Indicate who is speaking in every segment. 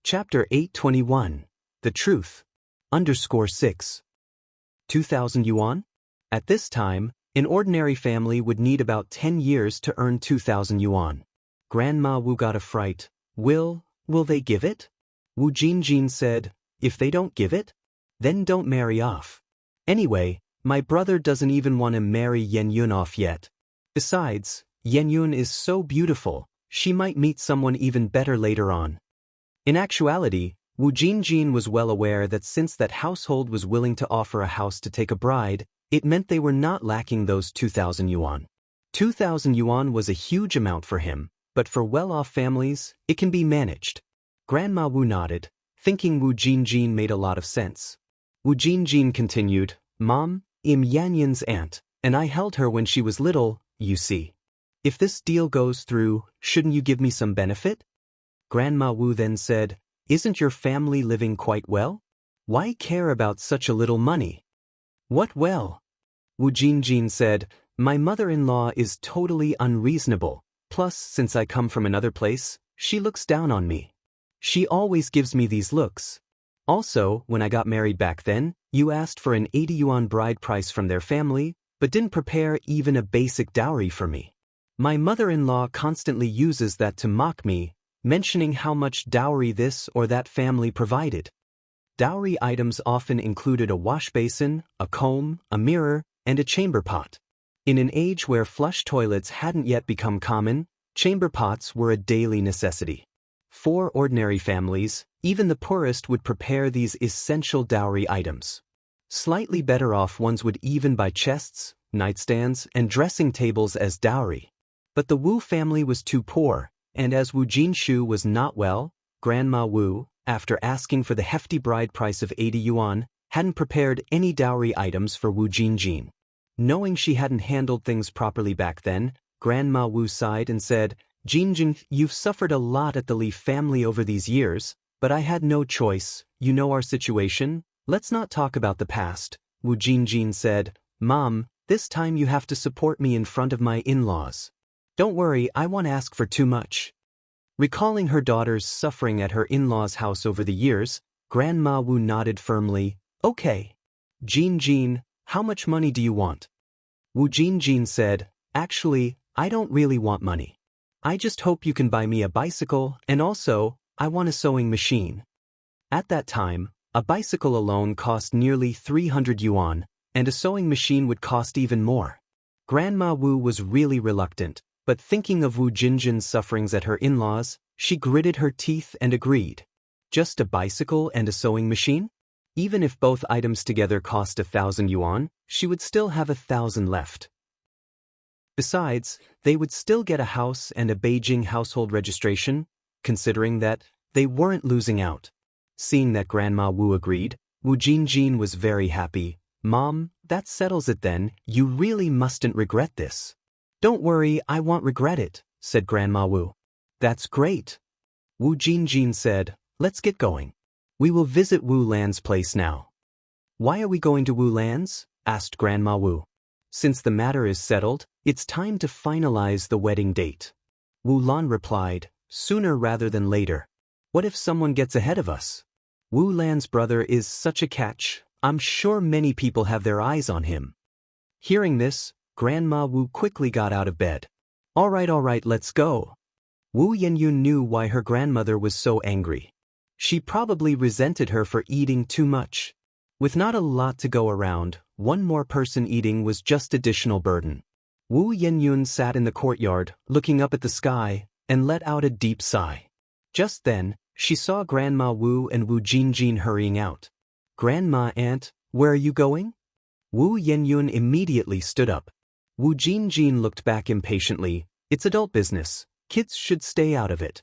Speaker 1: Chapter 821. The Truth. _6. 2,000 yuan? At this time, an ordinary family would need about 10 years to earn 2,000 yuan. Grandma Wu got a fright. Will they give it? Wu Jinjin said, if they don't give it, then don't marry off. Anyway, my brother doesn't even want to marry Yan Yun off yet. Besides, Yan Yun is so beautiful, she might meet someone even better later on. In actuality, Wu Jinjin was well aware that since that household was willing to offer a house to take a bride, it meant they were not lacking those 2,000 yuan. 2,000 yuan was a huge amount for him, but for well-off families, it can be managed. Grandma Wu nodded, thinking Wu Jinjin made a lot of sense. Wu Jinjin continued, Mom, I'm Yanyun's aunt, and I held her when she was little, you see. If this deal goes through, shouldn't you give me some benefit? Grandma Wu then said, isn't your family living quite well? Why care about such a little money? What well? Wu Jinjin said, my mother-in-law is totally unreasonable, plus since I come from another place, she looks down on me. She always gives me these looks. Also, when I got married back then, you asked for an 80 yuan bride price from their family, but didn't prepare even a basic dowry for me. My mother-in-law constantly uses that to mock me, mentioning how much dowry this or that family provided. Dowry items often included a wash basin, a comb, a mirror, and a chamber pot. In an age where flush toilets hadn't yet become common, chamber pots were a daily necessity. For ordinary families, even the poorest would prepare these essential dowry items. Slightly better off ones would even buy chests, nightstands, and dressing tables as dowry. But the Wu family was too poor, and as Wu Jinshu was not well, Grandma Wu, after asking for the hefty bride price of 80 yuan, hadn't prepared any dowry items for Wu Jinjin. Knowing she hadn't handled things properly back then, Grandma Wu sighed and said, Jinjin, you've suffered a lot at the Li family over these years, but I had no choice, you know our situation, let's not talk about the past. Wu Jinjin said, Mom, this time you have to support me in front of my in-laws. Don't worry, I won't ask for too much. Recalling her daughter's suffering at her in-laws' house over the years, Grandma Wu nodded firmly, okay. Jinjin, how much money do you want? Wu Jinjin said, actually, I don't really want money. I just hope you can buy me a bicycle, and also, I want a sewing machine. At that time, a bicycle alone cost nearly 300 yuan, and a sewing machine would cost even more. Grandma Wu was really reluctant, but thinking of Wu Jinjin's sufferings at her in-laws, she gritted her teeth and agreed. Just a bicycle and a sewing machine? Even if both items together cost 1,000 yuan, she would still have 1,000 left. Besides, they would still get a house and a Beijing household registration, considering that they weren't losing out. Seeing that Grandma Wu agreed, Wu Jinjin was very happy. Mom, that settles it then, you really mustn't regret this. Don't worry, I won't regret it, said Grandma Wu. That's great. Wu Jinjin said, let's get going. We will visit Wu Lan's place now. Why are we going to Wu Lan's? Asked Grandma Wu. Since the matter is settled, it's time to finalize the wedding date. Wu Lan replied, sooner rather than later. What if someone gets ahead of us? Wu Lan's brother is such a catch, I'm sure many people have their eyes on him. Hearing this, Grandma Wu quickly got out of bed. All right, let's go. Wu Yenyun knew why her grandmother was so angry. She probably resented her for eating too much. With not a lot to go around, one more person eating was just additional burden. Wu Yenyun sat in the courtyard, looking up at the sky, and let out a deep sigh. Just then, she saw Grandma Wu and Wu Jinjin hurrying out. Grandma Aunt, where are you going? Wu Yenyun immediately stood up. Wu Jinjin looked back impatiently. It's adult business. Kids should stay out of it.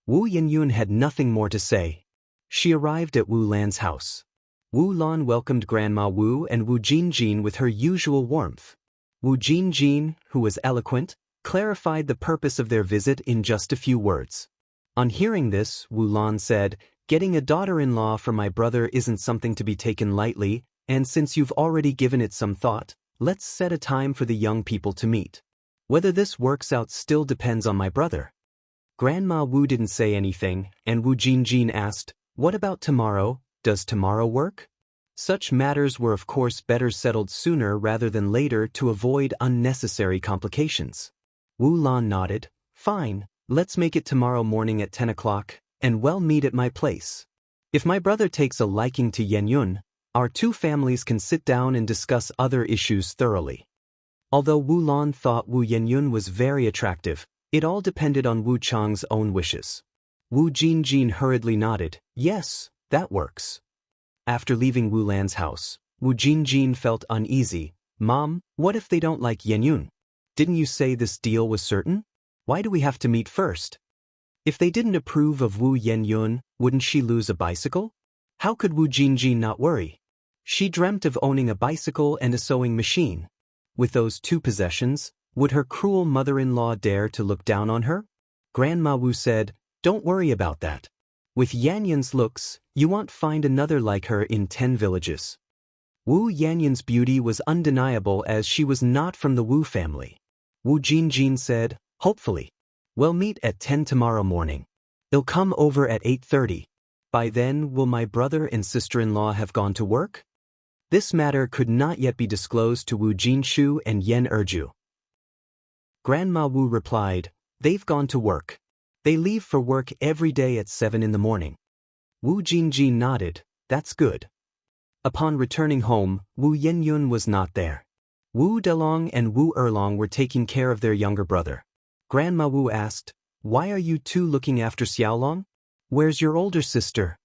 Speaker 1: Wu Yenyun had nothing more to say. She arrived at Wu Lan's house. Wu Lan welcomed Grandma Wu and Wu Jinjin with her usual warmth. Wu Jinjin, who was eloquent, clarified the purpose of their visit in just a few words. On hearing this, Wu Lan said, getting a daughter-in-law for my brother isn't something to be taken lightly, and since you've already given it some thought, let's set a time for the young people to meet. Whether this works out still depends on my brother. Grandma Wu didn't say anything, and Wu Jinjin asked, "What about tomorrow? Does tomorrow work?" Such matters were of course better settled sooner rather than later to avoid unnecessary complications. Wu Lan nodded. "Fine, let's make it tomorrow morning at 10 o'clock, and we'll meet at my place. If my brother takes a liking to Yenyun, our two families can sit down and discuss other issues thoroughly." Although Wu Lan thought Wu Yenyun was very attractive, it all depended on Wu Chang's own wishes. Wu Jinjin hurriedly nodded. "Yes, that works." After leaving Wu Lan's house, Wu Jinjin felt uneasy. "Mom, what if they don't like Yenyun? Didn't you say this deal was certain? Why do we have to meet first? If they didn't approve of Wu Yenyun, wouldn't she lose a bicycle? How could Wu Jinjin not worry? She dreamt of owning a bicycle and a sewing machine. With those two possessions, would her cruel mother-in-law dare to look down on her? Grandma Wu said, "Don't worry about that. With Yanyun's looks, you won't find another like her in 10 villages." Wu Yanyun's beauty was undeniable as she was not from the Wu family. Wu Jinjin said, "Hopefully. We'll meet at 10 tomorrow morning. They'll come over at 8:30. By then, will my brother and sister-in-law have gone to work?" This matter could not yet be disclosed to Wu Jinshu and Yen Erju. Grandma Wu replied, "They've gone to work. They leave for work every day at 7 in the morning." Wu Jinjin nodded. "That's good." Upon returning home, Wu Yenyun was not there. Wu Delong and Wu Erlong were taking care of their younger brother. Grandma Wu asked, "Why are you two looking after Xiaolong? Where's your older sister?"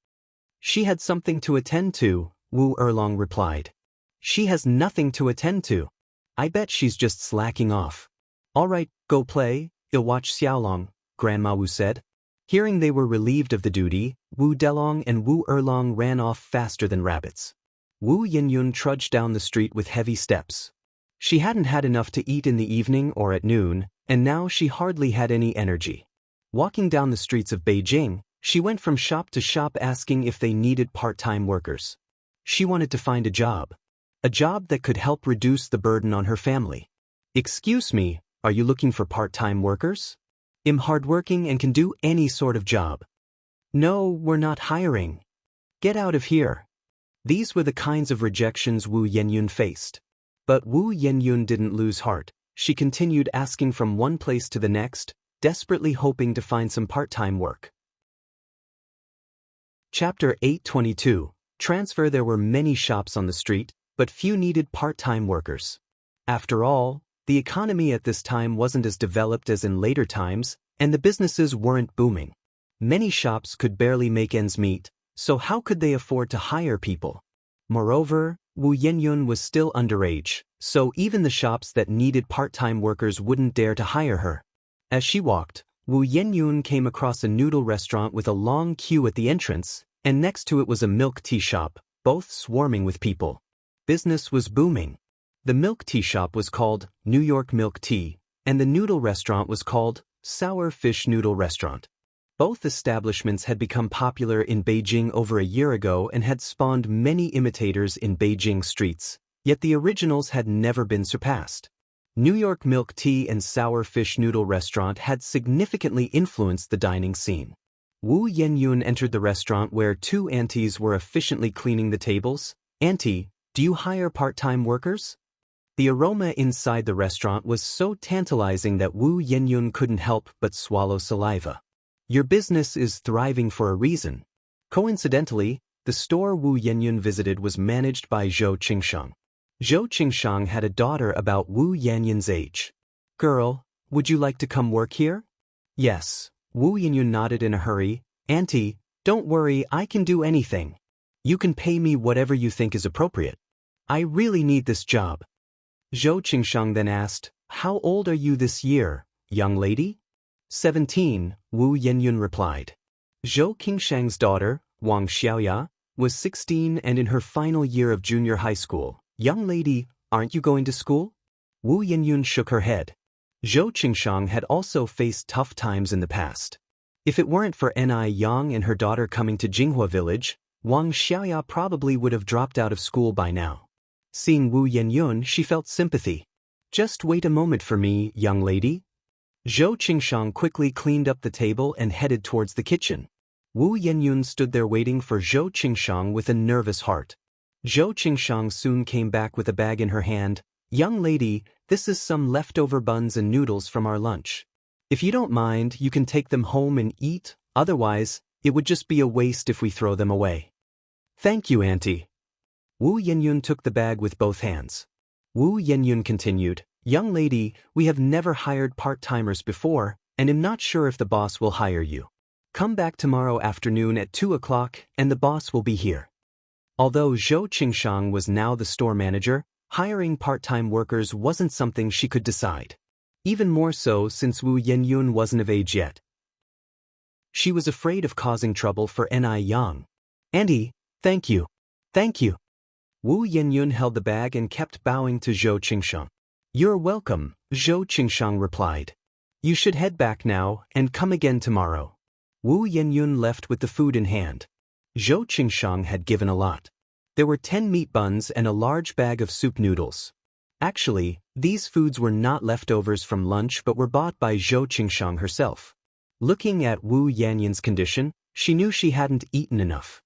Speaker 1: "She had something to attend to," Wu Erlong replied. "She has nothing to attend to. I bet she's just slacking off." "All right, go play, you'll watch Xiaolong," Grandma Wu said. Hearing they were relieved of the duty, Wu Delong and Wu Erlong ran off faster than rabbits. Wu Yenyun trudged down the street with heavy steps. She hadn't had enough to eat in the evening or at noon, and now she hardly had any energy. Walking down the streets of Beijing, she went from shop to shop asking if they needed part-time workers. She wanted to find a job that could help reduce the burden on her family. "Excuse me, are you looking for part-time workers? I'm hardworking and can do any sort of job." "No, we're not hiring. Get out of here." These were the kinds of rejections Wu Yenyun faced. But Wu Yenyun didn't lose heart. She continued asking from one place to the next, desperately hoping to find some part-time work. Chapter 822. Transfer. There were many shops on the street, but few needed part-time workers. After all, the economy at this time wasn't as developed as in later times, and the businesses weren't booming. Many shops could barely make ends meet, so how could they afford to hire people? Moreover, Wu Yenyun was still underage, so even the shops that needed part-time workers wouldn't dare to hire her. As she walked, Wu Yenyun came across a noodle restaurant with a long queue at the entrance, and next to it was a milk tea shop, both swarming with people. Business was booming. The milk tea shop was called New York Milk Tea, and the noodle restaurant was called Sour Fish Noodle Restaurant. Both establishments had become popular in Beijing over a year ago and had spawned many imitators in Beijing streets, yet the originals had never been surpassed. New York Milk Tea and Sour Fish Noodle Restaurant had significantly influenced the dining scene. Wu Yenyun entered the restaurant where two aunties were efficiently cleaning the tables. "Auntie, do you hire part-time workers?" The aroma inside the restaurant was so tantalizing that Wu Yenyun couldn't help but swallow saliva. Your business is thriving for a reason. Coincidentally, the store Wu Yenyun visited was managed by Zhou Qingsheng. Zhou Qingsheng had a daughter about Wu Yenyun's age. "Girl, would you like to come work here?" "Yes." Wu Yenyun nodded in a hurry. "Auntie, don't worry, I can do anything. You can pay me whatever you think is appropriate. I really need this job." Zhou Qingsheng then asked, "How old are you this year, young lady?" 17, Wu Yenyun replied. Zhou Qingsheng's daughter, Wang Xiaoya, was 16 and in her final year of junior high school. "Young lady, aren't you going to school?" Wu Yenyun shook her head. Zhou Qingsheng had also faced tough times in the past. If it weren't for Ni Yang and her daughter coming to Jinghua village, Wang Xiaoya probably would have dropped out of school by now. Seeing Wu Yenyun, she felt sympathy. "Just wait a moment for me, young lady." Zhou Qingshang quickly cleaned up the table and headed towards the kitchen. Wu Yenyun stood there waiting for Zhou Qingshang with a nervous heart. Zhou Qingshang soon came back with a bag in her hand. "Young lady, this is some leftover buns and noodles from our lunch. If you don't mind, you can take them home and eat, otherwise, it would just be a waste if we throw them away." "Thank you, Auntie." Wu Yenyun took the bag with both hands. Wu Yenyun continued, "Young lady, we have never hired part-timers before, and am not sure if the boss will hire you. Come back tomorrow afternoon at 2 o'clock and the boss will be here." Although Zhou Qingshang was now the store manager, hiring part-time workers wasn't something she could decide. Even more so since Wu Yenyun wasn't of age yet. She was afraid of causing trouble for Ni Yang. "Auntie, thank you. Thank you." Wu Yenyun held the bag and kept bowing to Zhou Qingshang. "You're welcome," Zhou Qingshang replied. "You should head back now and come again tomorrow." Wu Yenyun left with the food in hand. Zhou Qingshang had given a lot. There were 10 meat buns and a large bag of soup noodles. Actually, these foods were not leftovers from lunch but were bought by Zhou Qingshang herself. Looking at Wu Yenyun's condition, she knew she hadn't eaten enough.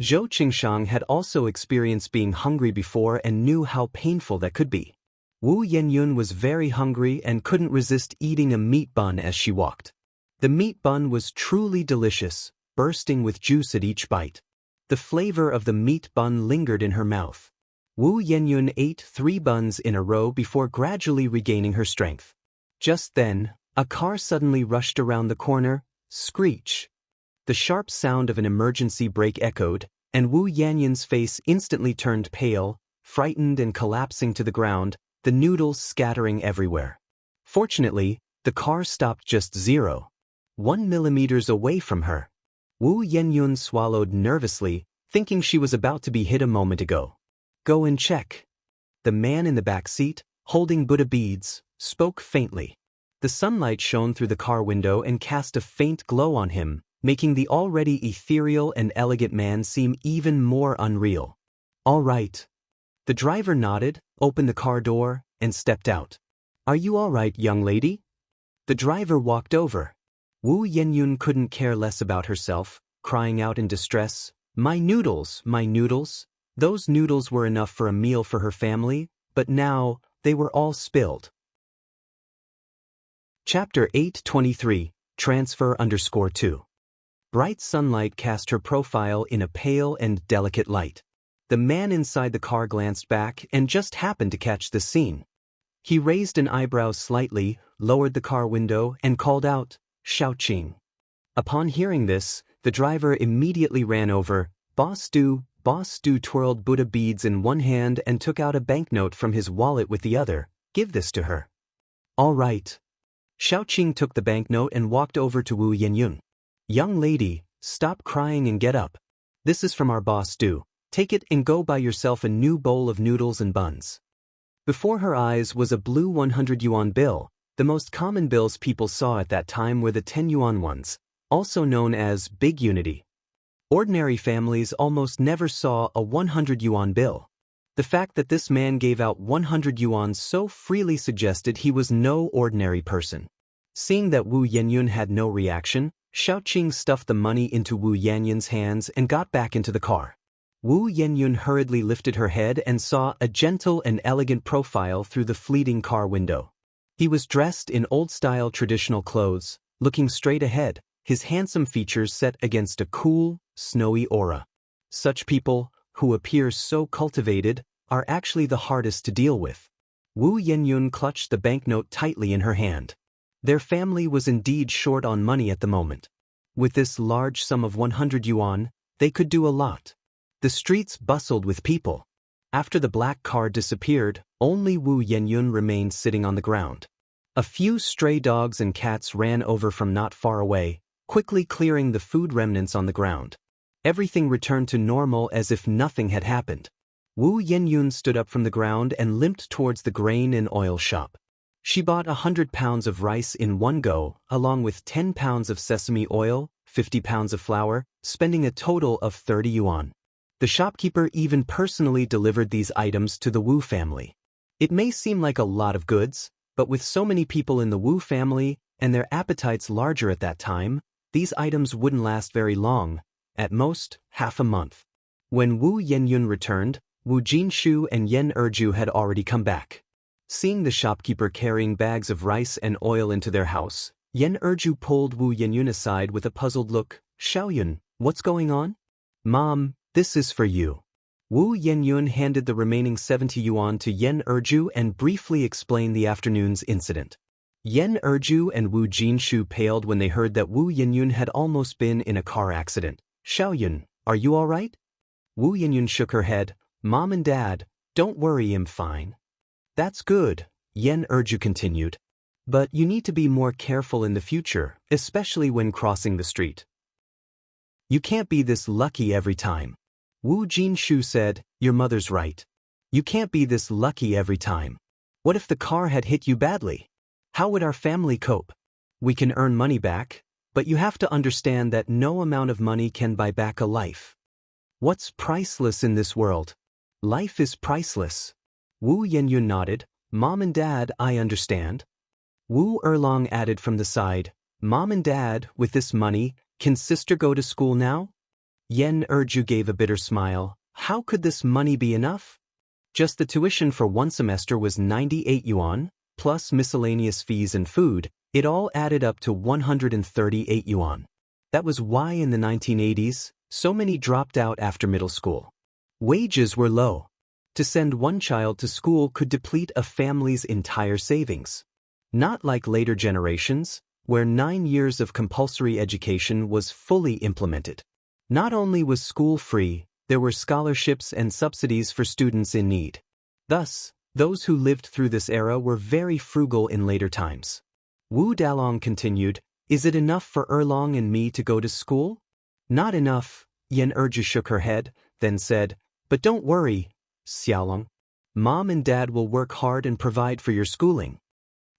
Speaker 1: Zhou Qingshang had also experienced being hungry before and knew how painful that could be. Wu Yenyun was very hungry and couldn't resist eating a meat bun as she walked. The meat bun was truly delicious, bursting with juice at each bite. The flavor of the meat bun lingered in her mouth. Wu Yenyun ate 3 buns in a row before gradually regaining her strength. Just then, a car suddenly rushed around the corner. Screech! The sharp sound of an emergency brake echoed, and Wu Yenyun's face instantly turned pale, frightened and collapsing to the ground, the noodles scattering everywhere. Fortunately, the car stopped just 0.1 millimeters away from her. Wu Yenyun swallowed nervously, thinking she was about to be hit a moment ago. "Go and check." The man in the back seat, holding Buddha beads, spoke faintly. The sunlight shone through the car window and cast a faint glow on him, making the already ethereal and elegant man seem even more unreal. "All right." The driver nodded, opened the car door, and stepped out. "Are you all right, young lady?" The driver walked over. Wu Yenyun couldn't care less about herself, crying out in distress, "My noodles, my noodles." Those noodles were enough for a meal for her family, but now, they were all spilled. Chapter 823, Transfer_2. Bright sunlight cast her profile in a pale and delicate light. The man inside the car glanced back and just happened to catch the scene. He raised an eyebrow slightly, lowered the car window, and called out, "Xiaoqing." Upon hearing this, the driver immediately ran over. Boss Du twirled Buddha beads in one hand and took out a banknote from his wallet with the other. "Give this to her." "All right." Xiaoqing took the banknote and walked over to Wu Yenyun. "Young lady, stop crying and get up. This is from our boss Du. Take it and go buy yourself a new bowl of noodles and buns." Before her eyes was a blue 100 yuan bill. The most common bills people saw at that time were the 10 yuan ones, also known as Big Unity. Ordinary families almost never saw a 100 yuan bill. The fact that this man gave out 100 yuan so freely suggested he was no ordinary person. Seeing that Wu Yenyun had no reaction, Xiaoqing stuffed the money into Wu Yenyun's hands and got back into the car. Wu Yenyun hurriedly lifted her head and saw a gentle and elegant profile through the fleeting car window. He was dressed in old-style traditional clothes, looking straight ahead, his handsome features set against a cool, snowy aura. Such people, who appear so cultivated, are actually the hardest to deal with. Wu Yenyun clutched the banknote tightly in her hand. Their family was indeed short on money at the moment. With this large sum of 100 yuan, they could do a lot. The streets bustled with people. After the black car disappeared, only Wu Yenyun remained sitting on the ground. A few stray dogs and cats ran over from not far away, quickly clearing the food remnants on the ground. Everything returned to normal as if nothing had happened. Wu Yenyun stood up from the ground and limped towards the grain and oil shop. She bought 100 pounds of rice in one go, along with 10 pounds of sesame oil, 50 pounds of flour, spending a total of 30 yuan. The shopkeeper even personally delivered these items to the Wu family. It may seem like a lot of goods, but with so many people in the Wu family, and their appetites larger at that time, these items wouldn't last very long, at most, half a month. When Wu Yenyun returned, Wu Jinshu and Yen Erju had already come back. Seeing the shopkeeper carrying bags of rice and oil into their house, Yen Erju pulled Wu Yenyun aside with a puzzled look. Xiaoyun, what's going on? Mom, this is for you. Wu Yenyun handed the remaining 70 yuan to Yen Erju and briefly explained the afternoon's incident. Yen Erju and Wu Jinshu paled when they heard that Wu Yenyun had almost been in a car accident. Xiaoyun, are you all right? Wu Yenyun shook her head. Mom and Dad, don't worry, I'm fine. That's good, Yen Erju continued. But you need to be more careful in the future, especially when crossing the street. You can't be this lucky every time. Wu Jinshu said, your mother's right. You can't be this lucky every time. What if the car had hit you badly? How would our family cope? We can earn money back, but you have to understand that no amount of money can buy back a life. What's priceless in this world? Life is priceless. Wu Yenyun nodded. Mom and Dad, I understand. Wu Erlong added from the side, Mom and Dad, with this money, can sister go to school now? Yen Erju gave a bitter smile. How could this money be enough? Just the tuition for one semester was 98 yuan, plus miscellaneous fees and food. It all added up to 138 yuan. That was why in the 1980s, so many dropped out after middle school. Wages were low. To send one child to school could deplete a family's entire savings. Not like later generations, where 9 years of compulsory education was fully implemented. Not only was school free, there were scholarships and subsidies for students in need. Thus, those who lived through this era were very frugal in later times. Wu Dalong continued, is it enough for Erlong and me to go to school? Not enough, Yen Erju shook her head, then said, but don't worry, Xiaolong. Mom and Dad will work hard and provide for your schooling.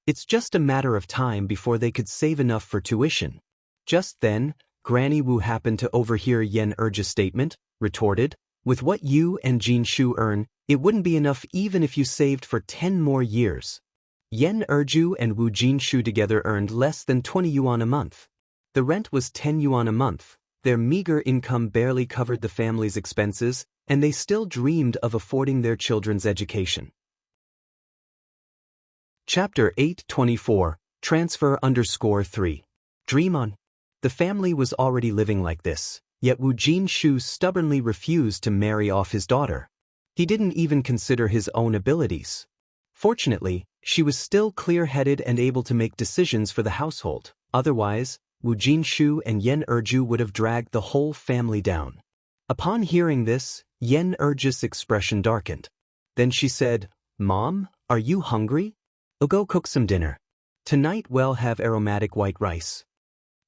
Speaker 1: It's just a matter of time before they could save enough for tuition. Just then, Granny Wu happened to overhear Yen Erju's statement, retorted, with what you and Jinshu earn, it wouldn't be enough even if you saved for 10 more years. Yen Erju and Wu Jinshu together earned less than 20 yuan a month. The rent was 10 yuan a month. Their meager income barely covered the family's expenses, and they still dreamed of affording their children's education. Chapter 824, Transfer_3. Dream on. The family was already living like this, yet Wu Jinshu stubbornly refused to marry off his daughter. He didn't even consider his own abilities. Fortunately, she was still clear-headed and able to make decisions for the household. Otherwise, Wu Jinshu and Yen Erju would have dragged the whole family down. Upon hearing this, Yen Erju's expression darkened. Then she said, Mom, are you hungry? I'll go cook some dinner. Tonight we'll have aromatic white rice.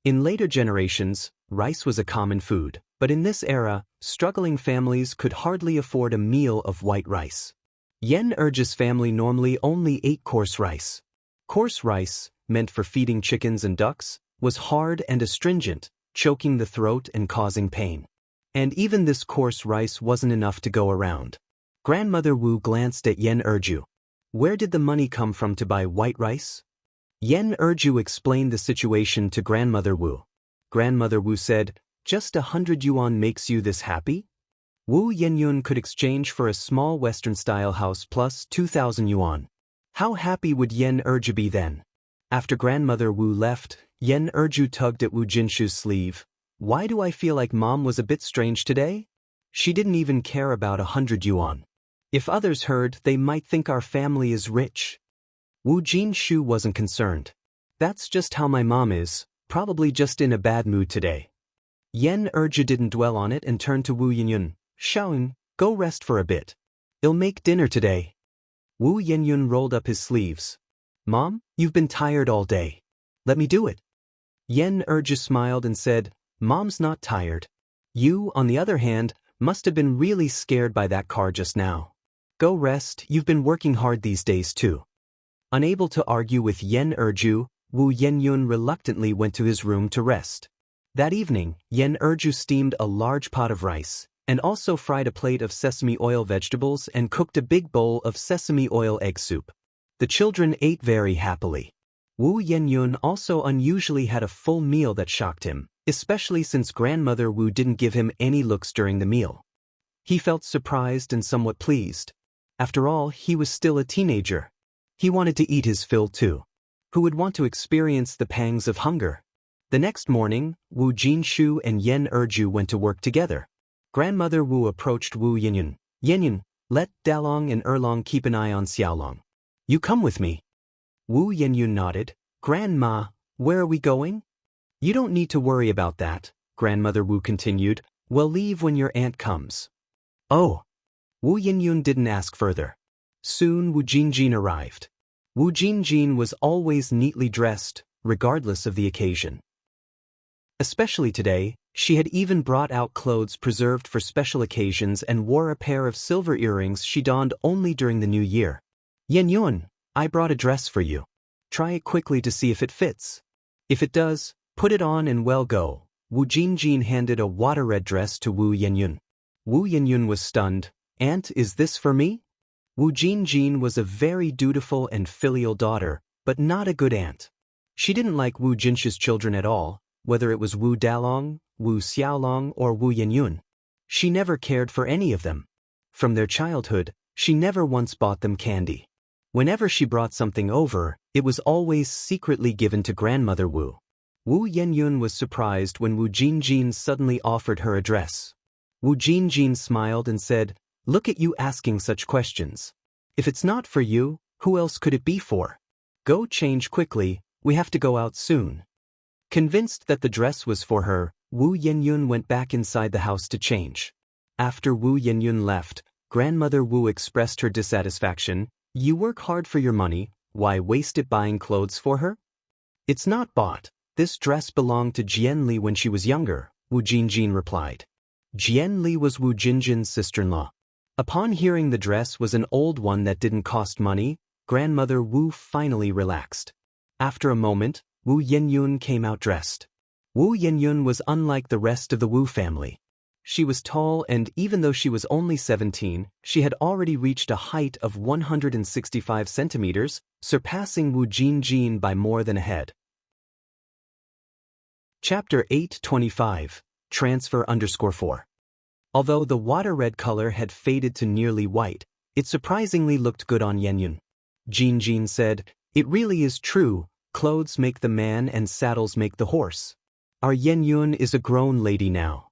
Speaker 1: In later generations, rice was a common food, but in this era, struggling families could hardly afford a meal of white rice. Yen Erju's family normally only ate coarse rice. Coarse rice, meant for feeding chickens and ducks, was hard and astringent, choking the throat and causing pain. And even this coarse rice wasn't enough to go around. Grandmother Wu glanced at Yen Erju. Where did the money come from to buy white rice? Yen Erju explained the situation to Grandmother Wu. Grandmother Wu said, just 100 yuan makes you this happy? Wu Yenyun could exchange for a small Western-style house plus 2,000 yuan. How happy would Yen Erju be then? After Grandmother Wu left, Yen Erju tugged at Wu Jinshu's sleeve. Why do I feel like Mom was a bit strange today? She didn't even care about 100 yuan. If others heard, they might think our family is rich. Wu Jinshu wasn't concerned. That's just how my mom is, probably just in a bad mood today. Yen Erju didn't dwell on it and turned to Wu Yenyun. Xiaoyun, go rest for a bit. I'll make dinner today. Wu Yenyun rolled up his sleeves. Mom, you've been tired all day. Let me do it. Yen Erju smiled and said, Mom's not tired. You, on the other hand, must have been really scared by that car just now. Go rest, you've been working hard these days too. Unable to argue with Yen Erju, Wu Yenyun reluctantly went to his room to rest. That evening, Yen Erju steamed a large pot of rice, and also fried a plate of sesame oil vegetables and cooked a big bowl of sesame oil egg soup. The children ate very happily. Wu Yenyun also unusually had a full meal that shocked him, especially since grandmother Wu didn't give him any looks during the meal. He felt surprised and somewhat pleased. After all, he was still a teenager. He wanted to eat his fill too. Who would want to experience the pangs of hunger? The next morning, Wu Jinshu and Yen Erju went to work together. Grandmother Wu approached Wu Yenyun. Yenyun, let Dalong and Erlong keep an eye on Xiaolong. You come with me. Wu Yenyun nodded. Grandma, where are we going? You don't need to worry about that, Grandmother Wu continued. We'll leave when your aunt comes. Oh. Wu Yenyun didn't ask further. Soon Wu Jinjin arrived. Wu Jinjin was always neatly dressed, regardless of the occasion. Especially today, she had even brought out clothes preserved for special occasions and wore a pair of silver earrings she donned only during the new year. Yenyun, I brought a dress for you. Try it quickly to see if it fits. If it does, put it on and well go. Wu Jinjin handed a water-red dress to Wu Yenyun. Wu Yenyun was stunned. Aunt, is this for me? Wu Jinjin was a very dutiful and filial daughter, but not a good aunt. She didn't like Wu Jinshu's children at all, whether it was Wu Dalong, Wu Xiaolong, or Wu Yenyun. She never cared for any of them. From their childhood, she never once bought them candy. Whenever she brought something over, it was always secretly given to Grandmother Wu. Wu Yenyun was surprised when Wu Jinjin suddenly offered her a dress. Wu Jinjin smiled and said, Look at you asking such questions. If it's not for you, who else could it be for? Go change quickly, we have to go out soon. Convinced that the dress was for her, Wu Yenyun went back inside the house to change. After Wu Yenyun left, Grandmother Wu expressed her dissatisfaction. You work hard for your money, why waste it buying clothes for her? It's not bought. This dress belonged to Jianli when she was younger, Wu Jinjin replied. Jianli was Wu Jinjin's sister-in-law. Upon hearing the dress was an old one that didn't cost money, Grandmother Wu finally relaxed. After a moment, Wu Yenyun came out dressed. Wu Yenyun was unlike the rest of the Wu family. She was tall and even though she was only 17, she had already reached a height of 165 centimeters, surpassing Wu Jinjin by more than a head. Chapter 825, Transfer_4. Although the water-red color had faded to nearly white, it surprisingly looked good on Yenyun. Jinjin said, It really is true, clothes make the man and saddles make the horse. Our Yenyun is a grown lady now.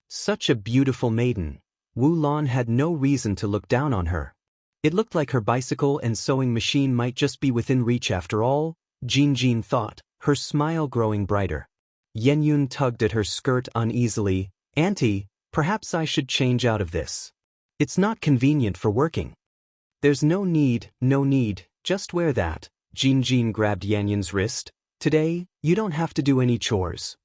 Speaker 1: Such a beautiful maiden. Wu Lan had no reason to look down on her. It looked like her bicycle and sewing machine might just be within reach after all, Jinjin thought, her smile growing brighter. Yenyun tugged at her skirt uneasily. Auntie, perhaps I should change out of this. It's not convenient for working. There's no need, just wear that. Jinjin grabbed Yenyun's wrist. Today, you don't have to do any chores.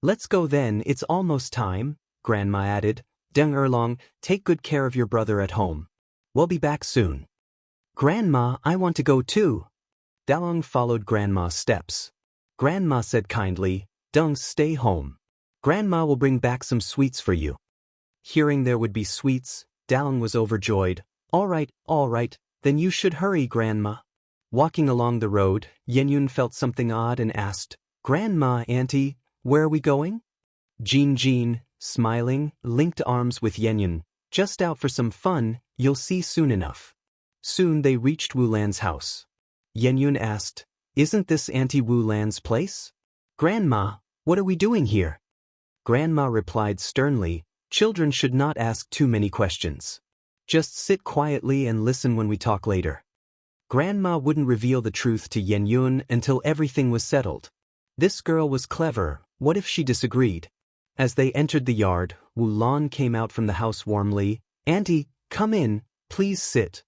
Speaker 1: Let's go then, it's almost time, Grandma added. Deng Erlong, take good care of your brother at home. We'll be back soon. Grandma, I want to go too. Dalong followed Grandma's steps. Grandma said kindly, Deng, stay home. Grandma will bring back some sweets for you. Hearing there would be sweets, Dalong was overjoyed. All right, then you should hurry, Grandma. Walking along the road, Yenyun felt something odd and asked, Grandma, Auntie, where are we going? Jinjin, smiling, linked arms with Yenyun. Just out for some fun, you'll see soon enough. Soon they reached Wu Lan's house. Yenyun asked, Isn't this Auntie Wu Lan's place? Grandma, what are we doing here? Grandma replied sternly, Children should not ask too many questions. Just sit quietly and listen when we talk later. Grandma wouldn't reveal the truth to Yenyun until everything was settled. This girl was clever, what if she disagreed? As they entered the yard, Wu Lan came out from the house warmly. Auntie, come in, please sit.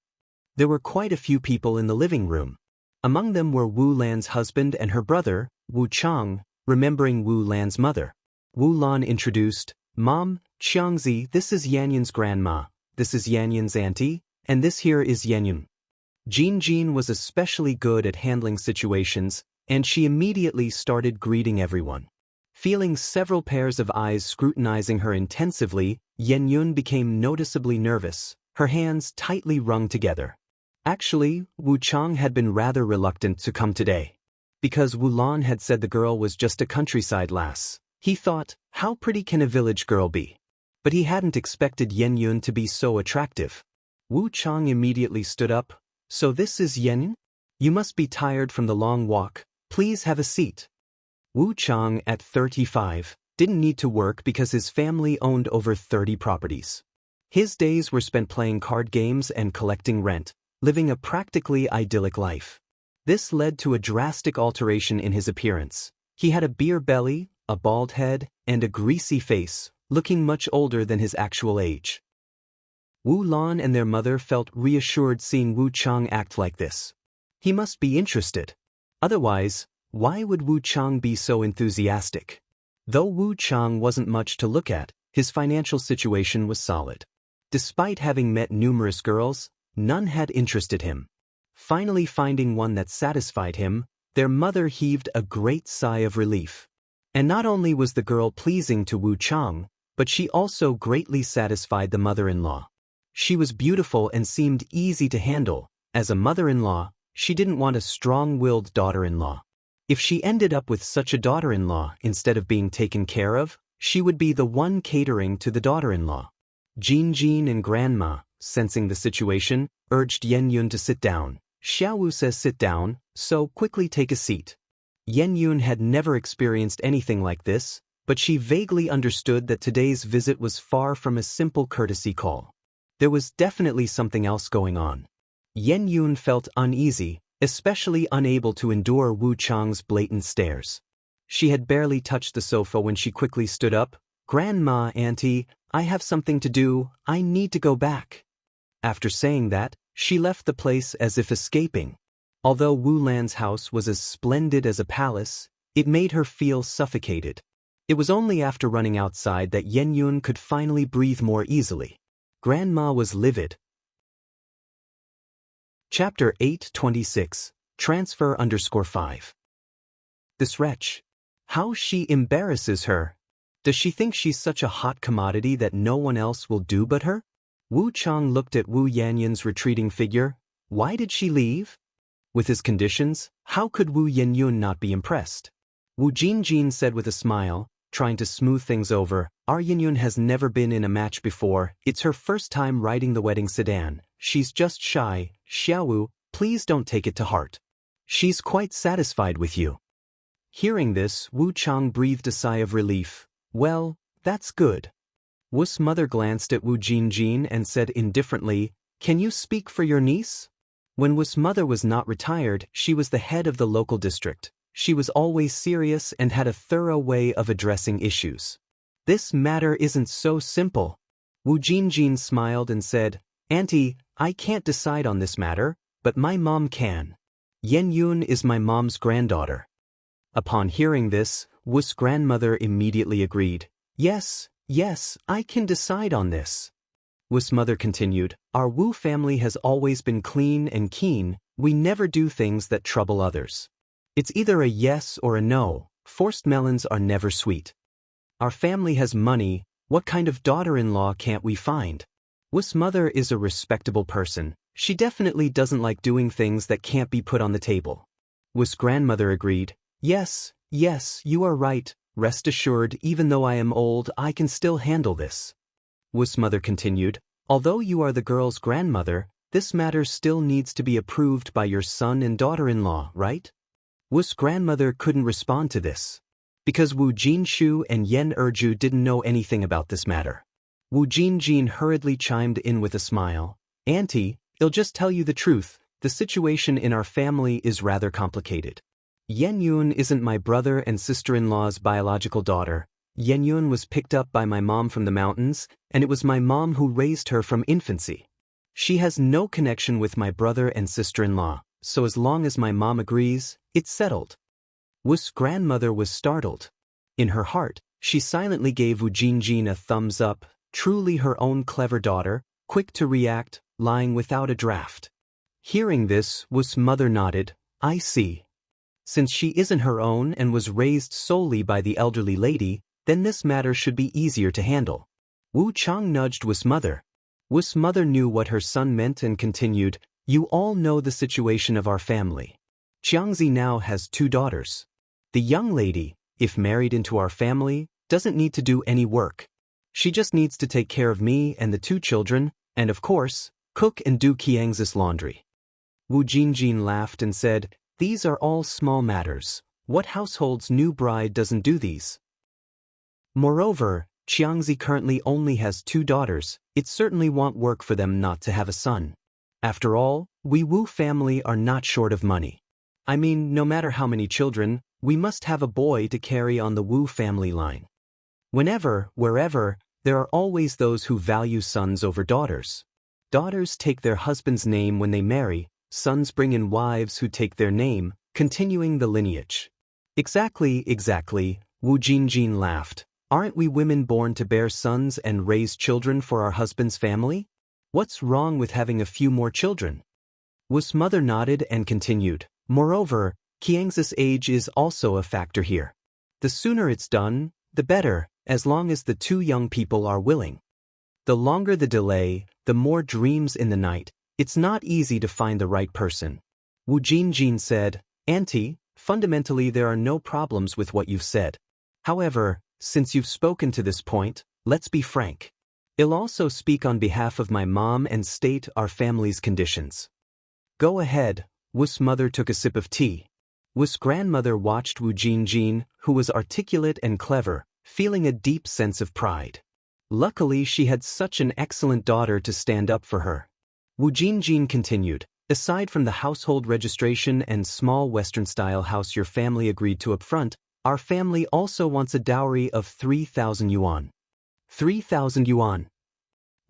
Speaker 1: There were quite a few people in the living room. Among them were Wu Lan's husband and her brother, Wu Chang, remembering Wu Lan's mother. Wu Lan introduced, Mom, Xiangzi, this is Yanyun's grandma, this is Yanyun's auntie, and this here is Yenyun. Jinjin was especially good at handling situations, and she immediately started greeting everyone. Feeling several pairs of eyes scrutinizing her intensively, Yenyun became noticeably nervous, her hands tightly wrung together. Actually, Wu Chang had been rather reluctant to come today. Because Wu Lan had said the girl was just a countryside lass, he thought, how pretty can a village girl be? But he hadn't expected Yen Yun to be so attractive. Wu Chang immediately stood up. So this is Yen? You must be tired from the long walk. Please have a seat. Wu Chang, at 35, didn't need to work because his family owned over 30 properties. His days were spent playing card games and collecting rent, living a practically idyllic life. This led to a drastic alteration in his appearance. He had a beer belly, a bald head, and a greasy face, looking much older than his actual age. Wu Lan and their mother felt reassured seeing Wu Chang act like this. He must be interested. Otherwise, why would Wu Chang be so enthusiastic? Though Wu Chang wasn't much to look at, his financial situation was solid. Despite having met numerous girls, none had interested him. Finally finding one that satisfied him, their mother heaved a great sigh of relief. And not only was the girl pleasing to Wu Chang, but she also greatly satisfied the mother-in-law. She was beautiful and seemed easy to handle. As a mother-in-law, she didn't want a strong-willed daughter-in-law. If she ended up with such a daughter-in-law instead of being taken care of, she would be the one catering to the daughter-in-law. Jin and Grandma, sensing the situation, urged Yen Yun to sit down. Xiaowu says sit down, so quickly take a seat. Yen Yun had never experienced anything like this, but she vaguely understood that today's visit was far from a simple courtesy call. There was definitely something else going on. Yen Yun felt uneasy, especially unable to endure Wu Chang's blatant stares. She had barely touched the sofa when she quickly stood up. Grandma, Auntie, I have something to do, I need to go back. After saying that, she left the place as if escaping. Although Wu Lan's house was as splendid as a palace, it made her feel suffocated. It was only after running outside that Yen Yun could finally breathe more easily. Grandma was livid. Chapter 826, Transfer _5. This wretch. How she embarrasses her. Does she think she's such a hot commodity that no one else will do but her? Wu Chang looked at Wu Yanyan's retreating figure. Why did she leave? With his conditions, how could Wu Yenyun not be impressed? Wu Jinjin said with a smile, trying to smooth things over, our Yenyun has never been in a match before, it's her first time riding the wedding sedan, she's just shy, Xiaowu, please don't take it to heart. She's quite satisfied with you. Hearing this, Wu Chang breathed a sigh of relief. Well, that's good. Wu's mother glanced at Wu Jinjin and said indifferently, can you speak for your niece? When Wu's mother was not retired, she was the head of the local district. She was always serious and had a thorough way of addressing issues. This matter isn't so simple. Wu Jinjin smiled and said, Auntie, I can't decide on this matter, but my mom can. Yen Yun is my mom's granddaughter. Upon hearing this, Wu's grandmother immediately agreed. Yes, I can decide on this. Wu's mother continued, our Wu family has always been clean and keen, we never do things that trouble others. It's either a yes or a no, forced melons are never sweet. Our family has money, what kind of daughter-in-law can't we find? Wu's mother is a respectable person, she definitely doesn't like doing things that can't be put on the table. Wu's grandmother agreed, yes, you are right, rest assured even though I am old I can still handle this. Wu's mother continued, although you are the girl's grandmother, this matter still needs to be approved by your son and daughter-in-law, right? Wu's grandmother couldn't respond to this. Because Wu Jinshu and Yen Erju didn't know anything about this matter. Wu Jinjin hurriedly chimed in with a smile. Auntie, I'll just tell you the truth, the situation in our family is rather complicated. Yen Yun isn't my brother and sister-in-law's biological daughter. Yen Yun was picked up by my mom from the mountains, and it was my mom who raised her from infancy. She has no connection with my brother and sister-in-law, so as long as my mom agrees, it's settled. Wu's grandmother was startled. In her heart, she silently gave Wu Jinjin a thumbs up, truly her own clever daughter, quick to react, lying without a draft. Hearing this, Wu's mother nodded, I see. Since she isn't her own and was raised solely by the elderly lady, then this matter should be easier to handle. Wu Chang nudged Wu's mother. Wu's mother knew what her son meant and continued, you all know the situation of our family. Qiangzi now has 2 daughters. The young lady, if married into our family, doesn't need to do any work. She just needs to take care of me and the 2 children, and of course, cook and do Qiangzi's laundry. Wu Jinjin laughed and said, "These are all small matters. What household's new bride doesn't do these?" Moreover, Qiangzi currently only has 2 daughters. It certainly won't work for them not to have a son. After all, we Wu family are not short of money. I mean, no matter how many children, we must have a boy to carry on the Wu family line. Whenever, wherever, there are always those who value sons over daughters. Daughters take their husband's name when they marry, sons bring in wives who take their name, continuing the lineage. Exactly, Wu Jinjin laughed. Aren't we women born to bear sons and raise children for our husband's family? What's wrong with having a few more children? Wu's mother nodded and continued. Moreover, Qiangzi's age is also a factor here. The sooner it's done, the better, as long as the 2 young people are willing. The longer the delay, the more dreams in the night. It's not easy to find the right person. Wu Jinjin said, "Auntie, fundamentally there are no problems with what you've said. However, since you've spoken to this point, let's be frank. I'll also speak on behalf of my mom and state our family's conditions." "Go ahead." Wu's mother took a sip of tea. Wu's grandmother watched Wu Jinjin, who was articulate and clever, feeling a deep sense of pride. Luckily she had such an excellent daughter to stand up for her. Wu Jinjin continued, "Aside from the household registration and small Western-style house your family agreed to up front, our family also wants a dowry of 3,000 yuan. 3,000 yuan.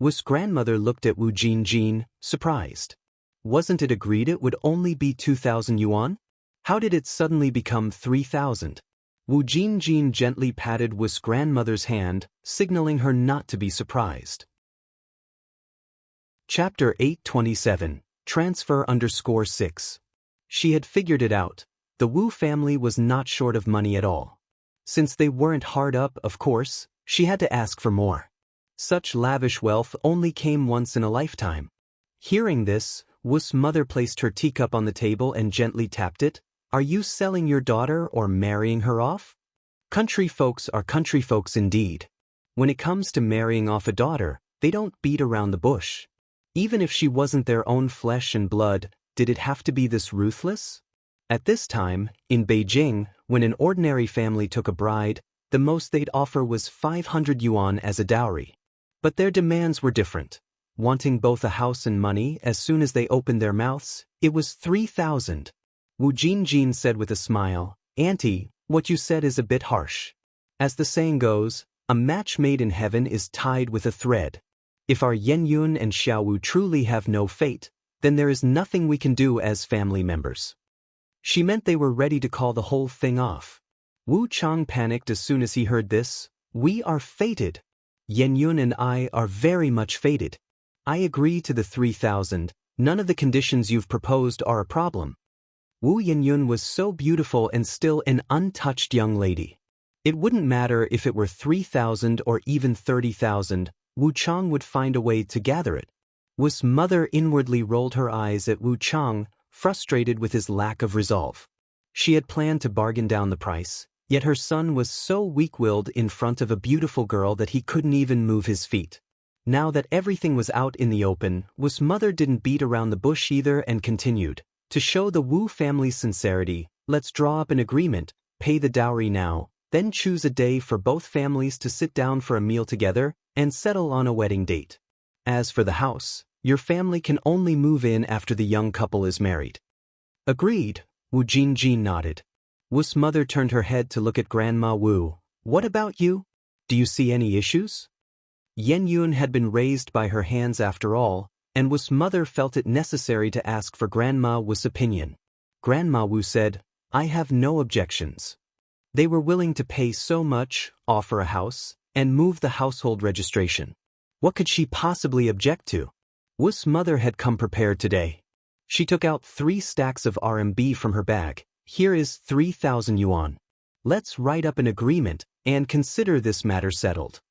Speaker 1: Wu's grandmother looked at Wu Jinjin, surprised. Wasn't it agreed it would only be 2,000 yuan? How did it suddenly become 3,000? Wu Jinjin gently patted Wu's grandmother's hand, signaling her not to be surprised. Chapter 827, Transfer_6. She had figured it out. The Wu family was not short of money at all. Since they weren't hard up, of course, she had to ask for more. Such lavish wealth only came once in a lifetime. Hearing this, Wu's mother placed her teacup on the table and gently tapped it. "Are you selling your daughter or marrying her off?" Country folks are country folks indeed. When it comes to marrying off a daughter, they don't beat around the bush. Even if she wasn't their own flesh and blood, did it have to be this ruthless? At this time, in Beijing, when an ordinary family took a bride, the most they'd offer was 500 yuan as a dowry. But their demands were different. Wanting both a house and money as soon as they opened their mouths, it was 3,000. Wu Jinjin said with a smile, "Auntie, what you said is a bit harsh. As the saying goes, a match made in heaven is tied with a thread. If our Yen Yun and Xiao Wu truly have no fate, then there is nothing we can do as family members." She meant they were ready to call the whole thing off. Wu Chang panicked as soon as he heard this. "We are fated. Yen Yun and I are very much fated. I agree to the 3,000. None of the conditions you've proposed are a problem." Wu Yenyun was so beautiful and still an untouched young lady. It wouldn't matter if it were 3,000 or even 30,000, Wu Chang would find a way to gather it. Wu's mother inwardly rolled her eyes at Wu Chang, frustrated with his lack of resolve. She had planned to bargain down the price, yet her son was so weak-willed in front of a beautiful girl that he couldn't even move his feet. Now that everything was out in the open, Wu's mother didn't beat around the bush either and continued, "To show the Wu family's sincerity, let's draw up an agreement, pay the dowry now, then choose a day for both families to sit down for a meal together and settle on a wedding date. As for the house, your family can only move in after the young couple is married." "Agreed," Wu Jinjin nodded. Wu's mother turned her head to look at Grandma Wu. "What about you? Do you see any issues?" Yen Yun had been raised by her hands after all, and Wu's mother felt it necessary to ask for Grandma Wu's opinion. Grandma Wu said, "I have no objections." They were willing to pay so much, offer a house, and move the household registration. What could she possibly object to? Wu's mother had come prepared today. She took out 3 stacks of RMB from her bag. "Here is 3,000 yuan. Let's write up an agreement and consider this matter settled."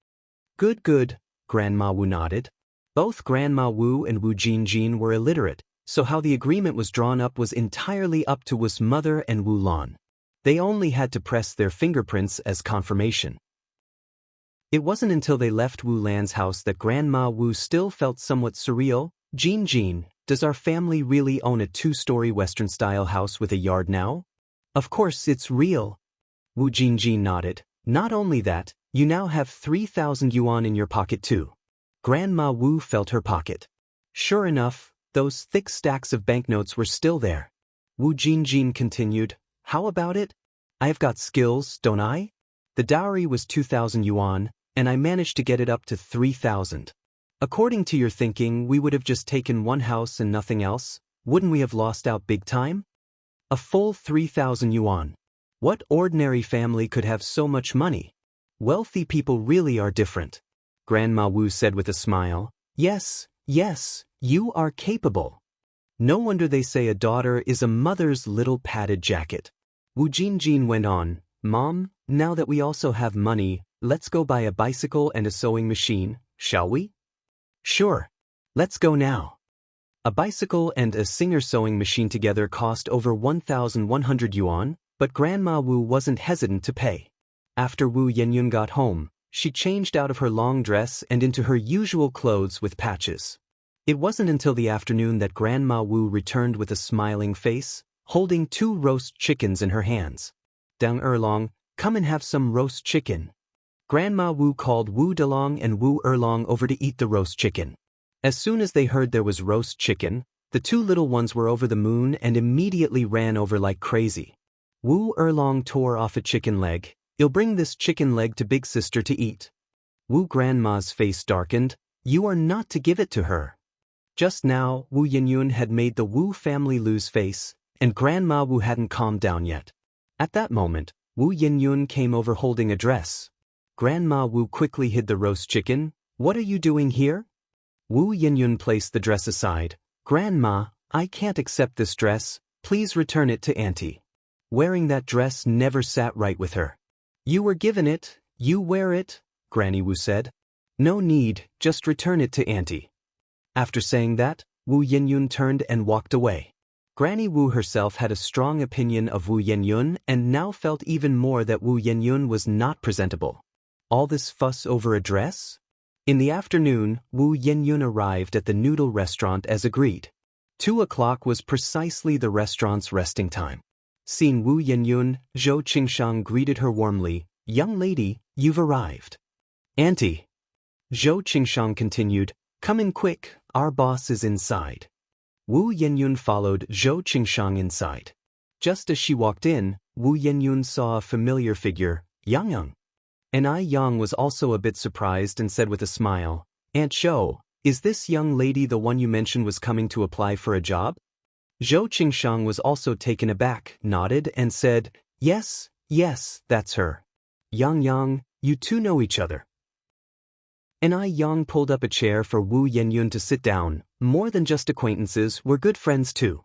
Speaker 1: Good, Grandma Wu nodded. Both Grandma Wu and Wu Jinjin were illiterate, So how the agreement was drawn up was entirely up to Wu's mother and Wu Lan. They only had to press their fingerprints as confirmation. It wasn't until they left Wu Lan's house that Grandma Wu still felt somewhat surreal. Jean, does our family really own a 2-story Western-style house with a yard now? Of course it's real. Wu Jin nodded. Not only that, you now have 3,000 yuan in your pocket too. Grandma Wu felt her pocket. Sure enough, those thick stacks of banknotes were still there. Wu Jin continued, how about it? I have got skills, don't I? The dowry was 2,000 yuan, and I managed to get it up to 3,000. According to your thinking, we would have just taken one house and nothing else. Wouldn't we have lost out big time? A full 3,000 yuan. What ordinary family could have so much money? Wealthy people really are different. Grandma Wu said with a smile. Yes, you are capable. No wonder they say a daughter is a mother's little padded jacket. Wu Jin went on, Mom, now that we also have money, let's go buy a bicycle and a sewing machine, shall we? Sure. Let's go now. A bicycle and a Singer sewing machine together cost over 1,100 yuan, but Grandma Wu wasn't hesitant to pay. After Wu Yenyun got home, she changed out of her long dress and into her usual clothes with patches. It wasn't until the afternoon that Grandma Wu returned with a smiling face, holding 2 roast chickens in her hands. Dang Erlong, come and have some roast chicken. Grandma Wu called Wu Delong and Wu Erlong over to eat the roast chicken. As soon as they heard there was roast chicken, the 2 little ones were over the moon and immediately ran over like crazy. Wu Erlong tore off a chicken leg. You'll bring this chicken leg to Big Sister to eat. Wu Grandma's face darkened. You are not to give it to her. Just now, Wu Yenyun had made the Wu family lose face, and Grandma Wu hadn't calmed down yet. At that moment, Wu Yenyun came over holding a dress. Grandma Wu quickly hid the roast chicken. What are you doing here? Wu Yenyun placed the dress aside. Grandma, I can't accept this dress. Please return it to Auntie. Wearing that dress never sat right with her. You were given it, you wear it, Granny Wu said. No need, just return it to Auntie. After saying that, Wu Yenyun turned and walked away. Granny Wu herself had a strong opinion of Wu Yenyun and now felt even more that Wu Yenyun was not presentable. All this fuss over a dress? In the afternoon, Wu Yenyun arrived at the noodle restaurant as agreed. 2 o'clock was precisely the restaurant's resting time. Seeing Wu Yenyun, Zhou Qingshang greeted her warmly. Young lady, you've arrived. Auntie. Zhou Qingshang continued, come in quick, our boss is inside. Wu Yenyun followed Zhou Qingshang inside. Just as she walked in, Wu Yenyun saw a familiar figure, Yang. And Yang was also a bit surprised and said with a smile, Aunt Zhou, is this young lady the one you mentioned was coming to apply for a job? Zhou Qingshang was also taken aback, nodded, and said, Yes, that's her. Yang, you two know each other. And Yang pulled up a chair for Wu Yenyun to sit down. More than just acquaintances, we're good friends too.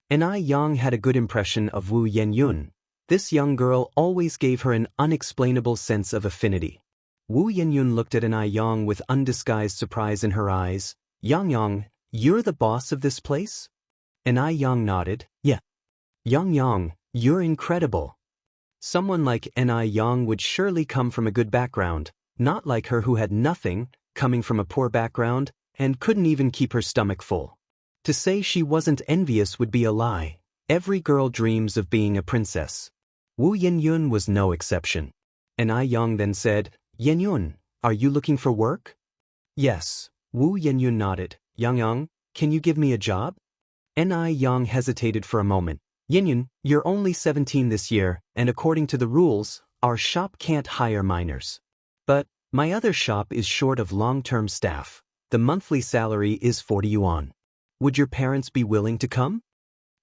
Speaker 1: And Yang had a good impression of Wu Yenyun. This young girl always gave her an unexplainable sense of affinity. Wu Yenyun looked at Yang with undisguised surprise in her eyes. Yang, you're the boss of this place? And Yang nodded, yeah. Yang, you're incredible. Someone like Yang would surely come from a good background, not like her who had nothing, coming from a poor background, and couldn't even keep her stomach full. To say she wasn't envious would be a lie. Every girl dreams of being a princess. Wu Yenyun was no exception. And Yang then said, Yenyun, are you looking for work? Yes. Wu Yenyun nodded. Yang, can you give me a job? And Yang hesitated for a moment. Yenyun, you're only 17 this year, and according to the rules, our shop can't hire minors. But my other shop is short of long-term staff. The monthly salary is 40 yuan. Would your parents be willing to come?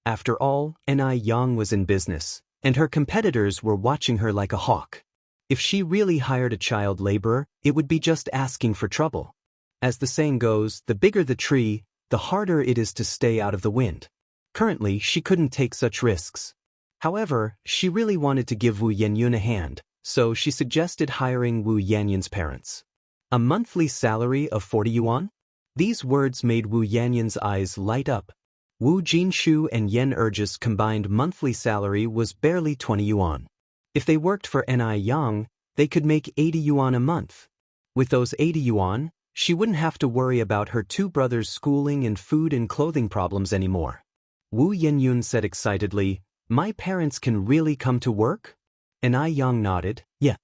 Speaker 1: After all, Yang was in business, and her competitors were watching her like a hawk. If she really hired a child laborer, it would be just asking for trouble. As the saying goes, the bigger the tree, the harder it is to stay out of the wind. Currently, she couldn't take such risks. However, she really wanted to give Wu Yenyun a hand, so she suggested hiring Wu Yenyun's parents. A monthly salary of 40 yuan? These words made Wu Yenyun's eyes light up. Wu Jinshu and Yen Erju's combined monthly salary was barely 20 yuan. If they worked for Ni Yang, they could make 80 yuan a month. With those 80 yuan, she wouldn't have to worry about her two brothers' schooling and food and clothing problems anymore. Wu Yenyun said excitedly, "My parents can really come to work?" Ni Yang nodded, "Yeah."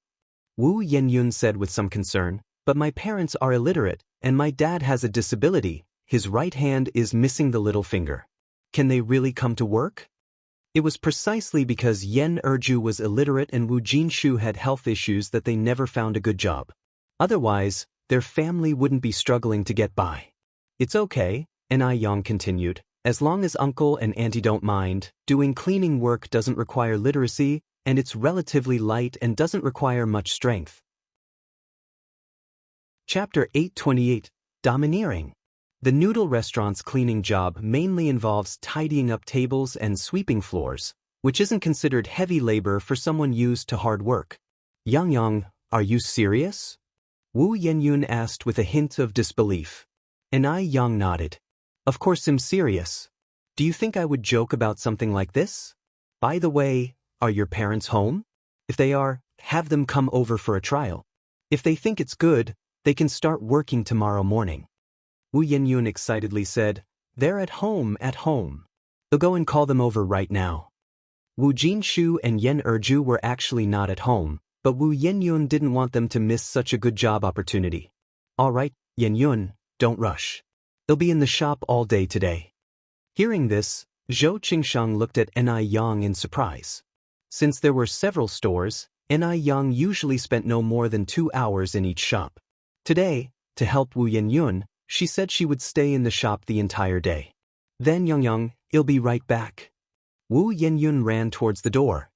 Speaker 1: Wu Yenyun said with some concern, "But my parents are illiterate, and my dad has a disability. His right hand is missing the little finger. Can they really come to work?" It was precisely because Yen Erju was illiterate and Wu Jinshu had health issues that they never found a good job. Otherwise, their family wouldn't be struggling to get by. "It's okay," Ni Yang continued, "as long as uncle and auntie don't mind. Doing cleaning work doesn't require literacy, and it's relatively light and doesn't require much strength." Chapter 828, Domineering. The noodle restaurant's cleaning job mainly involves tidying up tables and sweeping floors, which isn't considered heavy labor for someone used to hard work. "Yang, are you serious?" Wu Yenyun asked with a hint of disbelief. Ni Yang nodded. "Of course I'm serious. Do you think I would joke about something like this? By the way, are your parents home? If they are, have them come over for a trial. If they think it's good, they can start working tomorrow morning." Wu Yenyun excitedly said, "They're at home. They'll go and call them over right now." Wu Jinshu and Yen Erju were actually not at home, but Wu Yenyun didn't want them to miss such a good job opportunity. "All right, Yenyun, don't rush. They'll be in the shop all day today." Hearing this, Zhou Qingsheng looked at Ni Yang in surprise. Since there were several stores, Ni Yang usually spent no more than 2 hours in each shop. Today, to help Wu Yenyun, she said she would stay in the shop the entire day. "Then Yang, I'll be right back." Wu Yenyun ran towards the door.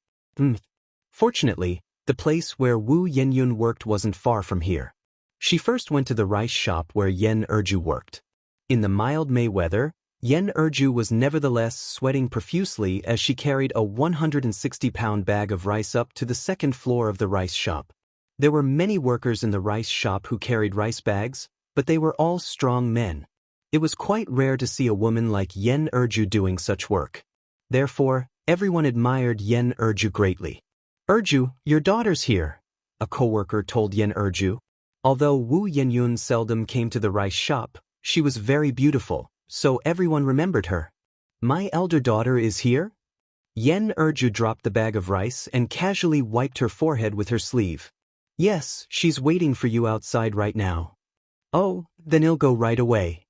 Speaker 1: Fortunately, the place where Wu Yenyun worked wasn't far from here. She first went to the rice shop where Yen Erju worked. In the mild May weather, Yen Erju was nevertheless sweating profusely as she carried a 160-pound bag of rice up to the second floor of the rice shop. There were many workers in the rice shop who carried rice bags, but they were all strong men. It was quite rare to see a woman like Yen Erju doing such work. Therefore, everyone admired Yen Erju greatly. "Erju, your daughter's here," a co-worker told Yen Erju. Although Wu Yenyun seldom came to the rice shop, she was very beautiful, so everyone remembered her. "My elder daughter is here?" Yen Erju dropped the bag of rice and casually wiped her forehead with her sleeve. "Yes, she's waiting for you outside right now." "Oh, then I'll go right away."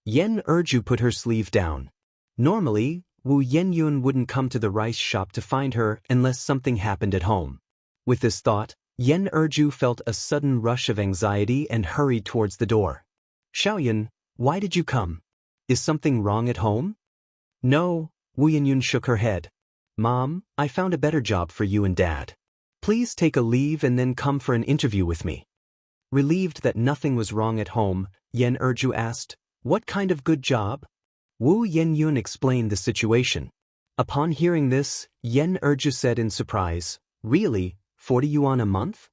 Speaker 1: Yen Erju put her sleeve down. Normally, Wu Yenyun wouldn't come to the rice shop to find her unless something happened at home. With this thought, Yen Erju felt a sudden rush of anxiety and hurried towards the door. "Xiaoyan, why did you come? Is something wrong at home?" "No," Wu Yenyun shook her head. "Mom, I found a better job for you and Dad. Please take a leave and then come for an interview with me." Relieved that nothing was wrong at home, Yen Erju asked, "What kind of good job?" Wu Yenyun explained the situation. Upon hearing this, Yen Erju said in surprise, "Really, 40 yuan a month?"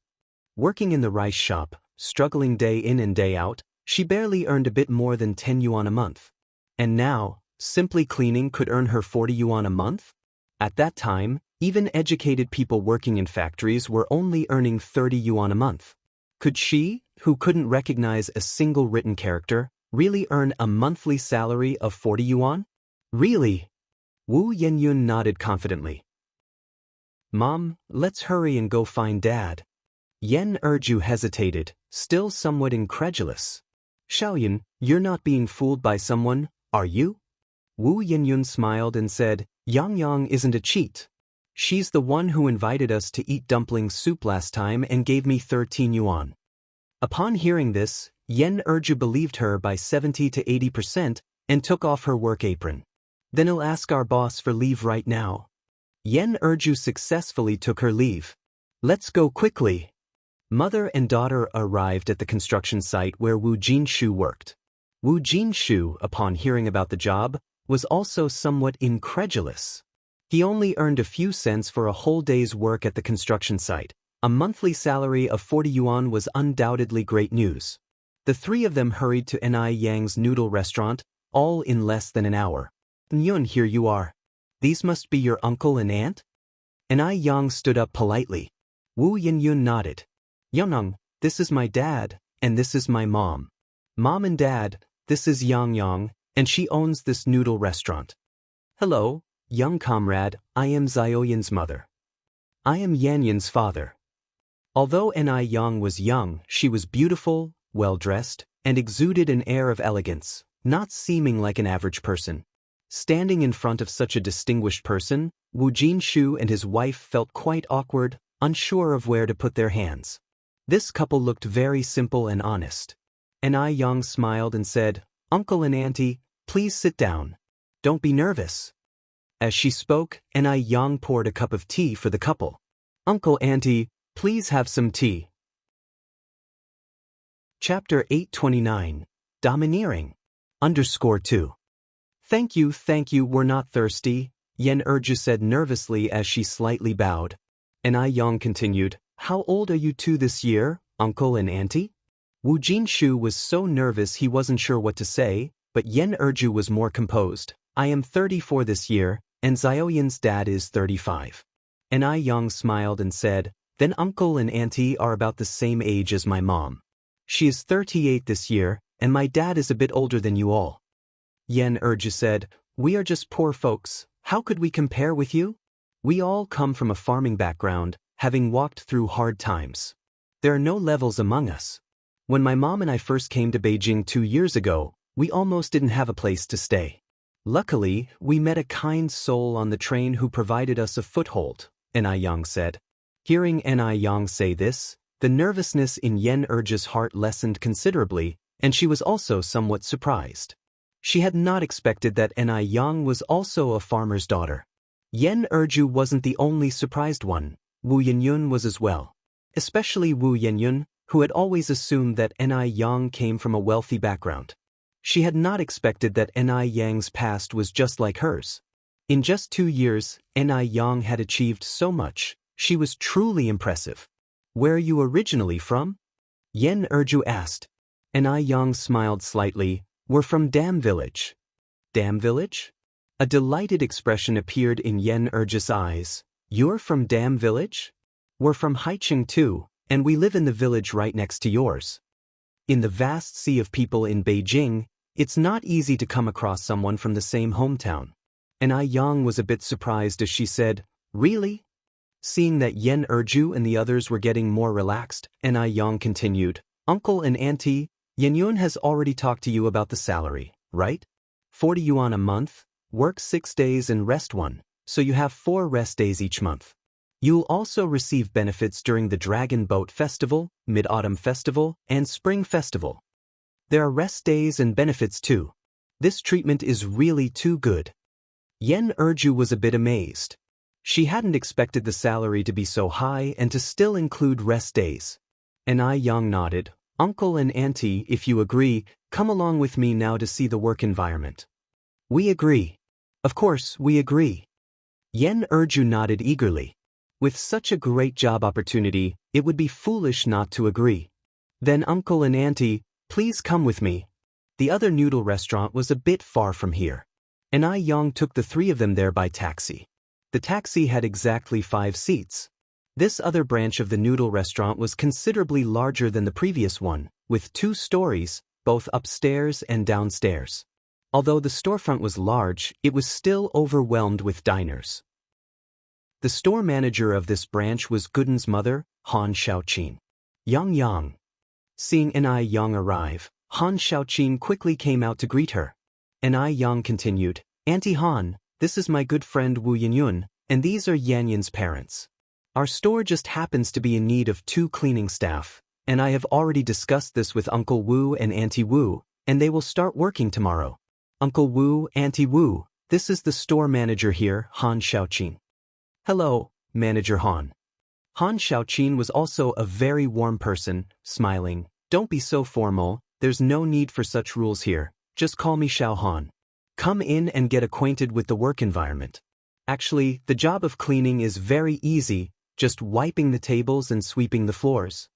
Speaker 1: Working in the rice shop, struggling day in and day out, she barely earned a bit more than 10 yuan a month. And now, simply cleaning could earn her 40 yuan a month? At that time, even educated people working in factories were only earning 30 yuan a month. Could she, who couldn't recognize a single written character, really earn a monthly salary of 40 yuan? "Really?" Wu Yenyun nodded confidently. "Mom, let's hurry and go find Dad." Yen Erju hesitated, still somewhat incredulous. "Xiaoyan, you're not being fooled by someone, are you?" Wu Yenyun smiled and said, "Yang isn't a cheat. She's the one who invited us to eat dumpling soup last time and gave me 13 yuan. Upon hearing this, Yen Erju believed her by 70 to 80% and took off her work apron. "Then I'll ask our boss for leave right now." Yen Erju successfully took her leave. "Let's go quickly." Mother and daughter arrived at the construction site where Wu Jinshu worked. Wu Jinshu, upon hearing about the job, was also somewhat incredulous. He only earned a few cents for a whole day's work at the construction site. A monthly salary of 40 yuan was undoubtedly great news. The three of them hurried to Ni Yang's noodle restaurant, all in less than an hour. Yun, here you are. These must be your uncle and aunt? And I Yang stood up politely. Wu Yun nodded. Yunung, this is my dad, and this is my mom. Mom and dad, this is Yang, and she owns this noodle restaurant. Hello, young comrade, I am Xiaoyan's mother. I am Yanyan's father. Although Ni Yang was young, she was beautiful, well-dressed, and exuded an air of elegance, not seeming like an average person. Standing in front of such a distinguished person, Wu Jinshu and his wife felt quite awkward, unsure of where to put their hands. This couple looked very simple and honest. Ni Yang smiled and said, Uncle and Auntie, please sit down. Don't be nervous. As she spoke, Ni Yang poured a cup of tea for the couple. Uncle, Auntie, please have some tea. Chapter 829. Domineering. _2. Thank you, we're not thirsty, Yen Erju said nervously as she slightly bowed. Ni Yang continued, How old are you two this year, uncle and auntie? Wu Jinshu was so nervous he wasn't sure what to say, but Yen Erju was more composed. I am 34 this year, and Xiaoyan's dad is 35. Ni Yang smiled and said, Then uncle and auntie are about the same age as my mom. She is 38 this year, and my dad is a bit older than you all. Yen Erju said, We are just poor folks, how could we compare with you? We all come from a farming background, having walked through hard times. There are no levels among us. When my mom and I first came to Beijing 2 years ago, we almost didn't have a place to stay. Luckily, we met a kind soul on the train who provided us a foothold, Ni Yang said. Hearing Ni Yang say this, the nervousness in Yen Erju's heart lessened considerably, and she was also somewhat surprised. She had not expected that Ni Yang was also a farmer's daughter. Yen Erju wasn't the only surprised one, Wu Yun was as well. Especially Wu Yun, who had always assumed that Ni Yang came from a wealthy background. She had not expected that Ni Yang's past was just like hers. In just 2 years, Ni Yang had achieved so much, she was truly impressive. Where are you originally from? Yen Erju asked. Ni Yang smiled slightly. We're from Dam Village. Dam Village? A delighted expression appeared in Yen Erju's eyes. You're from Dam Village? We're from Haicheng too, and we live in the village right next to yours. In the vast sea of people in Beijing, it's not easy to come across someone from the same hometown. Ni Yang was a bit surprised as she said, Really? Seeing that Yen Erju and the others were getting more relaxed, Ni Yang continued, Uncle and Auntie, Yun has already talked to you about the salary, right? 40 yuan a month, work 6 days and rest 1, so you have 4 rest days each month. You'll also receive benefits during the Dragon Boat Festival, Mid-Autumn Festival, and Spring Festival. There are rest days and benefits too. This treatment is really too good. Yen Erju was a bit amazed. She hadn't expected the salary to be so high and to still include rest days. Ni Yang nodded. Uncle and Auntie, if you agree, come along with me now to see the work environment. We agree. Of course, we agree. Yen Erju nodded eagerly. With such a great job opportunity, it would be foolish not to agree. Then Uncle and Auntie, please come with me. The other noodle restaurant was a bit far from here. Ni Yang took the 3 of them there by taxi. The taxi had exactly 5 seats. This other branch of the noodle restaurant was considerably larger than the previous one, with 2 stories, both upstairs and downstairs. Although the storefront was large, it was still overwhelmed with diners. The store manager of this branch was Gooden's mother, Han Xiaoqin. Yang. Seeing Ni Yang arrive, Han Xiaoqin quickly came out to greet her. Ni Yang continued, Auntie Han, this is my good friend Wu Yun, and these are Yanyan's parents. Our store just happens to be in need of 2 cleaning staff, and I have already discussed this with Uncle Wu and Auntie Wu, and they will start working tomorrow. Uncle Wu, Auntie Wu, this is the store manager here, Han Xiaoqin. Hello, Manager Han. Han Xiaoqin was also a very warm person, smiling. Don't be so formal, there's no need for such rules here, just call me Xiao Han. Come in and get acquainted with the work environment. Actually, the job of cleaning is very easy, just wiping the tables and sweeping the floors.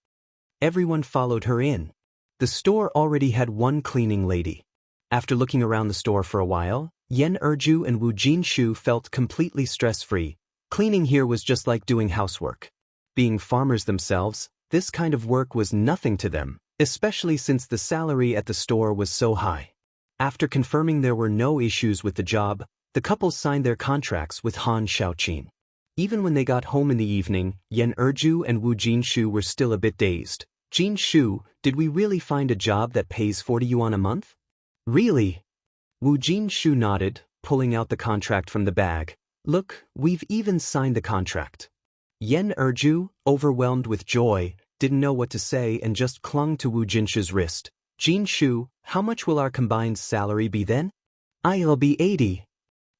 Speaker 1: Everyone followed her in. The store already had 1 cleaning lady. After looking around the store for a while, Yen Erju and Wu Jinshu felt completely stress-free. Cleaning here was just like doing housework. Being farmers themselves, this kind of work was nothing to them, especially since the salary at the store was so high. After confirming there were no issues with the job, the couple signed their contracts with Han Xiaoqin. Even when they got home in the evening, Yen Erju and Wu Jinshu were still a bit dazed. Jinshu, did we really find a job that pays 40 yuan a month? Really? Wu Jinshu nodded, pulling out the contract from the bag. Look, we've even signed the contract. Yen Erju, overwhelmed with joy, didn't know what to say and just clung to Wu Jinshu's wrist. Jinshu, how much will our combined salary be then? I'll be 80.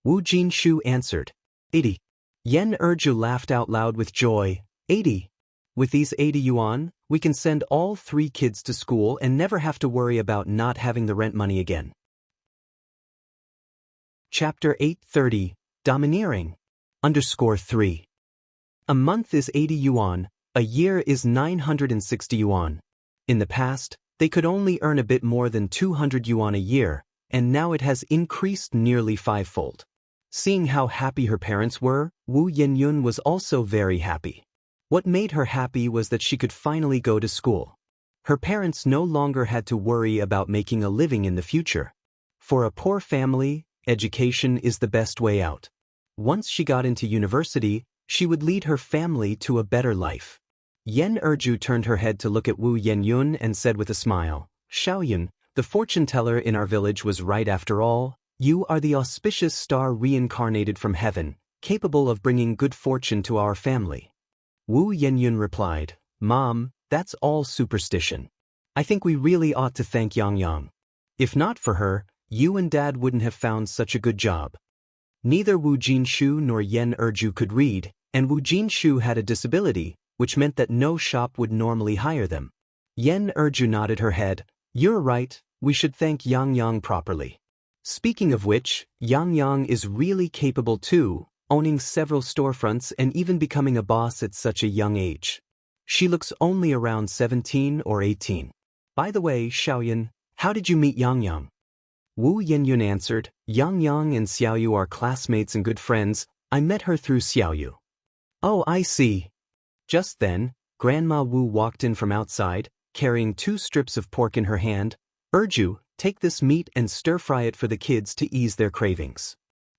Speaker 1: Wu Jinshu answered. 80. Yen Erju laughed out loud with joy. 80. With these 80 yuan, we can send all 3 kids to school and never have to worry about not having the rent money again. Chapter 830, Domineering. _3. A month is 80 yuan, a year is 960 yuan. In the past, they could only earn a bit more than 200 yuan a year, and now it has increased nearly 5-fold. Seeing how happy her parents were, Wu Yenyun was also very happy. What made her happy was that she could finally go to school. Her parents no longer had to worry about making a living in the future. For a poor family, education is the best way out. Once she got into university, she would lead her family to a better life. Yen Erju turned her head to look at Wu Yenyun and said with a smile, Xiaoyun, the fortune teller in our village was right after all. You are the auspicious star reincarnated from heaven, capable of bringing good fortune to our family. Wu Yenyun replied, Mom, that's all superstition. I think we really ought to thank Yang Yang. If not for her, you and Dad wouldn't have found such a good job. Neither Wu Jinshu nor Yen Erju could read, and Wu Jinshu had a disability, which meant that no shop would normally hire them. Yen Erju nodded her head. You're right, we should thank Yang Yang properly. Speaking of which, Yang Yang is really capable too, owning several storefronts and even becoming a boss at such a young age. She looks only around 17 or 18. By the way, Xiaoyun, how did you meet Yang Yang? Wu Yenyun answered, Yang Yang and Xiaoyu are classmates and good friends. I met her through Xiaoyu. Oh, I see. Just then, Grandma Wu walked in from outside, carrying 2 strips of pork in her hand. Erju, take this meat and stir-fry it for the kids to ease their cravings.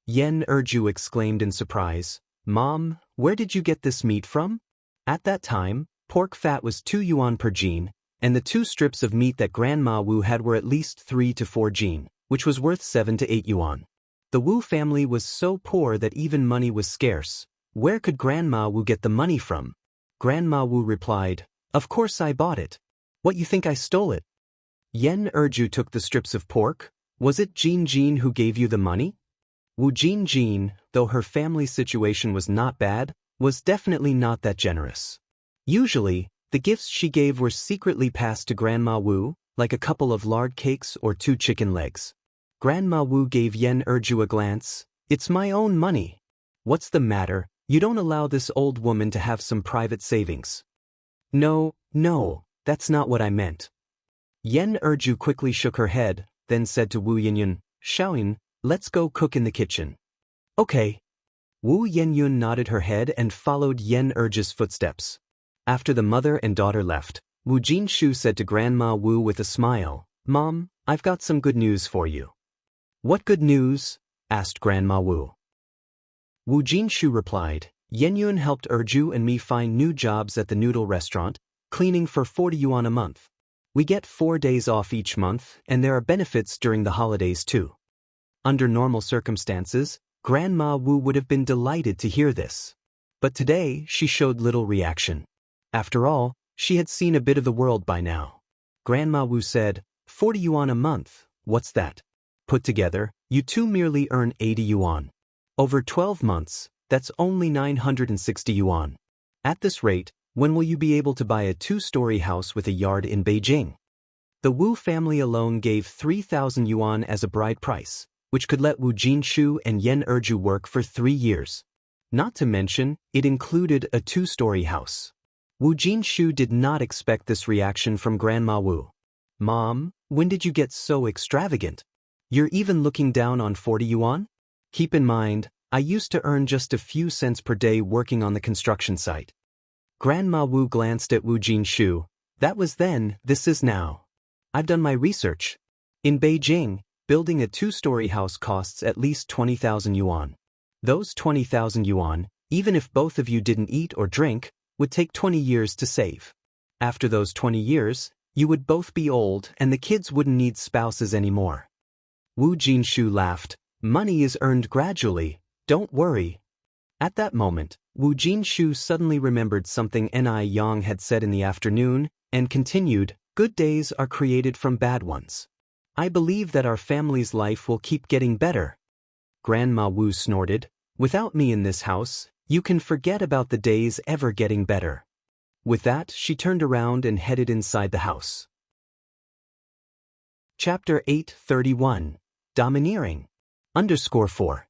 Speaker 1: Yen Erju exclaimed in surprise, Mom, where did you get this meat from? At that time, pork fat was 2 yuan per jin, and the 2 strips of meat that Grandma Wu had were at least 3 to 4 jin, which was worth 7 to 8 yuan. The Wu family was so poor that even money was scarce. Where could Grandma Wu get the money from? Grandma Wu replied, Of course I bought it. What, you think I stole it? Yen Erju took the strips of pork. Was it Jin Jin who gave you the money? Wu Jin Jin, though her family situation was not bad, was definitely not that generous. Usually, the gifts she gave were secretly passed to Grandma Wu, like a couple of lard cakes or 2 chicken legs. Grandma Wu gave Yen Erju a glance. It's my own money. What's the matter? You don't allow this old woman to have some private savings. No, that's not what I meant. Yen Erju quickly shook her head, then said to Wu Yenyun, Xiaoyun, let's go cook in the kitchen. Okay. Wu Yenyun nodded her head and followed Yen Erju's footsteps. After the mother and daughter left, Wu Jinshu said to Grandma Wu with a smile, Mom, I've got some good news for you. What good news? Asked Grandma Wu. Wu Jinshu replied, Yenyun helped Erju and me find new jobs at the noodle restaurant, cleaning for 40 yuan a month. We get 4 days off each month, and there are benefits during the holidays too. Under normal circumstances, Grandma Wu would have been delighted to hear this. But today, she showed little reaction. After all, she had seen a bit of the world by now. Grandma Wu said, 40 yuan a month, what's that? Put together, you two merely earn 80 yuan. Over 12 months, that's only 960 yuan. At this rate, when will you be able to buy a 2-story house with a yard in Beijing? The Wu family alone gave 3,000 yuan as a bride price, which could let Wu Jinshu and Yen Erju work for 3 years. Not to mention, it included a 2-story house. Wu Jinshu did not expect this reaction from Grandma Wu. Mom, when did you get so extravagant? You're even looking down on 40 yuan? Keep in mind, I used to earn just a few cents per day working on the construction site. Grandma Wu glanced at Wu Jinshu. That was then, this is now. I've done my research. In Beijing, building a two-story house costs at least 20,000 yuan. Those 20,000 yuan, even if both of you didn't eat or drink, would take 20 years to save. After those 20 years, you would both be old and the kids wouldn't need spouses anymore. Wu Jinshu laughed. Money is earned gradually, don't worry. At that moment, Wu Jinshu suddenly remembered something Ni Yang had said in the afternoon, and continued, good days are created from bad ones. I believe that our family's life will keep getting better. Grandma Wu snorted, without me in this house, you can forget about the days ever getting better. With that, she turned around and headed inside the house. Chapter 831. Domineering. _4.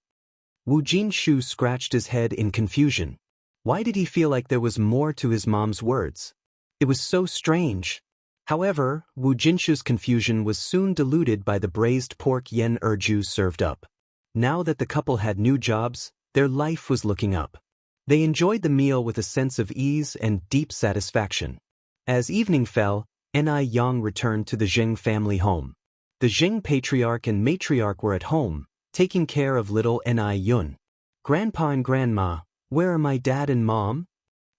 Speaker 1: Wu Jinshu scratched his head in confusion. Why did he feel like there was more to his mom's words? It was so strange. However, Wu Jinshu's confusion was soon diluted by the braised pork yen erju served up. Now that the couple had new jobs, their life was looking up. They enjoyed the meal with a sense of ease and deep satisfaction. As evening fell, Ni Yang returned to the Zheng family home. The Zheng patriarch and matriarch were at home, taking care of little Ni Yun. Grandpa and Grandma, where are my dad and mom?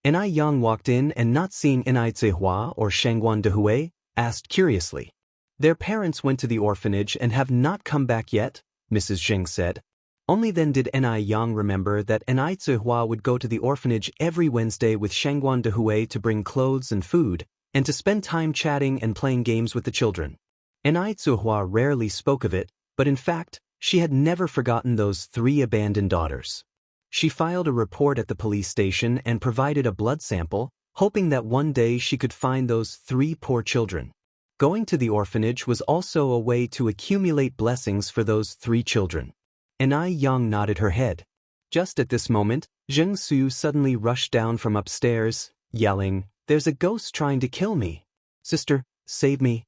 Speaker 1: Ni Yang walked in and not seeing Ni Zihua or Shangguan Dehui, asked curiously. Their parents went to the orphanage and have not come back yet, Mrs. Zheng said. Only then did Ni Yang remember that Ni Zihua would go to the orphanage every Wednesday with Shangguan Dehui to bring clothes and food, and to spend time chatting and playing games with the children. Ni Zihua rarely spoke of it, but in fact, she had never forgotten those 3 abandoned daughters. She filed a report at the police station and provided a blood sample, hoping that one day she could find those 3 poor children. Going to the orphanage was also a way to accumulate blessings for those 3 children. Ni Yang nodded her head. Just at this moment, Zheng Su suddenly rushed down from upstairs, yelling, "There's a ghost trying to kill me. Sister, save me."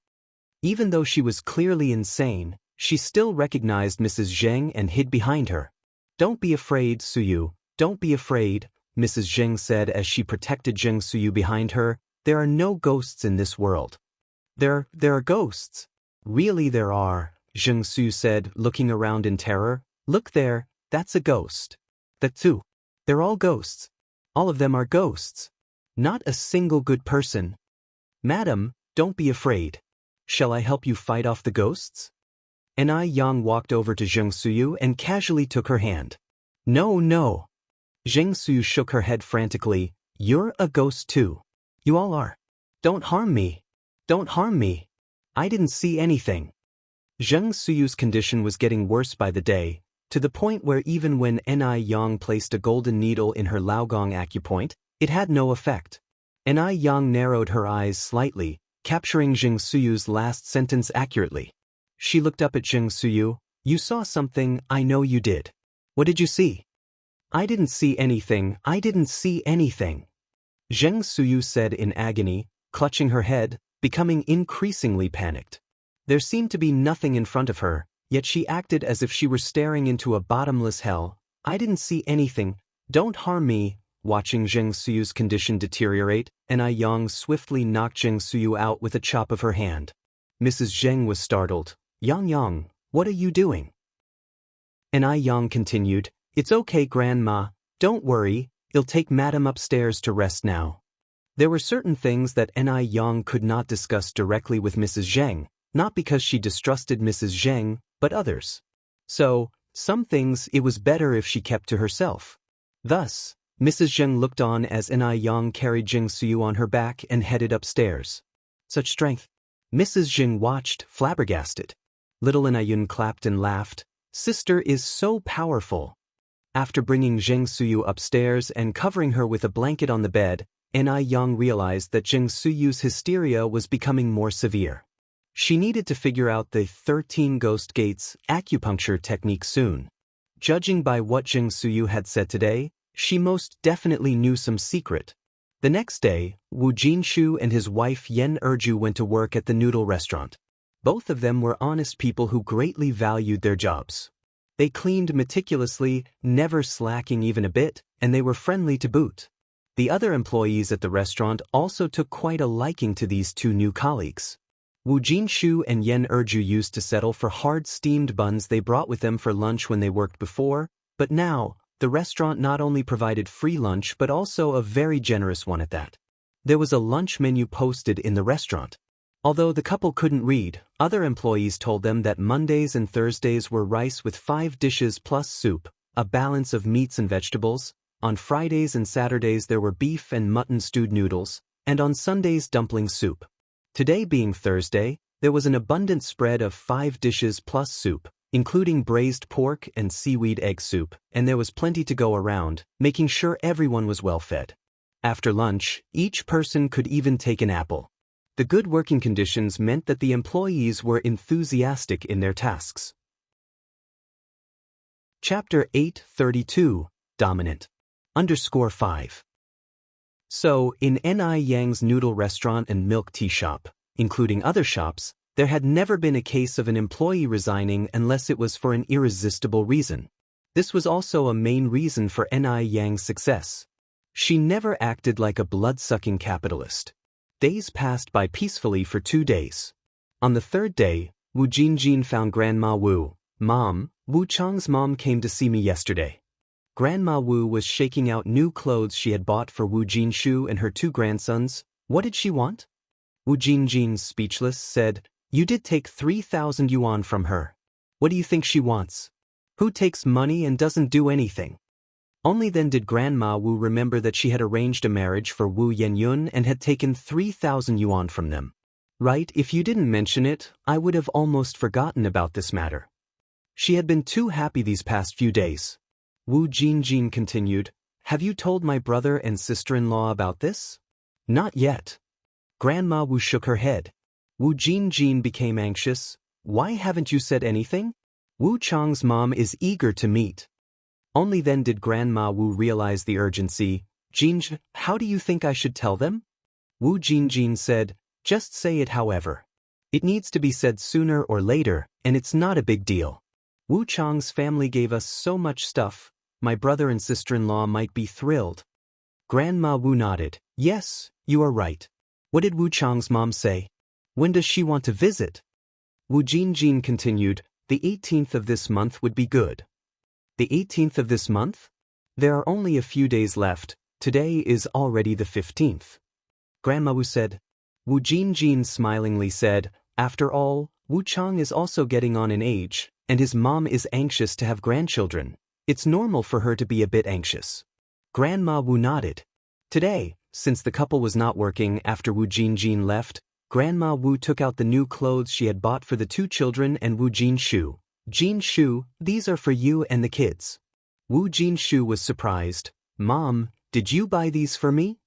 Speaker 1: Even though she was clearly insane, she still recognized Mrs. Zheng and hid behind her. "Don't be afraid, Suyu, don't be afraid," Mrs. Zheng said as she protected Zheng Suyu behind her. "There are no ghosts in this world." There are ghosts. Really there are, Zheng Su said, looking around in terror. "Look there, that's a ghost. That too. They're all ghosts. All of them are ghosts. Not a single good person. Madam, don't be afraid. Shall I help you fight off the ghosts?" Ni Yang walked over to Zheng Suyu and casually took her hand. "No, no." Zheng Suyu shook her head frantically. "You're a ghost too. You all are. Don't harm me. Don't harm me. I didn't see anything." Zheng Suyu's condition was getting worse by the day, to the point where even when Ni Yang placed a golden needle in her Laogong acupoint, it had no effect. Ni Yang narrowed her eyes slightly, capturing Zheng Suyu's last sentence accurately. She looked up at Zheng Suyu. "You saw something, I know you did. What did you see?" "I didn't see anything, I didn't see anything," Zheng Suyu said in agony, clutching her head, becoming increasingly panicked. There seemed to be nothing in front of her, yet she acted as if she were staring into a bottomless hell. "I didn't see anything, don't harm me." Watching Zheng Suyu's condition deteriorate, Ni Yang swiftly knocked Zheng Suyu out with a chop of her hand. Mrs. Zheng was startled. "Yang, what are you doing?" Ni Yang continued, "It's okay, Grandma, don't worry, I'll take Madam upstairs to rest now." There were certain things that Ni Yang could not discuss directly with Mrs. Zheng, not because she distrusted Mrs. Zheng, but others. So, some things it was better if she kept to herself. Thus, Mrs. Zheng looked on as Ni Yang carried Zheng Suyu on her back and headed upstairs. Such strength. Mrs. Zheng watched, flabbergasted. Little Ni Yun clapped and laughed. "Sister is so powerful." After bringing Zheng Suyu upstairs and covering her with a blanket on the bed, Ni Yang realized that Zheng Suyu's hysteria was becoming more severe. She needed to figure out the 13 Ghost Gates acupuncture technique soon. Judging by what Zheng Suyu had said today, she most definitely knew some secret. The next day, Wu Jinshu and his wife Yen Erju went to work at the noodle restaurant. Both of them were honest people who greatly valued their jobs. They cleaned meticulously, never slacking even a bit, and they were friendly to boot. The other employees at the restaurant also took quite a liking to these two new colleagues. Wu Jinshu and Yen Erju used to settle for hard steamed buns they brought with them for lunch when they worked before, but now, the restaurant not only provided free lunch but also a very generous one at that. There was a lunch menu posted in the restaurant. Although the couple couldn't read, other employees told them that Mondays and Thursdays were rice with 5 dishes plus soup, a balance of meats and vegetables. On Fridays and Saturdays there were beef and mutton stewed noodles, and on Sundays dumpling soup. Today being Thursday, there was an abundant spread of 5 dishes plus soup, including braised pork and seaweed egg soup, and there was plenty to go around, making sure everyone was well fed. After lunch, each person could even take an apple. The good working conditions meant that the employees were enthusiastic in their tasks. Chapter 832, Dominant. _5. So, in Ni Yang's noodle restaurant and milk tea shop, including other shops, there had never been a case of an employee resigning unless it was for an irresistible reason. This was also a main reason for Ni Yang's success. She never acted like a blood-sucking capitalist. Days passed by peacefully for 2 days. On the 3rd day, Wu Jinjin found Grandma Wu. "Mom, Wu Chang's mom came to see me yesterday." Grandma Wu was shaking out new clothes she had bought for Wu Jinshu and her 2 grandsons. What did she want? Wu Jinjin, speechless, said, "You did take 3,000 yuan from her. What do you think she wants? Who takes money and doesn't do anything?" Only then did Grandma Wu remember that she had arranged a marriage for Wu Yenyun and had taken 3,000 yuan from them. Right, if you didn't mention it, I would have almost forgotten about this matter. She had been too happy these past few days. Wu Jinjin continued, "Have you told my brother and sister-in-law about this?" "Not yet." Grandma Wu shook her head. Wu Jinjin became anxious. "Why haven't you said anything? Wu Chang's mom is eager to meet." Only then did Grandma Wu realize the urgency. "Jinj, how do you think I should tell them?" Wu Jinjin said, "Just say it however. It needs to be said sooner or later, and it's not a big deal. Wu Chang's family gave us so much stuff. My brother and sister-in-law might be thrilled." Grandma Wu nodded. "Yes, you are right. What did Wu Chang's mom say? When does she want to visit?" Wu Jinjin continued, "The 18th of this month would be good." "The 18th of this month? There are only a few days left. Today is already the 15th. Grandma Wu said. Wu Jinjin smilingly said, "After all, Wu Chang is also getting on in age, and his mom is anxious to have grandchildren. It's normal for her to be a bit anxious." Grandma Wu nodded. Today, since the couple was not working after Wu Jinjin left, Grandma Wu took out the new clothes she had bought for the 2 children and Wu Jinshu. "Jinshu, these are for you and the kids." Wu Jinshu was surprised. "Mom, did you buy these for me?"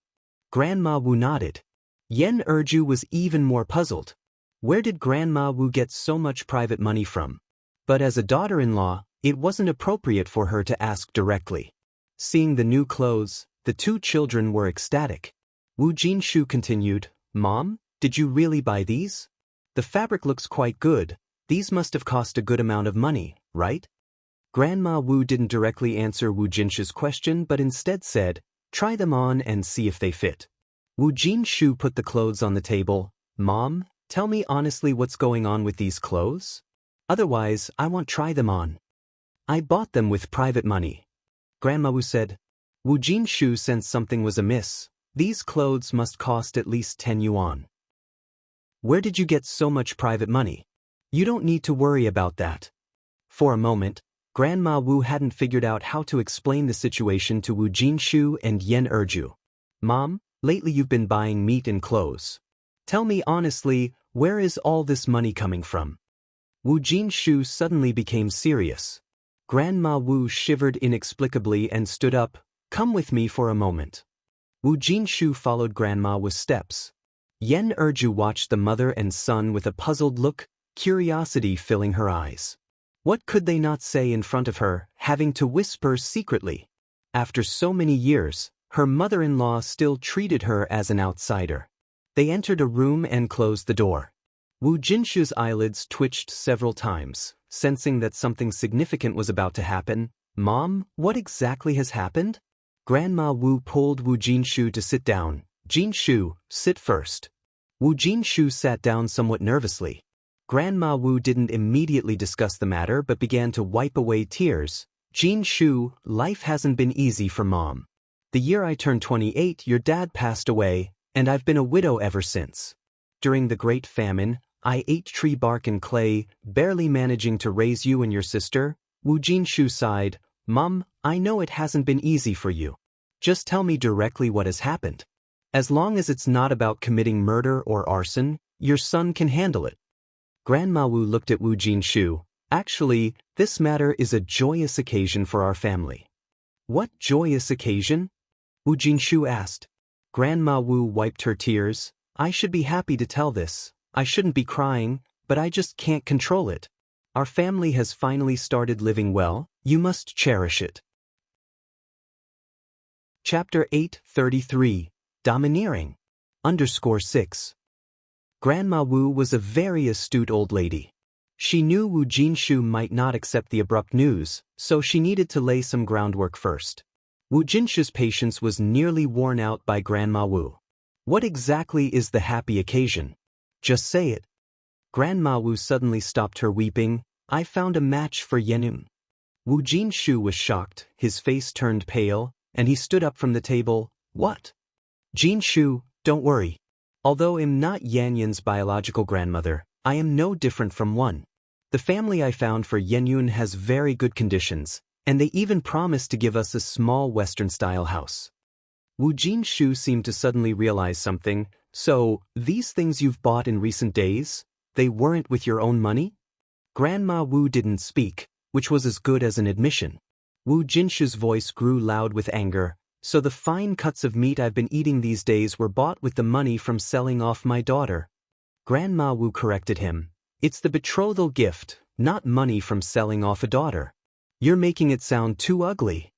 Speaker 1: Grandma Wu nodded. Yen Erju was even more puzzled. Where did Grandma Wu get so much private money from? But as a daughter-in-law, it wasn't appropriate for her to ask directly. Seeing the new clothes, the 2 children were ecstatic. Wu Jinshu continued, "Mom, did you really buy these? The fabric looks quite good. These must have cost a good amount of money, right?" Grandma Wu didn't directly answer Wu Jinshu's question but instead said, "Try them on and see if they fit." Wu Jinshu put the clothes on the table. "Mom, tell me honestly what's going on with these clothes? Otherwise, I won't try them on." "I bought them with private money." Grandma Wu said. Wu Jinshu sensed something was amiss. These clothes must cost at least 10 yuan. "Where did you get so much private money? You don't need to worry about that." For a moment, Grandma Wu hadn't figured out how to explain the situation to Wu Jinshu and Yen Erju. "Mom, lately you've been buying meat and clothes. Tell me honestly, where is all this money coming from?" Wu Jinshu suddenly became serious. Grandma Wu shivered inexplicably and stood up. "Come with me for a moment." Wu Jinshu followed Grandma with steps. Yen Erju watched the mother and son with a puzzled look, curiosity filling her eyes. What could they not say in front of her, having to whisper secretly? After so many years, her mother-in-law still treated her as an outsider. They entered a room and closed the door. Wu Jinshu's eyelids twitched several times, sensing that something significant was about to happen. Mom, what exactly has happened? Grandma Wu pulled Wu Jinshu to sit down. Jinshu, sit first. Wu Jinshu sat down somewhat nervously. Grandma Wu didn't immediately discuss the matter but began to wipe away tears. Jinshu, life hasn't been easy for Mom. The year I turned 28, your dad passed away, and I've been a widow ever since. During the Great Famine, I ate tree bark and clay, barely managing to raise you and your sister. Wu Jinshu sighed. Mom, I know it hasn't been easy for you. Just tell me directly what has happened. As long as it's not about committing murder or arson, your son can handle it. Grandma Wu looked at Wu Jinshu. Actually, this matter is a joyous occasion for our family. What joyous occasion? Wu Jinshu asked. Grandma Wu wiped her tears. I should be happy to tell this. I shouldn't be crying, but I just can't control it. Our family has finally started living well. You must cherish it. Chapter 8:33. Domineering. _6. Grandma Wu was a very astute old lady. She knew Wu Jinshu might not accept the abrupt news, so she needed to lay some groundwork first. Wu Jinshu's patience was nearly worn out by Grandma Wu. What exactly is the happy occasion? Just say it. Grandma Wu suddenly stopped her weeping. I found a match for Yenyun. Wu Jinshu was shocked, his face turned pale, and he stood up from the table. What? Jinshu, don't worry. Although I'm not Yenyun's biological grandmother, I am no different from one. The family I found for Yenyun has very good conditions, and they even promised to give us a small Western-style house. Wu Jinshu seemed to suddenly realize something. So, these things you've bought in recent days, they weren't with your own money? Grandma Wu didn't speak, which was as good as an admission. Wu Jinshu's voice grew loud with anger. So the fine cuts of meat I've been eating these days were bought with the money from selling off my daughter. Grandma Wu corrected him. It's the betrothal gift, not money from selling off a daughter. You're making it sound too ugly.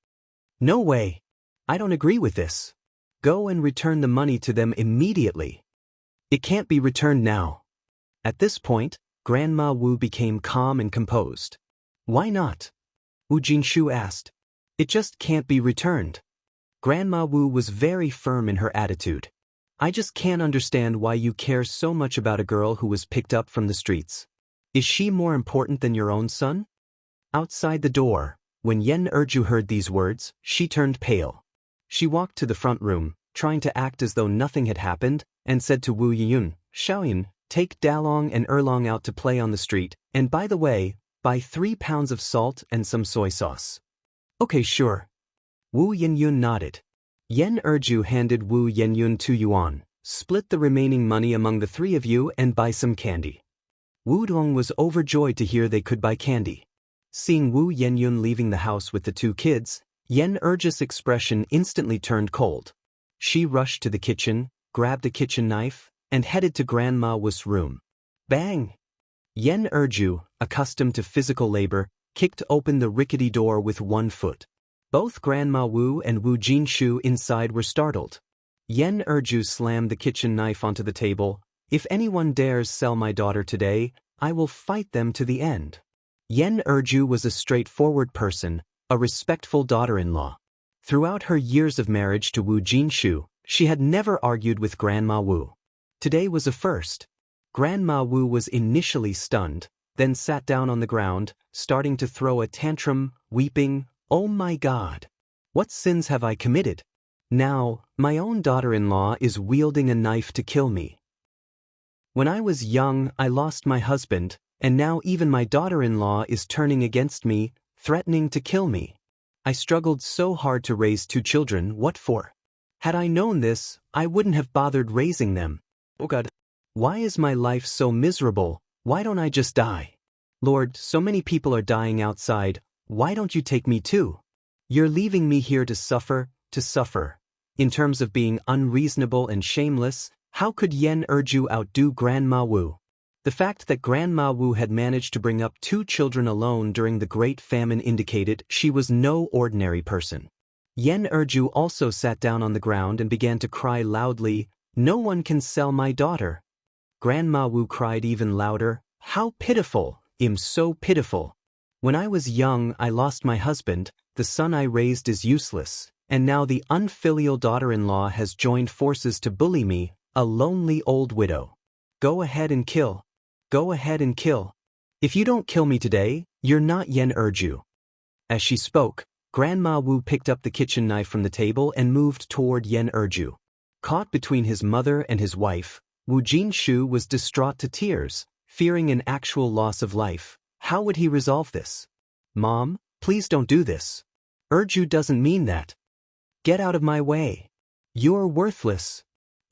Speaker 1: No way. I don't agree with this. Go and return the money to them immediately. It can't be returned now. At this point, Grandma Wu became calm and composed. Why not? Wu Jinshu asked. It just can't be returned. Grandma Wu was very firm in her attitude. I just can't understand why you care so much about a girl who was picked up from the streets. Is she more important than your own son? Outside the door, when Yen Erju heard these words, she turned pale. She walked to the front room, trying to act as though nothing had happened, and said to Wu Yiyun, Xiaoyun, take Dalong and Erlong out to play on the street, and by the way, buy 3 pounds of salt and some soy sauce. Okay, sure. Wu Yinyun nodded. Yen Erju handed Wu Yinyun 2 yuan. Split the remaining money among the 3 of you and buy some candy. Wu Dong was overjoyed to hear they could buy candy. Seeing Wu Yinyun leaving the house with the 2 kids, Yen Erju's expression instantly turned cold. She rushed to the kitchen, grabbed a kitchen knife, and headed to Grandma Wu's room. Bang! Yen Erju, accustomed to physical labor, kicked open the rickety door with 1 foot. Both Grandma Wu and Wu Jinshu inside were startled. Yen Erju slammed the kitchen knife onto the table. If anyone dares sell my daughter today, I will fight them to the end. Yen Erju was a straightforward person, a respectful daughter-in-law. Throughout her years of marriage to Wu Jinshu, she had never argued with Grandma Wu. Today was a first. Grandma Wu was initially stunned, then sat down on the ground, starting to throw a tantrum, weeping, "Oh my God! What sins have I committed? Now, my own daughter-in-law is wielding a knife to kill me. When I was young, I lost my husband, and now even my daughter-in-law is turning against me, threatening to kill me. I struggled so hard to raise 2 children, what for? Had I known this, I wouldn't have bothered raising them. Oh God, why is my life so miserable? Why don't I just die? Lord, so many people are dying outside, why don't you take me too? You're leaving me here to suffer. In terms of being unreasonable and shameless, how could Yen Erju outdo Grandma Wu? The fact that Grandma Wu had managed to bring up 2 children alone during the Great Famine indicated she was no ordinary person. Yen Erju also sat down on the ground and began to cry loudly, "No one can sell my daughter." Grandma Wu cried even louder. How pitiful, I'm so pitiful. When I was young I lost my husband, the son I raised is useless, and now the unfilial daughter-in-law has joined forces to bully me, a lonely old widow. Go ahead and kill. Go ahead and kill. If you don't kill me today, you're not Yen Erju. As she spoke, Grandma Wu picked up the kitchen knife from the table and moved toward Yen Erju. Caught between his mother and his wife, Wu Jinshu was distraught to tears, fearing an actual loss of life. How would he resolve this? Mom, please don't do this. Erju doesn't mean that. Get out of my way. You're worthless.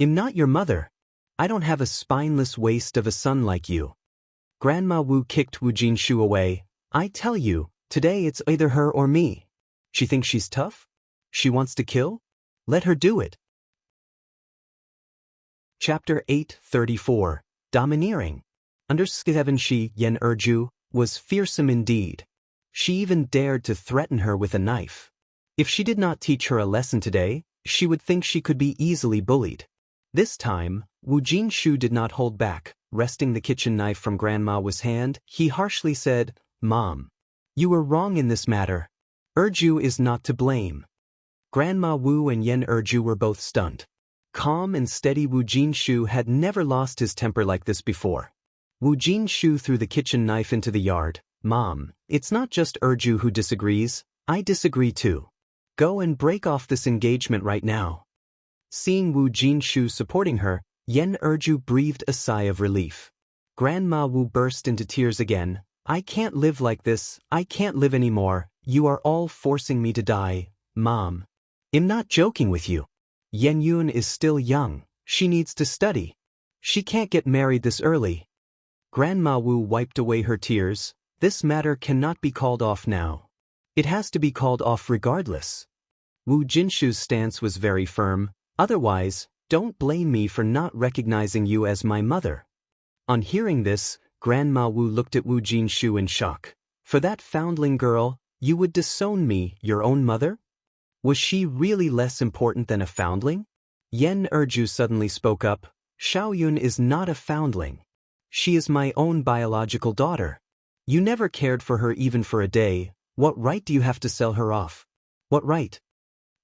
Speaker 1: I'm not your mother. I don't have a spineless waste of a son like you. Grandma Wu kicked Wu Jinshu away. I tell you, today it's either her or me. She thinks she's tough? She wants to kill? Let her do it. Chapter 834. Domineering. Under she, Yen Erju, was fearsome indeed. She even dared to threaten her with a knife. If she did not teach her a lesson today, she would think she could be easily bullied. This time, Wu Jinshu did not hold back. Wresting the kitchen knife from Grandma Wu's hand, he harshly said, Mom, you were wrong in this matter. Erju is not to blame. Grandma Wu and Yen Erju were both stunned. Calm and steady Wu Jinshu had never lost his temper like this before. Wu Jinshu threw the kitchen knife into the yard. Mom, it's not just Erju who disagrees, I disagree too. Go and break off this engagement right now. Seeing Wu Jinshu supporting her, Yen Erju breathed a sigh of relief. Grandma Wu burst into tears again. I can't live like this, I can't live anymore, you are all forcing me to die. Mom, I'm not joking with you. Yen Yun is still young, she needs to study. She can't get married this early. Grandma Wu wiped away her tears. This matter cannot be called off now. It has to be called off regardless. Wu Jinshu's stance was very firm. Otherwise, don't blame me for not recognizing you as my mother. On hearing this, Grandma Wu looked at Wu Jinshu in shock. For that foundling girl, you would disown me, your own mother? Was she really less important than a foundling? Yen Erju suddenly spoke up. Xiaoyun is not a foundling. She is my own biological daughter. You never cared for her even for a day. What right do you have to sell her off? What right?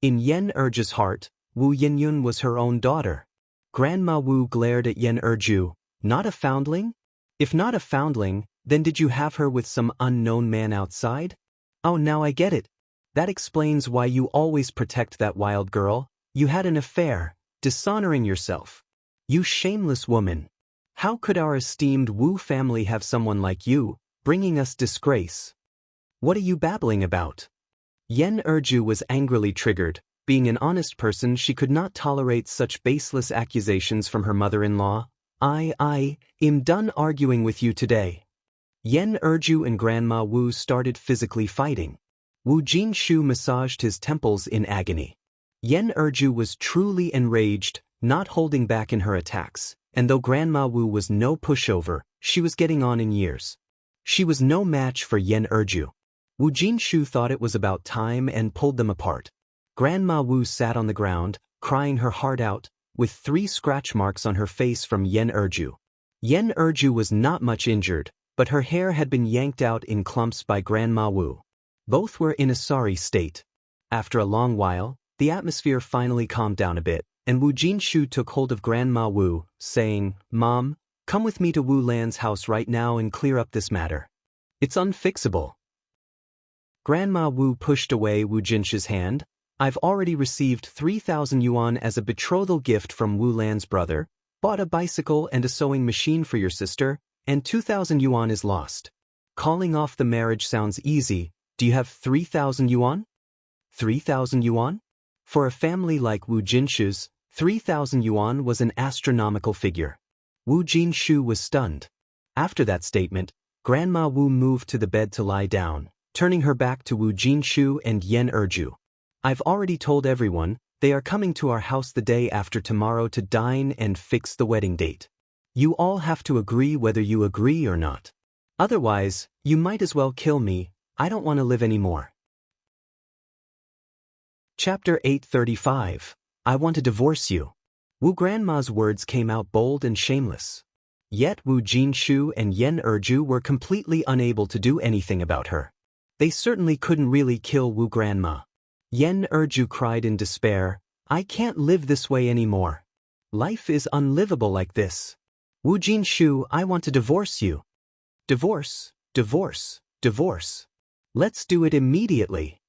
Speaker 1: In Yen Erju's heart, Wu Yinyun was her own daughter. Grandma Wu glared at Yen Erju. Not a foundling? If not a foundling, then did you have her with some unknown man outside? Oh, now I get it. That explains why you always protect that wild girl. You had an affair, dishonoring yourself. You shameless woman. How could our esteemed Wu family have someone like you, bringing us disgrace? What are you babbling about? Yen Erju was angrily triggered. Being an honest person, she could not tolerate such baseless accusations from her mother-in-law. I'm done arguing with you today. Yen Erju and Grandma Wu started physically fighting. Wu Jinshu massaged his temples in agony. Yen Erju was truly enraged, not holding back in her attacks, and though Grandma Wu was no pushover, she was getting on in years. She was no match for Yen Erju. Wu Jinshu thought it was about time and pulled them apart. Grandma Wu sat on the ground, crying her heart out, with 3 scratch marks on her face from Yen Erju. Yen Erju was not much injured, but her hair had been yanked out in clumps by Grandma Wu. Both were in a sorry state. After a long while, the atmosphere finally calmed down a bit, and Wu Jinshu took hold of Grandma Wu, saying, Mom, come with me to Wu Lan's house right now and clear up this matter. It's unfixable. Grandma Wu pushed away Wu Jinshu's hand. I've already received 3,000 yuan as a betrothal gift from Wu Lan's brother, bought a bicycle and a sewing machine for your sister, and 2,000 yuan is lost. Calling off the marriage sounds easy. Do you have 3,000 yuan? 3,000 yuan? For a family like Wu Jinshu's, 3,000 yuan was an astronomical figure. Wu Jinshu was stunned. After that statement, Grandma Wu moved to the bed to lie down, turning her back to Wu Jinshu and Yen Erju. I've already told everyone, they are coming to our house the day after tomorrow to dine and fix the wedding date. You all have to agree whether you agree or not. Otherwise, you might as well kill me. I don't want to live anymore. Chapter 835. I want to divorce you. Wu Grandma's words came out bold and shameless. Yet Wu Jinshu and Yen Erju were completely unable to do anything about her. They certainly couldn't really kill Wu Grandma. Yen Erju cried in despair, "I can't live this way anymore. Life is unlivable like this. Wu Jinshu, I want to divorce you." "Divorce, divorce, divorce. Let's do it immediately."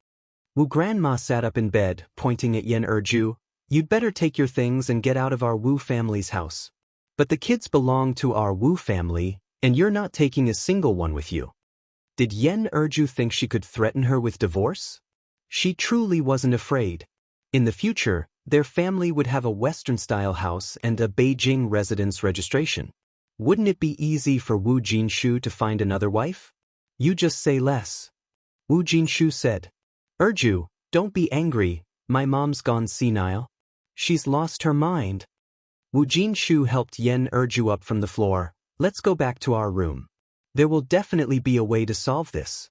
Speaker 1: Wu Grandma sat up in bed, pointing at Yen Erju. "You'd better take your things and get out of our Wu family's house. But the kids belong to our Wu family, and you're not taking a single one with you." Did Yen Erju think she could threaten her with divorce? She truly wasn't afraid. In the future, their family would have a Western-style house and a Beijing residence registration. Wouldn't it be easy for Wu Jinshu to find another wife? "You just say less." Wu Jinshu said. "Erju, don't be angry, my mom's gone senile. She's lost her mind." Wu Jinshu helped Yen Erju up from the floor. "Let's go back to our room. There will definitely be a way to solve this."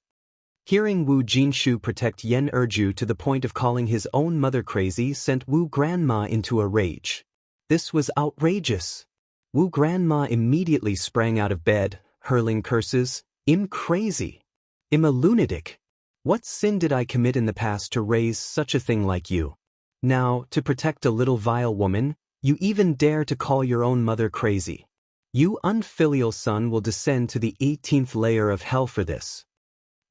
Speaker 1: Hearing Wu Jinshu protect Yen Erju to the point of calling his own mother crazy sent Wu Grandma into a rage. This was outrageous. Wu Grandma immediately sprang out of bed, hurling curses. "I'm crazy. I'm a lunatic. What sin did I commit in the past to raise such a thing like you? Now, to protect a little vile woman, you even dare to call your own mother crazy. You unfilial son will descend to the 18th layer of hell for this."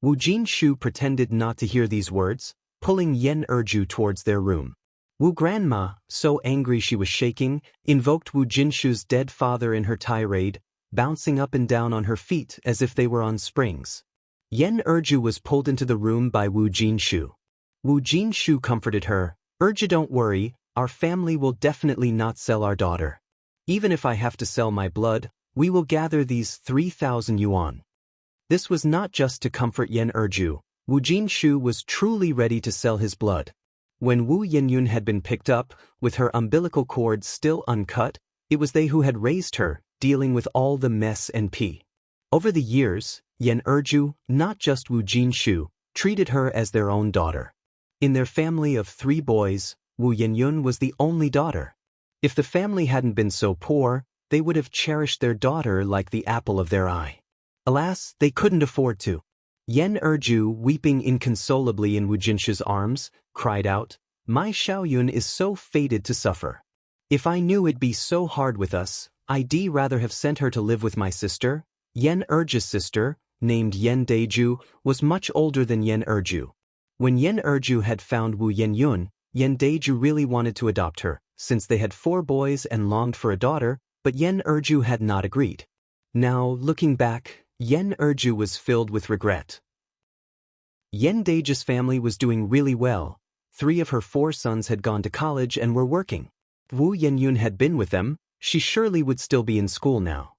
Speaker 1: Wu Jinshu pretended not to hear these words, pulling Yen Erju towards their room. Wu Grandma, so angry she was shaking, invoked Wu Jinshu's dead father in her tirade, bouncing up and down on her feet as if they were on springs. Yen Erju was pulled into the room by Wu Jinshu. Wu Jinshu comforted her. "Erju, don't worry, our family will definitely not sell our daughter. Even if I have to sell my blood, we will gather these 3,000 yuan. This was not just to comfort Yen Erju. Wu Jinshu was truly ready to sell his blood. When Wu Yenyun had been picked up, with her umbilical cord still uncut, it was they who had raised her, dealing with all the mess and pee. Over the years, Yen Erju, not just Wu Jinshu, treated her as their own daughter. In their family of 3 boys, Wu Yenyun was the only daughter. If the family hadn't been so poor, they would have cherished their daughter like the apple of their eye. Alas, they couldn't afford to. Yen Erju, weeping inconsolably in Wu Jinshu's arms, cried out, "My Xiaoyun is so fated to suffer. If I knew it'd be so hard with us, I'd rather have sent her to live with my sister." Yen Erju's sister, named Yen Daeju, was much older than Yen Erju. When Yen Erju had found Wu Yenyun, Yen Daeju really wanted to adopt her, since they had 4 boys and longed for a daughter, but Yen Erju had not agreed. Now, looking back, Yen Erju was filled with regret. Yen Daeju's family was doing really well. 3 of her 4 sons had gone to college and were working. If Wu Yenyun had been with them, she surely would still be in school now.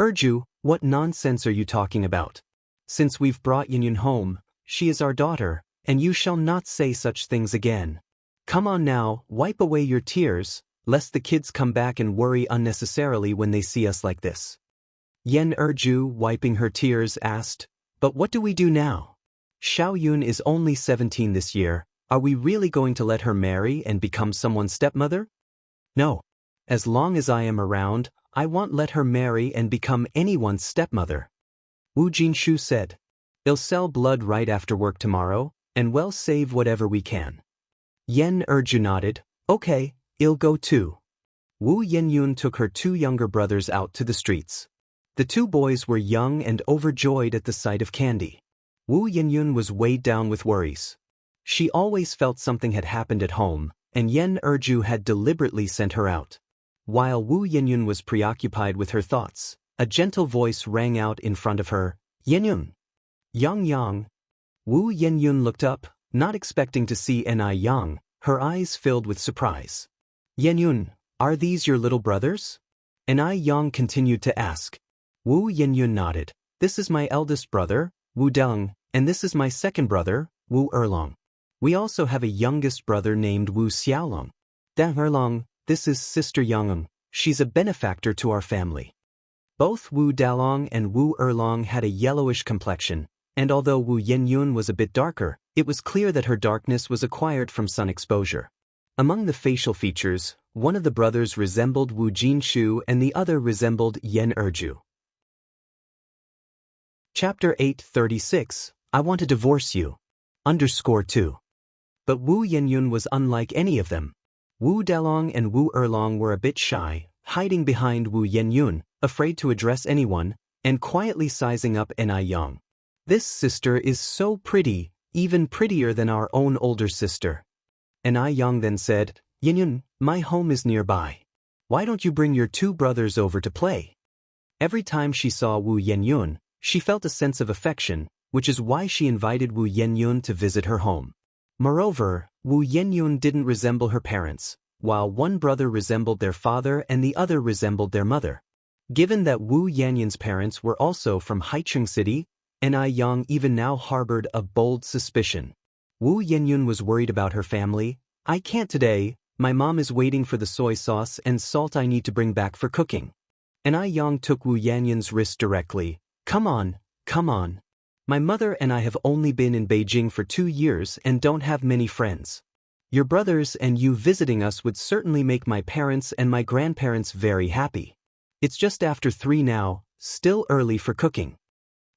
Speaker 1: "Erju, what nonsense are you talking about? Since we've brought Yenyun home, she is our daughter, and you shall not say such things again. Come on now, wipe away your tears, lest the kids come back and worry unnecessarily when they see us like this." Yen Erju, wiping her tears, asked, "But what do we do now? Xiaoyun is only 17 this year. Are we really going to let her marry and become someone's stepmother?" "No. As long as I am around, I won't let her marry and become anyone's stepmother." Wu Jinshu said, "They'll sell blood right after work tomorrow, and we'll save whatever we can." Yen Erju nodded. "Okay, I'll go too." Wu Yenyun took her 2 younger brothers out to the streets. The 2 boys were young and overjoyed at the sight of candy. Wu Yenyun was weighed down with worries. She always felt something had happened at home, and Yen Erju had deliberately sent her out. While Wu Yenyun was preoccupied with her thoughts, a gentle voice rang out in front of her, "Yenyun." "Yang Yang." Wu Yenyun looked up, not expecting to see Ni Yang, her eyes filled with surprise. "Yenyun, are these your little brothers?" Ni Yang continued to ask. Wu Yenyun nodded. "This is my eldest brother, Wu Deng, and this is my second brother, Wu Erlong. We also have a youngest brother named Wu Xiaolong. Deng Erlong, this is Sister Yangeng. She's a benefactor to our family." Both Wu Dalong and Wu Erlong had a yellowish complexion, and although Wu Yenyun was a bit darker, it was clear that her darkness was acquired from sun exposure. Among the facial features, One of the brothers resembled Wu Jinshu and the other resembled Yen Erju. Chapter 836, I Want to Divorce You. _2. But Wu Yenyun was unlike any of them. Wu Dalong and Wu Erlong were a bit shy, hiding behind Wu Yenyun, afraid to address anyone, and quietly sizing up Ni Yang. This sister is so pretty, even prettier than our own older sister. Ni Yang then said, Yenyun, my home is nearby. Why don't you bring your two brothers over to play? Every time she saw Wu Yenyun, she felt a sense of affection, which is why she invited Wu Yenyun to visit her home. Moreover, Wu Yenyun didn't resemble her parents, while one brother resembled their father and the other resembled their mother. Given that Wu Yenyun's parents were also from Haicheng City, Ni Yang even now harbored a bold suspicion. Wu Yenyun was worried about her family. I can't today, my mom is waiting for the soy sauce and salt I need to bring back for cooking. Ni Yang took Wu Yenyun's wrist directly. Come on, come on. My mother and I have only been in Beijing for 2 years and don't have many friends. Your brothers and you visiting us would certainly make my parents and my grandparents very happy. It's just after 3 now, still early for cooking.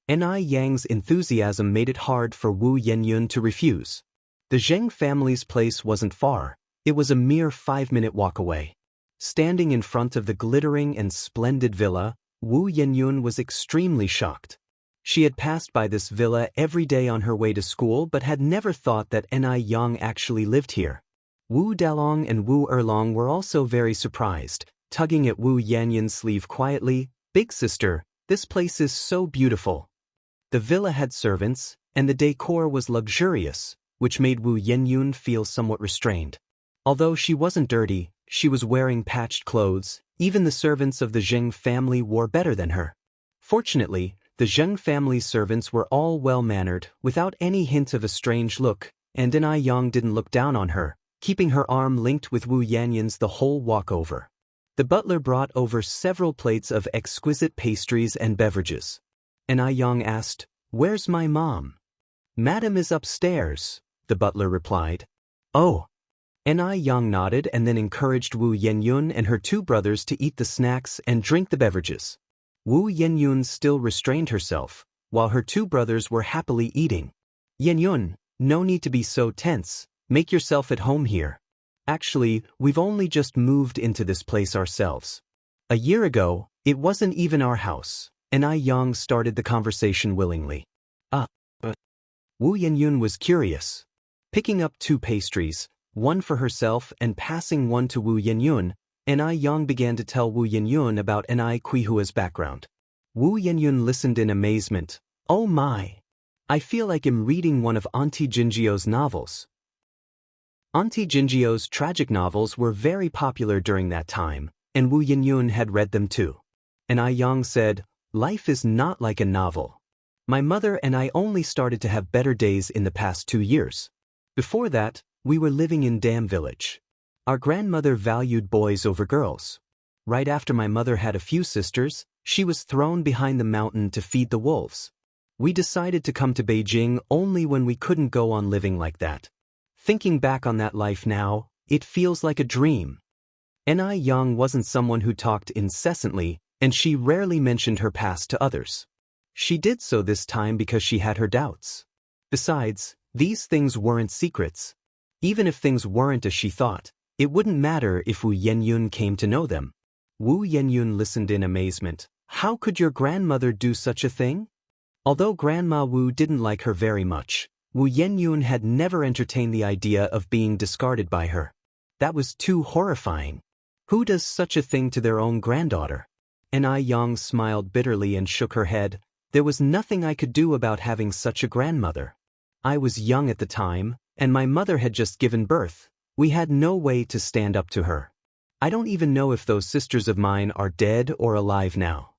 Speaker 1: Ni Yang's enthusiasm made it hard for Wu Yenyun to refuse. The Zheng family's place wasn't far, it was a mere 5-minute walk away. Standing in front of the glittering and splendid villa, Wu Yenyun was extremely shocked. She had passed by this villa every day on her way to school but had never thought that Ni Yang actually lived here. Wu Dalong and Wu Erlong were also very surprised, tugging at Wu Yenyun's sleeve quietly. Big sister, this place is so beautiful. The villa had servants, and the decor was luxurious, which made Wu Yenyun feel somewhat restrained. Although she wasn't dirty, she was wearing patched clothes. Even the servants of the Zheng family wore better than her. Fortunately, the Zheng family's servants were all well-mannered, without any hint of a strange look, and Ni Yang didn't look down on her, keeping her arm linked with Wu Yenyun's the whole walk over. The butler brought over several plates of exquisite pastries and beverages. Ni Yang asked, Where's my mom? Madam is upstairs, the butler replied. Oh. Ni Yang nodded and then encouraged Wu Yenyun and her two brothers to eat the snacks and drink the beverages. Wu Yenyun still restrained herself, while her two brothers were happily eating. Yenyun, no need to be so tense, make yourself at home here. Actually, we've only just moved into this place ourselves. A year ago, it wasn't even our house. Ni Yang started the conversation willingly. Wu Yenyun was curious. Picking up 2 pastries, one for herself and passing one to Wu Yenyun, Ni Yang began to tell Wu Yenyun about Ni Qihua's background. Wu Yenyun listened in amazement. Oh my! I feel like I'm reading one of Auntie Jinjiu's novels. Auntie Jinjiu's tragic novels were very popular during that time, and Wu Yenyun had read them too. Ni Yang said, Life is not like a novel. My mother and I only started to have better days in the past 2 years. Before that, we were living in Dam Village. Our grandmother valued boys over girls. Right after my mother had a few sisters, she was thrown behind the mountain to feed the wolves. We decided to come to Beijing only when we couldn't go on living like that. Thinking back on that life now, it feels like a dream. Ni Yang wasn't someone who talked incessantly, and she rarely mentioned her past to others. She did so this time because she had her doubts. Besides, these things weren't secrets. Even if things weren't as she thought, it wouldn't matter if Wu Yenyun came to know them. Wu Yenyun listened in amazement. How could your grandmother do such a thing? Although Grandma Wu didn't like her very much, Wu Yenyun had never entertained the idea of being discarded by her. That was too horrifying. Who does such a thing to their own granddaughter? Ni Yang smiled bitterly and shook her head. There was nothing I could do about having such a grandmother. I was young at the time, and my mother had just given birth. We had no way to stand up to her. I don't even know if those sisters of mine are dead or alive now.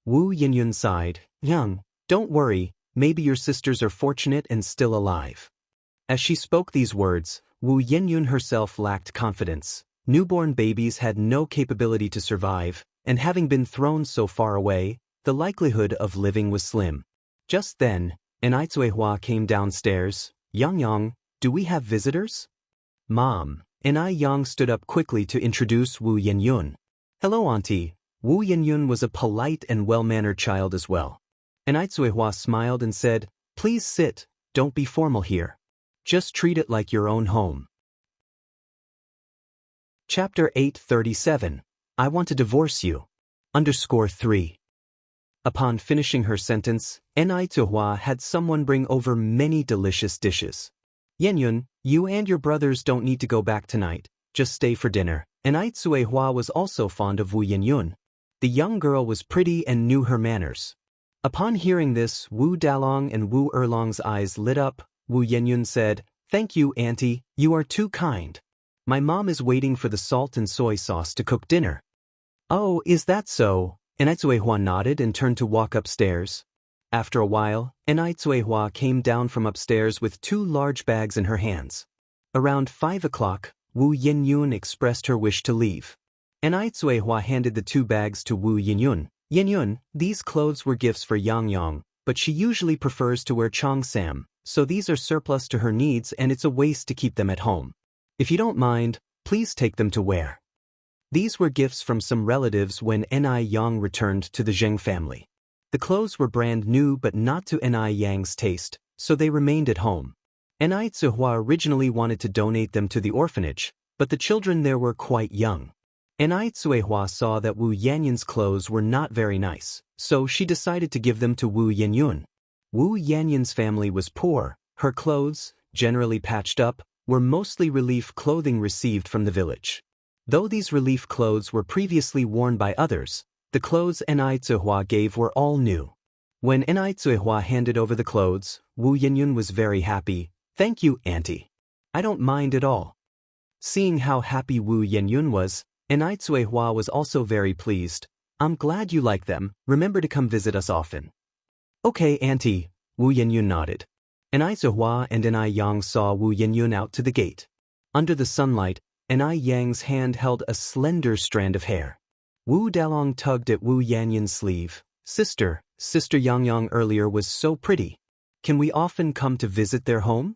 Speaker 1: Wu Yenyun sighed. Young, don't worry, maybe your sisters are fortunate and still alive. As she spoke these words, Wu Yenyun herself lacked confidence. Newborn babies had no capability to survive, and having been thrown so far away, the likelihood of living was slim. Just then, Ni Hua came downstairs. Yang, do we have visitors? Mom, Ai Yang stood up quickly to introduce Wu Yenyun. Hello, Auntie. Wu Yenyun was a polite and well-mannered child as well. Ai Tsuehua smiled and said, Please sit, don't be formal here. Just treat it like your own home. Chapter 837. I want to divorce you. _3. Upon finishing her sentence, Ai Tsuehua had someone bring over many delicious dishes. Yenyun, you and your brothers don't need to go back tonight, just stay for dinner. Ai Tsuehua was also fond of Wu Yenyun. The young girl was pretty and knew her manners. Upon hearing this, Wu Dalong and Wu Erlong's eyes lit up. Wu Yenyun said, Thank you, Auntie, you are too kind. My mom is waiting for the salt and soy sauce to cook dinner. Oh, is that so? Ai Tsuehua nodded and turned to walk upstairs. After a while, Ai Tsuehua came down from upstairs with 2 large bags in her hands. Around 5 o'clock, Wu Yenyun expressed her wish to leave. Ai Tsuehua handed the 2 bags to Wu Yenyun. Yenyun, these clothes were gifts for Yang Yang, but she usually prefers to wear cheongsam, so these are surplus to her needs and it's a waste to keep them at home. If you don't mind, please take them to wear. These were gifts from some relatives when Ai Yang returned to the Zheng family. The clothes were brand new but not to Ai Yang's taste, so they remained at home. Ai Tsuehua originally wanted to donate them to the orphanage, but the children there were quite young. Ai Tsuehua saw that Wu Yenyun's clothes were not very nice, so she decided to give them to Wu Yenyun. Wu Yenyun's family was poor. Her clothes, generally patched up, were mostly relief clothing received from the village. Though these relief clothes were previously worn by others, the clothes Ai Tsuehua gave were all new. When Ai Tsuehua handed over the clothes, Wu Yenyun was very happy. Thank you, Auntie. I don't mind at all. Seeing how happy Wu Yenyun was, Ai Tsuehua was also very pleased. I'm glad you like them. Remember to come visit us often. Okay, Auntie, Wu Yenyun nodded. Ai Tsuehua and Ai Yang saw Wu Yenyun out to the gate. Under the sunlight, Ai Yang's hand held a slender strand of hair. Wu Dalong tugged at Wu Yenyun's sleeve. Sister Yang Yang earlier was so pretty. Can we often come to visit their home?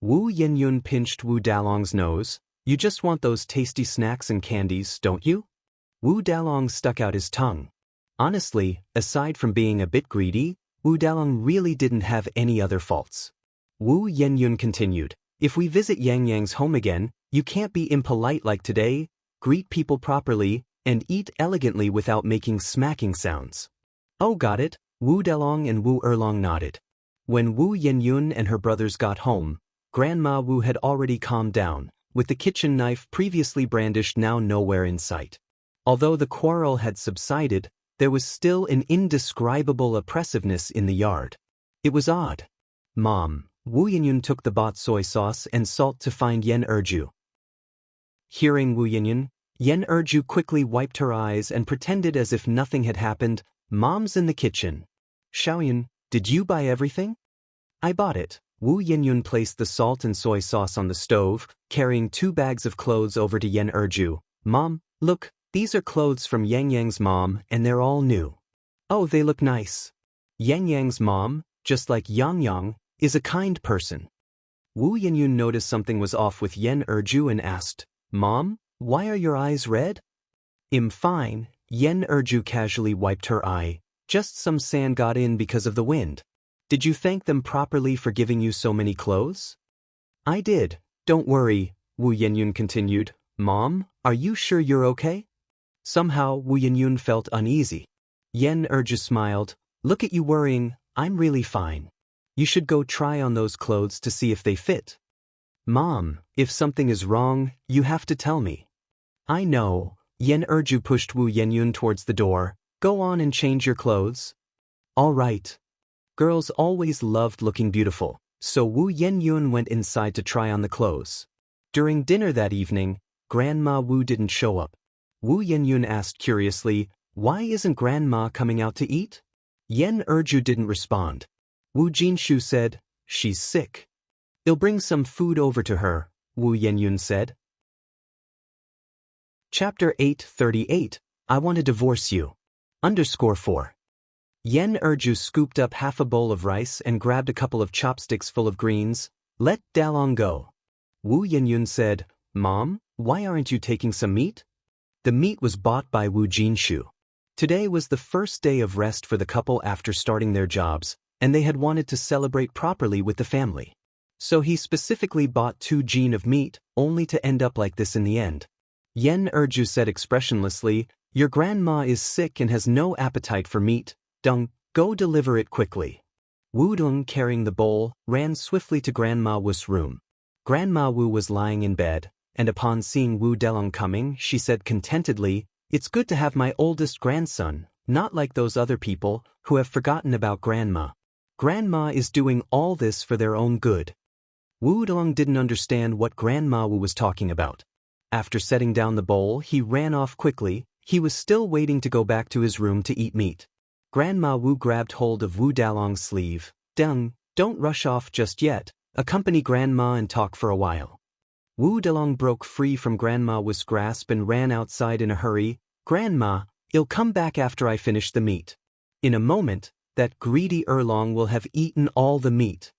Speaker 1: Wu Yenyun pinched Wu Dalong's nose. You just want those tasty snacks and candies, don't you? Wu Dalong stuck out his tongue. Honestly, aside from being a bit greedy, Wu Dalong really didn't have any other faults. Wu Yenyun continued, If we visit Yang Yang's home again, you can't be impolite like today, greet people properly, and eat elegantly without making smacking sounds. Oh, got it, Wu Dalong and Wu Erlong nodded. When Wu Yenyun and her brothers got home, Grandma Wu had already calmed down, with the kitchen knife previously brandished now nowhere in sight. Although the quarrel had subsided, there was still an indescribable oppressiveness in the yard. It was odd. Mom, Wu Yenyun took the bought soy sauce and salt to find Yen Erju. Hearing Wu Yenyun, Yen Erju quickly wiped her eyes and pretended as if nothing had happened. Mom's in the kitchen. Xiaoyan, did you buy everything? I bought it. Wu Yenyun placed the salt and soy sauce on the stove, carrying 2 bags of clothes over to Yen Erju. Mom, look, these are clothes from Yang Yang's mom and they're all new. Oh, they look nice. Yang Yang's mom, just like Yang Yang, is a kind person. Wu Yenyun noticed something was off with Yen Erju and asked, Mom, why are your eyes red? I'm fine. Yen Erju casually wiped her eye. Just some sand got in because of the wind. Did you thank them properly for giving you so many clothes? I did. Don't worry, Wu Yenyun continued. Mom, are you sure you're okay? Somehow, Wu Yenyun felt uneasy. Yen Erju smiled. Look at you worrying, I'm really fine. You should go try on those clothes to see if they fit. Mom, if something is wrong, you have to tell me. I know. Yen Erju pushed Wu Yenyun towards the door. Go on and change your clothes. All right. Girls always loved looking beautiful, so Wu Yenyun went inside to try on the clothes. During dinner that evening, Grandma Wu didn't show up. Wu Yenyun asked curiously, why isn't Grandma coming out to eat? Yen Erju didn't respond. Wu Jinshu said, she's sick. I'll bring some food over to her, Wu Yenyun said. Chapter 838, I Want to Divorce You. _4. Yen Erju scooped up half a bowl of rice and grabbed a couple of chopsticks full of greens. Let Dalong go. Wu Yenyun said, Mom, why aren't you taking some meat? The meat was bought by Wu Jinshu. Today was the first day of rest for the couple after starting their jobs, and they had wanted to celebrate properly with the family. So he specifically bought 2 jin of meat, only to end up like this in the end. Yen Erju said expressionlessly, "Your grandma is sick and has no appetite for meat. Dung, go deliver it quickly." Wu Dung, carrying the bowl, ran swiftly to Grandma Wu's room. Grandma Wu was lying in bed, and upon seeing Wu Delong coming, she said contentedly, "It's good to have my oldest grandson, not like those other people who have forgotten about Grandma. Grandma is doing all this for their own good." Wu Delong didn't understand what Grandma Wu was talking about. After setting down the bowl, he ran off quickly. He was still waiting to go back to his room to eat meat. Grandma Wu grabbed hold of Wu Dalong's sleeve. "Dung, don't rush off just yet. Accompany Grandma and talk for a while." Wu Delong broke free from Grandma Wu's grasp and ran outside in a hurry. "Grandma, I'll come back after I finish the meat." In a moment, that greedy Erlong will have eaten all the meat.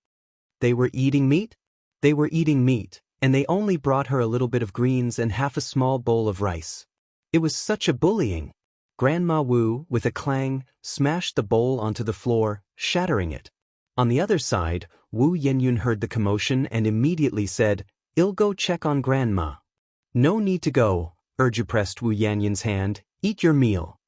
Speaker 1: They were eating meat? They were eating meat, and they only brought her a little bit of greens and half a small bowl of rice. It was such a bullying. Grandma Wu, with a clang, smashed the bowl onto the floor, shattering it. On the other side, Wu Yenyun heard the commotion and immediately said, "I'll go check on Grandma." "No need to go," Erju pressed Wu Yenyun's hand. "Eat your meal."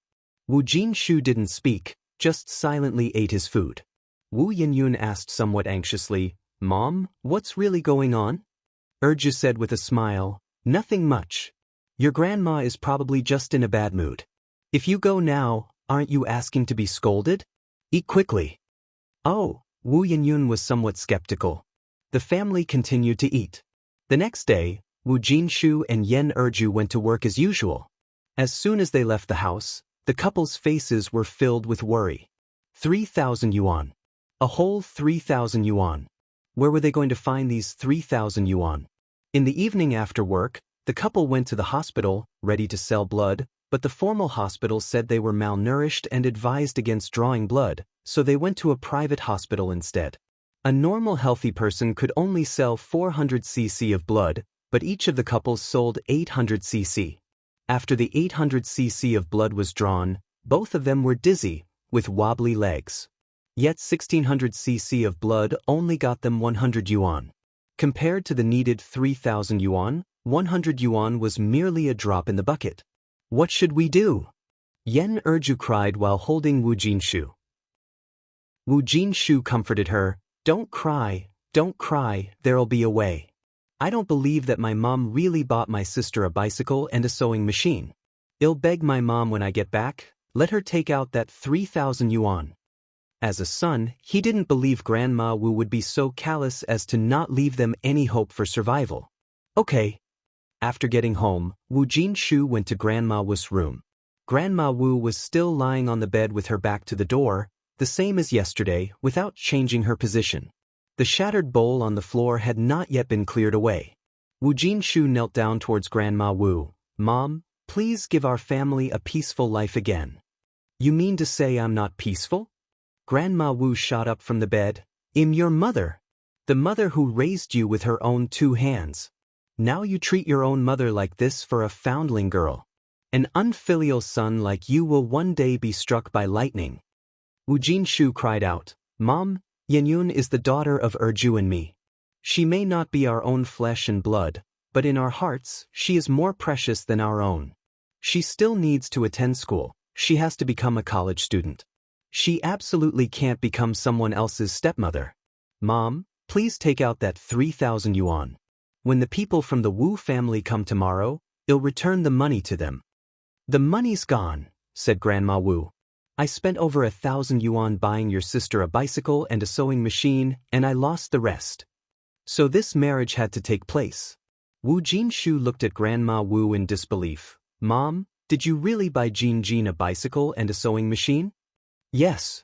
Speaker 1: Wu Jinshu didn't speak, just silently ate his food. Wu Yenyun asked somewhat anxiously, "Mom, what's really going on?" Erju said with a smile, "Nothing much. Your grandma is probably just in a bad mood. If you go now, aren't you asking to be scolded? Eat quickly." Oh, Wu Yenyun was somewhat skeptical. The family continued to eat. The next day, Wu Jinshu and Yen Erju went to work as usual. As soon as they left the house, the couple's faces were filled with worry. 3,000 yuan. A whole 3,000 yuan. Where were they going to find these 3,000 yuan? In the evening after work, the couple went to the hospital, ready to sell blood, but the formal hospital said they were malnourished and advised against drawing blood, so they went to a private hospital instead. A normal healthy person could only sell 400 cc of blood, but each of the couples sold 800 cc. After the 800 cc of blood was drawn, both of them were dizzy, with wobbly legs. Yet 1600 cc of blood only got them 100 yuan. Compared to the needed 3,000 yuan, 100 yuan was merely a drop in the bucket. "What should we do?" Yen Erju cried while holding Wu Jinshu. Wu Jinshu comforted her, don't cry, there'll be a way. I don't believe that my mom really bought my sister a bicycle and a sewing machine. I'll beg my mom when I get back, let her take out that 3,000 yuan. As a son, he didn't believe Grandma Wu would be so callous as to not leave them any hope for survival. Okay. After getting home, Wu Jinshu went to Grandma Wu's room. Grandma Wu was still lying on the bed with her back to the door, the same as yesterday, without changing her position. The shattered bowl on the floor had not yet been cleared away. Wu Jinshu knelt down towards Grandma Wu. "Mom, please give our family a peaceful life again." "You mean to say I'm not peaceful?" Grandma Wu shot up from the bed. "I'm your mother. The mother who raised you with her own 2 hands. Now you treat your own mother like this for a foundling girl. An unfilial son like you will one day be struck by lightning." Wu Jinshu cried out, "Mom, Yenyun is the daughter of Erju and me. She may not be our own flesh and blood, but in our hearts, she is more precious than our own. She still needs to attend school. She has to become a college student. She absolutely can't become someone else's stepmother. Mom, please take out that 3,000 yuan. When the people from the Wu family come tomorrow, I'll return the money to them." "The money's gone," said Grandma Wu. "I spent over 1,000 yuan buying your sister a bicycle and a sewing machine, and I lost the rest. So this marriage had to take place." Wu Jinshu looked at Grandma Wu in disbelief. "Mom, did you really buy Jin a bicycle and a sewing machine?" "Yes."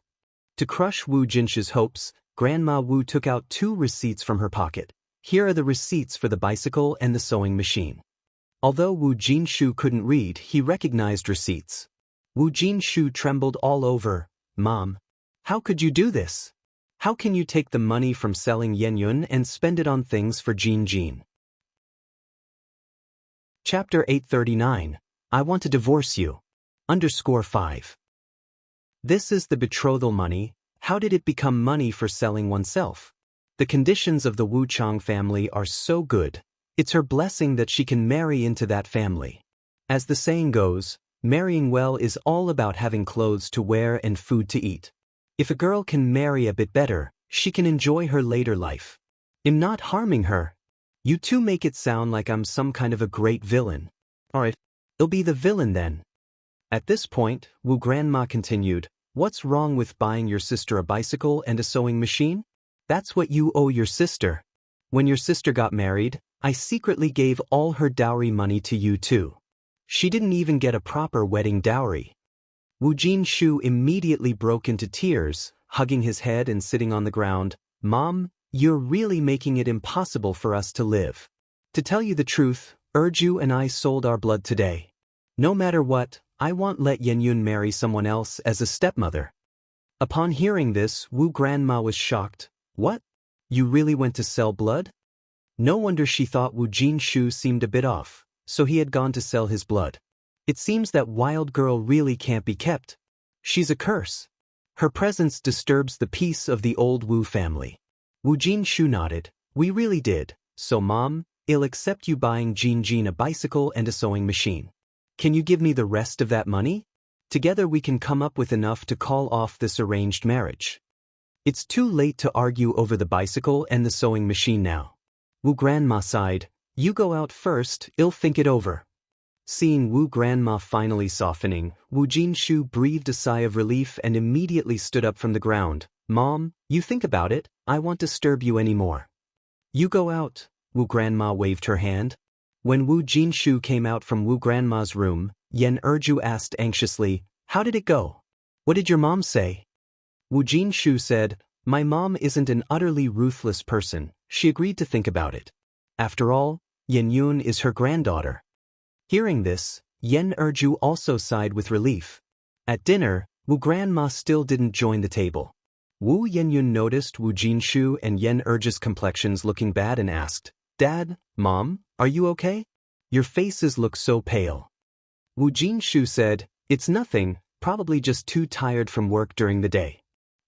Speaker 1: To crush Wu Jinshu's hopes, Grandma Wu took out 2 receipts from her pocket. "Here are the receipts for the bicycle and the sewing machine." Although Wu Jinshu couldn't read, he recognized receipts. Wu Jinshu trembled all over. "Mom, how could you do this? How can you take the money from selling Yenyun and spend it on things for Jin?" Chapter 839. I want to divorce you. _5. This is the betrothal money. How did it become money for selling oneself? The conditions of the Wu Chang family are so good. It's her blessing that she can marry into that family. As the saying goes, marrying well is all about having clothes to wear and food to eat. If a girl can marry a bit better, she can enjoy her later life. I'm not harming her. You two make it sound like I'm some kind of a great villain. Alright, I'll be the villain then. At this point, Wu Grandma continued, what's wrong with buying your sister a bicycle and a sewing machine? That's what you owe your sister. When your sister got married, I secretly gave all her dowry money to you too. She didn't even get a proper wedding dowry. Wu Jinshu immediately broke into tears, hugging his head and sitting on the ground. Mom, you're really making it impossible for us to live. To tell you the truth, Erju and I sold our blood today. No matter what, I won't let Yenyun marry someone else as a stepmother. Upon hearing this, Wu Grandma was shocked. What? You really went to sell blood? No wonder she thought Wu Jinshu seemed a bit off, so he had gone to sell his blood. It seems that wild girl really can't be kept. She's a curse. Her presence disturbs the peace of the old Wu family. Wu Jinshu nodded. We really did. So Mom, I'll accept you buying Jin a bicycle and a sewing machine. Can you give me the rest of that money? Together we can come up with enough to call off this arranged marriage. It's too late to argue over the bicycle and the sewing machine now. Wu Grandma sighed. You go out first, I'll think it over. Seeing Wu Grandma finally softening, Wu Jinshu breathed a sigh of relief and immediately stood up from the ground. Mom, you think about it, I won't disturb you anymore. You go out. Wu Grandma waved her hand. When Wu Jinshu came out from Wu Grandma's room, Yen Erju asked anxiously, how did it go? What did your mom say? Wu Jinshu said, my mom isn't an utterly ruthless person, she agreed to think about it. After all, Yenyun is her granddaughter. Hearing this, Yen Erju also sighed with relief. At dinner, Wu Grandma still didn't join the table. Wu Yenyun noticed Wu Jinshu and Yen Erju's complexions looking bad and asked, Dad, Mom, are you okay? Your faces look so pale. Wu Jinshu said, it's nothing, probably just too tired from work during the day.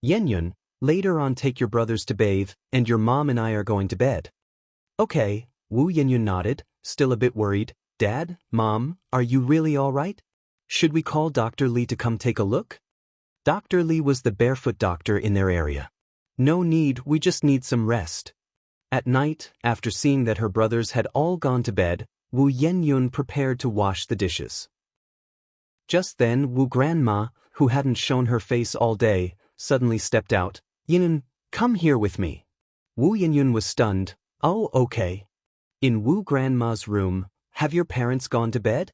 Speaker 1: Yenyun, later on take your brothers to bathe, and your mom and I are going to bed. Okay, Wu Yenyun nodded, still a bit worried. Dad, Mom, are you really all right? Should we call Dr. Lee to come take a look? Dr. Lee was the barefoot doctor in their area. No need, we just need some rest. At night, after seeing that her brothers had all gone to bed, Wu Yenyun prepared to wash the dishes. Just then, Wu Grandma, who hadn't shown her face all day, suddenly stepped out. Yenyun, come here with me. Wu Yenyun was stunned. Oh, okay. In Wu Grandma's room, have your parents gone to bed?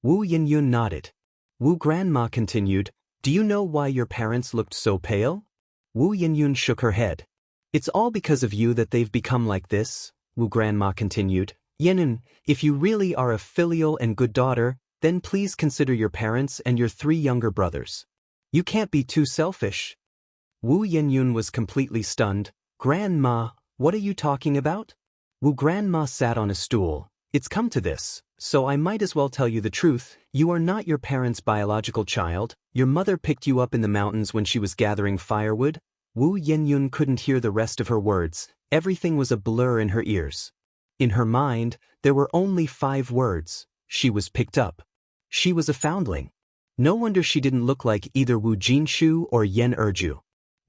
Speaker 1: Wu Yenyun nodded. Wu Grandma continued, do you know why your parents looked so pale? Wu Yenyun shook her head. It's all because of you that they've become like this, Wu Grandma continued. Yenyun, if you really are a filial and good daughter, then please consider your parents and your 3 younger brothers. You can't be too selfish. Wu Yenyun was completely stunned. Grandma, what are you talking about? Wu Grandma sat on a stool. It's come to this, so I might as well tell you the truth. You are not your parents' biological child. Your mother picked you up in the mountains when she was gathering firewood. Wu Yenyun couldn't hear the rest of her words. Everything was a blur in her ears. In her mind, there were only 5 words. She was picked up. She was a foundling. No wonder she didn't look like either Wu Jinshu or Yen Erju.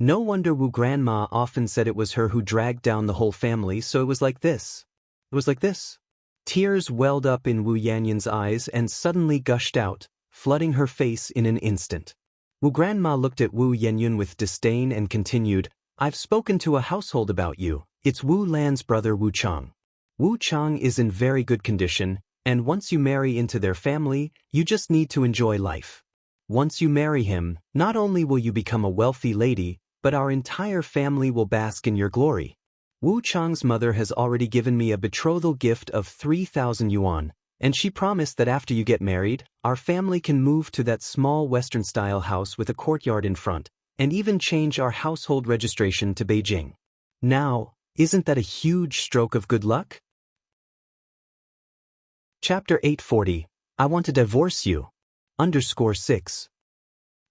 Speaker 1: No wonder Wu Grandma often said it was her who dragged down the whole family, so it was like this. It was like this. Tears welled up in Wu Yenyun's eyes and suddenly gushed out, flooding her face in an instant. Wu Grandma looked at Wu Yenyun with disdain and continued, I've spoken to a household about you. It's Wu Lan's brother Wu Chang. Wu Chang is in very good condition, and once you marry into their family, you just need to enjoy life. Once you marry him, not only will you become a wealthy lady, but our entire family will bask in your glory. Wu Chang's mother has already given me a betrothal gift of 3,000 yuan, and she promised that after you get married, our family can move to that small Western-style house with a courtyard in front, and even change our household registration to Beijing. Now, isn't that a huge stroke of good luck? Chapter 840, I want to divorce you. _6.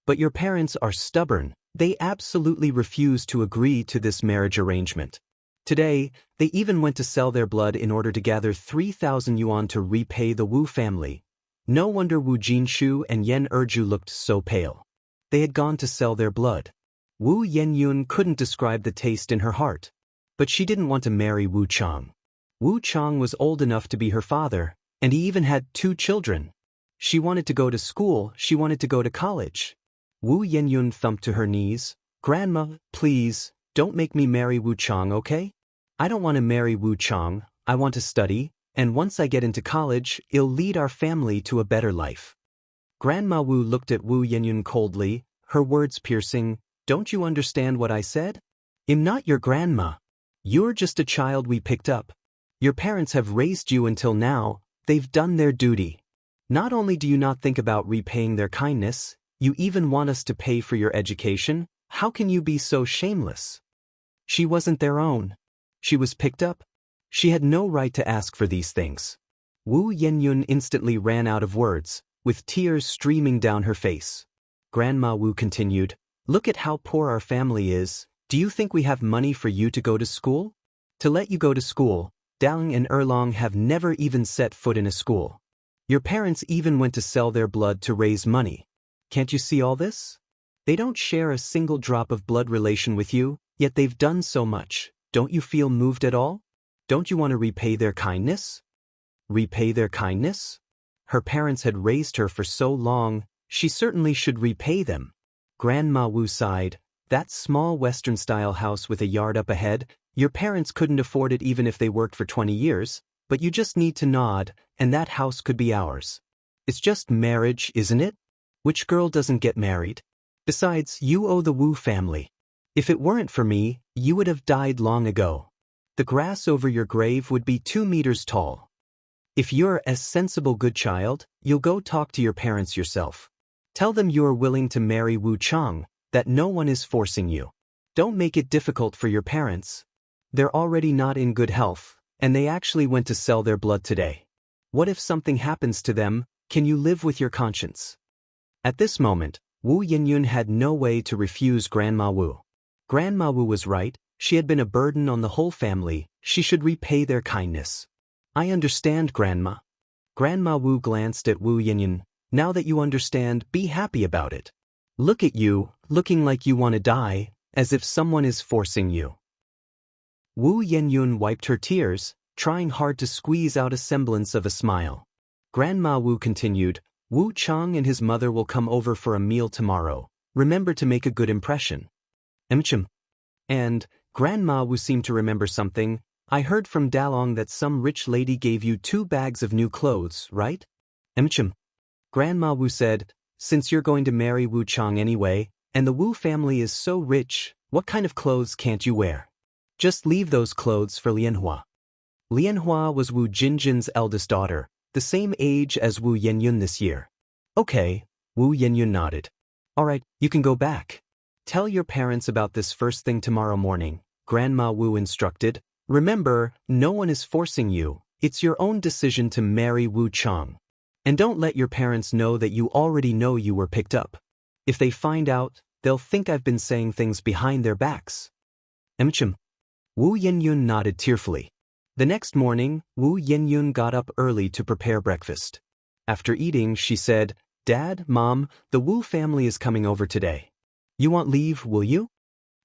Speaker 1: But your parents are stubborn. They absolutely refuse to agree to this marriage arrangement. Today, they even went to sell their blood in order to gather 3,000 yuan to repay the Wu family. No wonder Wu Jinshu and Yen Erju looked so pale. They had gone to sell their blood. Wu Yenyun couldn't describe the taste in her heart. But she didn't want to marry Wu Chang. Wu Chang was old enough to be her father, and he even had 2 children. She wanted to go to school, she wanted to go to college. Wu Yenyun thumped to her knees. Grandma, please, don't make me marry Wu Chang, okay? I don't want to marry Wu Chang, I want to study, and once I get into college, it'll lead our family to a better life. Grandma Wu looked at Wu Yenyun coldly, her words piercing. Don't you understand what I said? I'm not your grandma. You're just a child we picked up. Your parents have raised you until now, they've done their duty. Not only do you not think about repaying their kindness, you even want us to pay for your education? How can you be so shameless? She wasn't their own. She was picked up. She had no right to ask for these things. Wu Yenyun instantly ran out of words, with tears streaming down her face. Grandma Wu continued, look at how poor our family is. Do you think we have money for you to go to school? To let you go to school, Dang and Erlong have never even set foot in a school. Your parents even went to sell their blood to raise money. Can't you see all this? They don't share a single drop of blood relation with you, yet they've done so much. Don't you feel moved at all? Don't you want to repay their kindness? Repay their kindness? Her parents had raised her for so long, she certainly should repay them. Grandma Wu sighed. That small Western-style house with a yard up ahead, your parents couldn't afford it even if they worked for 20 years, but you just need to nod, and that house could be ours. It's just marriage, isn't it? Which girl doesn't get married? Besides, you owe the Wu family. If it weren't for me, you would have died long ago. The grass over your grave would be 2 meters tall. If you're a sensible good child, you'll go talk to your parents yourself. Tell them you are willing to marry Wu Chang, that no one is forcing you. Don't make it difficult for your parents. They're already not in good health, and they actually went to sell their blood today. What if something happens to them? Can you live with your conscience? At this moment, Wu Yenyun had no way to refuse Grandma Wu. Grandma Wu was right, she had been a burden on the whole family, she should repay their kindness. I understand, Grandma. Grandma Wu glanced at Wu Yenyun. Now that you understand, be happy about it. Look at you, looking like you want to die, as if someone is forcing you. Wu Yenyun wiped her tears, trying hard to squeeze out a semblance of a smile. Grandma Wu continued, Wu Chang and his mother will come over for a meal tomorrow. Remember to make a good impression. And, Grandma Wu seemed to remember something. I heard from Dalong that some rich lady gave you 2 bags of new clothes, right? Grandma Wu said, since you're going to marry Wu Chang anyway, and the Wu family is so rich, what kind of clothes can't you wear? Just leave those clothes for Lianhua. Lianhua was Wu Jinjin's eldest daughter, the same age as Wu Yenyun this year. Okay, Wu Yenyun nodded. Alright, you can go back. Tell your parents about this first thing tomorrow morning, Grandma Wu instructed. Remember, no one is forcing you, it's your own decision to marry Wu Chang. And don't let your parents know that you already know you were picked up. If they find out, they'll think I've been saying things behind their backs. Wu Yenyun nodded tearfully. The next morning, Wu Yenyun got up early to prepare breakfast. After eating, she said, Dad, Mom, the Wu family is coming over today. You want leave, will you?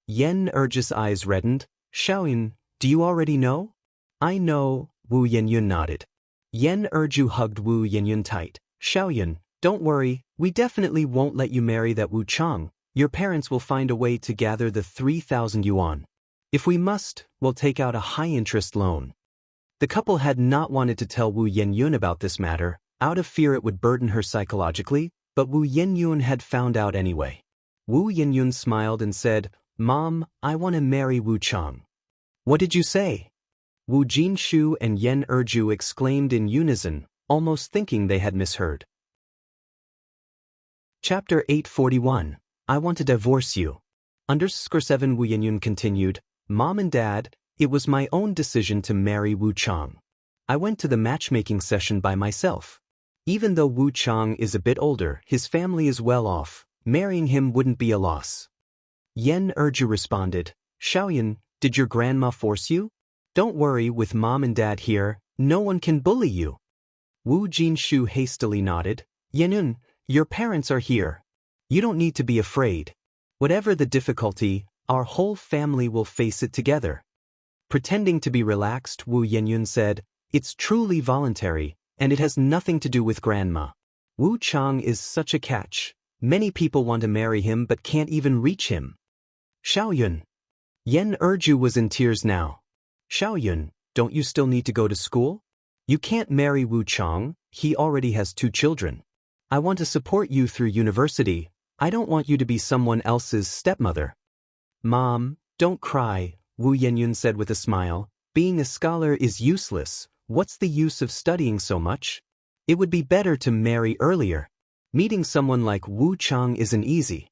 Speaker 1: Yen Erju's eyes reddened. Xiaoyun, do you already know? I know, Wu Yenyun nodded. Yen Erju hugged Wu Yenyun tight. Xiaoyun, don't worry, we definitely won't let you marry that Wu Chang. Your parents will find a way to gather the 3,000 yuan. If we must, we'll take out a high-interest loan. The couple had not wanted to tell Wu Yenyun about this matter, out of fear it would burden her psychologically, but Wu Yenyun had found out anyway. Wu Yenyun smiled and said, Mom, I want to marry Wu Chang. What did you say? Wu Jinshu and Yen Erju exclaimed in unison, almost thinking they had misheard. Chapter 841, I want to divorce you. _7 Wu Yenyun continued, Mom and Dad, it was my own decision to marry Wu Chang. I went to the matchmaking session by myself. Even though Wu Chang is a bit older, his family is well off. Marrying him wouldn't be a loss. Yan Erju responded, Xiaoyan, did your grandma force you? Don't worry, with mom and dad here, no one can bully you. Wu Jinshu hastily nodded, Yanun, your parents are here. You don't need to be afraid. Whatever the difficulty, our whole family will face it together. Pretending to be relaxed, Wu Yenyun said, It's truly voluntary, and it has nothing to do with grandma. Wu Chang is such a catch. Many people want to marry him but can't even reach him. Xiaoyun. Yan Erju was in tears now. Xiaoyun, don't you still need to go to school? You can't marry Wu Chang, he already has 2 children. I want to support you through university. I don't want you to be someone else's stepmother. Mom, don't cry, Wu Yenyun said with a smile. Being a scholar is useless. What's the use of studying so much? It would be better to marry earlier. Meeting someone like Wu Chang isn't easy.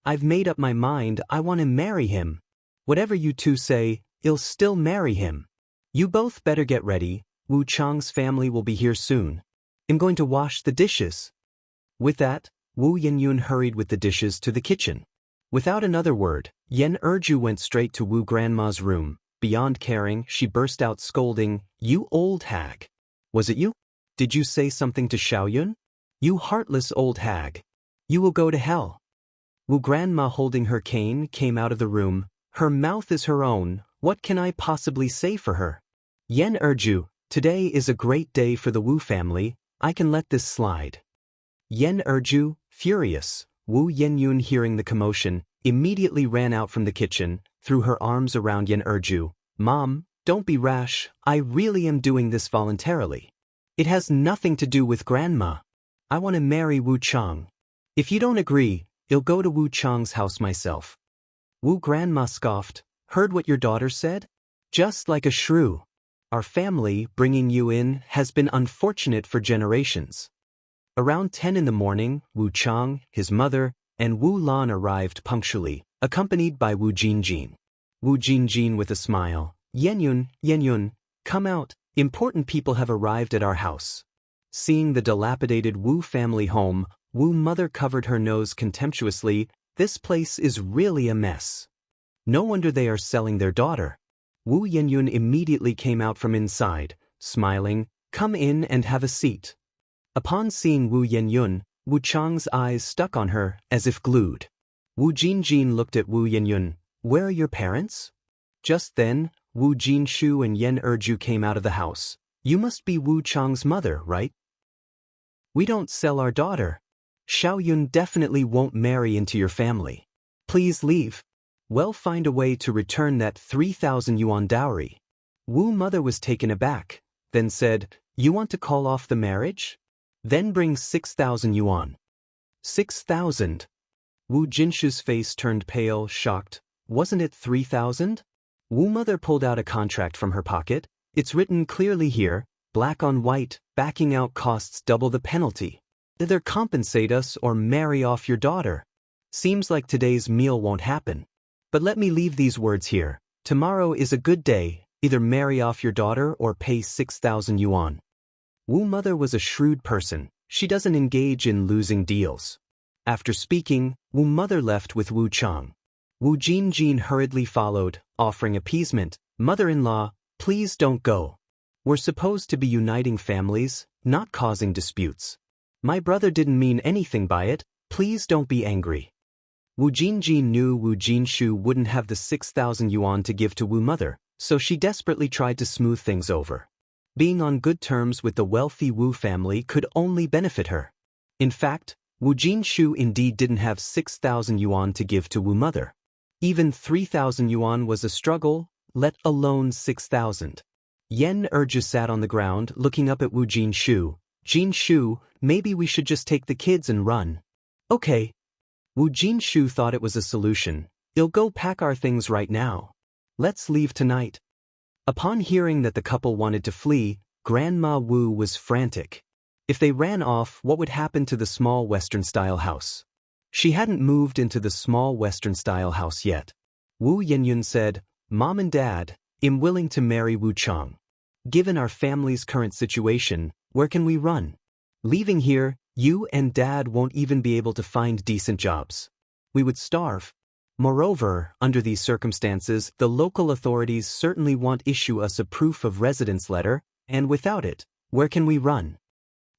Speaker 1: I've made up my mind, I want to marry him. Whatever you two say, I'll still marry him. You both better get ready, Wu Chang's family will be here soon. I'm going to wash the dishes. With that, Wu Yenyun hurried with the dishes to the kitchen. Without another word, Yan Erju went straight to Wu Grandma's room. Beyond caring, she burst out scolding, You old hag. Was it you? Did you say something to Xiaoyun? You heartless old hag. You will go to hell. Wu Grandma, holding her cane, came out of the room. Her mouth is her own, what can I possibly say for her? Yan Erju, today is a great day for the Wu family, I can let this slide. Yan Erju, furious, Wu Yenyun, hearing the commotion, immediately ran out from the kitchen, threw her arms around Yan Erju. Mom, don't be rash, I really am doing this voluntarily. It has nothing to do with grandma. I want to marry Wu Chang. If you don't agree, I'll go to Wu Chang's house myself. Wu Grandma scoffed, Heard what your daughter said? Just like a shrew. Our family, bringing you in, has been unfortunate for generations. Around 10 in the morning, Wu Chang, his mother, and Wu Lan arrived punctually, accompanied by Wu Jinjin. Wu Jinjin with a smile, Yenyun, come out, important people have arrived at our house. Seeing the dilapidated Wu family home, Wu mother covered her nose contemptuously, this place is really a mess. No wonder they are selling their daughter. Wu Yenyun immediately came out from inside, smiling, Come in and have a seat. Upon seeing Wu Yenyun, Wu Chang's eyes stuck on her, as if glued. Wu Jinjin looked at Wu Yenyun, Where are your parents? Just then, Wu Jinshu and Yan Erju came out of the house. You must be Wu Chang's mother, right? We don't sell our daughter. Xiaoyun definitely won't marry into your family. Please leave. Well, find a way to return that 3,000 yuan dowry. Wu mother was taken aback, then said, You want to call off the marriage? Then bring 6,000 yuan. 6,000? Wu Jinshu's face turned pale, shocked. Wasn't it 3,000? Wu mother pulled out a contract from her pocket. It's written clearly here, black on white, backing out costs double the penalty. Either compensate us or marry off your daughter. Seems like today's meal won't happen. But let me leave these words here. Tomorrow is a good day, either marry off your daughter or pay 6,000 yuan. Wu mother was a shrewd person. She doesn't engage in losing deals. After speaking, Wu mother left with Wu Chang. Wu Jinjin hurriedly followed, offering appeasement. Mother-in-law, please don't go. We're supposed to be uniting families, not causing disputes. My brother didn't mean anything by it, please don't be angry. Wu Jinjin knew Wu Jinshu wouldn't have the 6,000 yuan to give to Wu mother, so she desperately tried to smooth things over. Being on good terms with the wealthy Wu family could only benefit her. In fact, Wu Jinshu indeed didn't have 6,000 yuan to give to Wu mother. Even 3,000 yuan was a struggle, let alone 6,000. Yan Erju sat on the ground looking up at Wu Jinshu. Jinshu, maybe we should just take the kids and run. Okay. Wu Jinshu thought it was a solution. I'll go pack our things right now. Let's leave tonight. Upon hearing that the couple wanted to flee, Grandma Wu was frantic. If they ran off, what would happen to the small Western-style house? She hadn't moved into the small Western-style house yet. Wu Yenyun said, Mom and Dad, I'm willing to marry Wu Chang. Given our family's current situation, where can we run? Leaving here, you and Dad won't even be able to find decent jobs. We would starve. Moreover, under these circumstances, the local authorities certainly won't issue us a proof of residence letter, and without it, where can we run?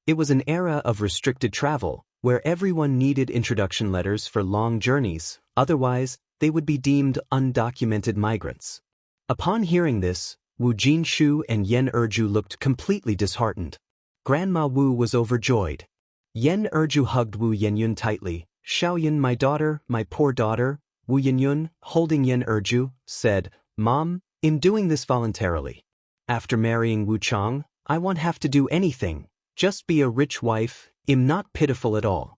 Speaker 1: It was an era of restricted travel, where everyone needed introduction letters for long journeys, otherwise, they would be deemed undocumented migrants. Upon hearing this, Wu Jinshu and Yen Erju looked completely disheartened. Grandma Wu was overjoyed. Yen Erju hugged Wu Yenyun tightly. Xiaoyan, my daughter, my poor daughter. Wu Yenyun, holding Yen Erju, said, Mom, I'm doing this voluntarily. After marrying Wu Chang, I won't have to do anything, just be a rich wife, I'm not pitiful at all.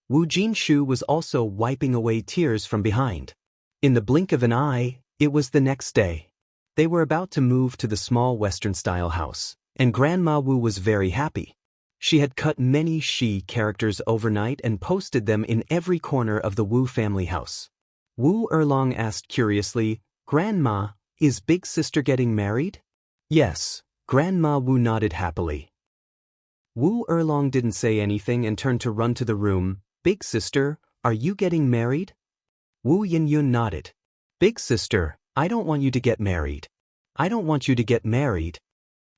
Speaker 1: Wu Jinshu was also wiping away tears from behind. In the blink of an eye, it was the next day. They were about to move to the small Western-style house, and Grandma Wu was very happy. She had cut many Shi characters overnight and posted them in every corner of the Wu family house. Wu Erlong asked curiously, Grandma, is Big Sister getting married? Yes, Grandma Wu nodded happily. Wu Erlong didn't say anything and turned to run to the room. Big Sister, are you getting married? Wu Yinyun nodded. Big Sister, I don't want you to get married. I don't want you to get married.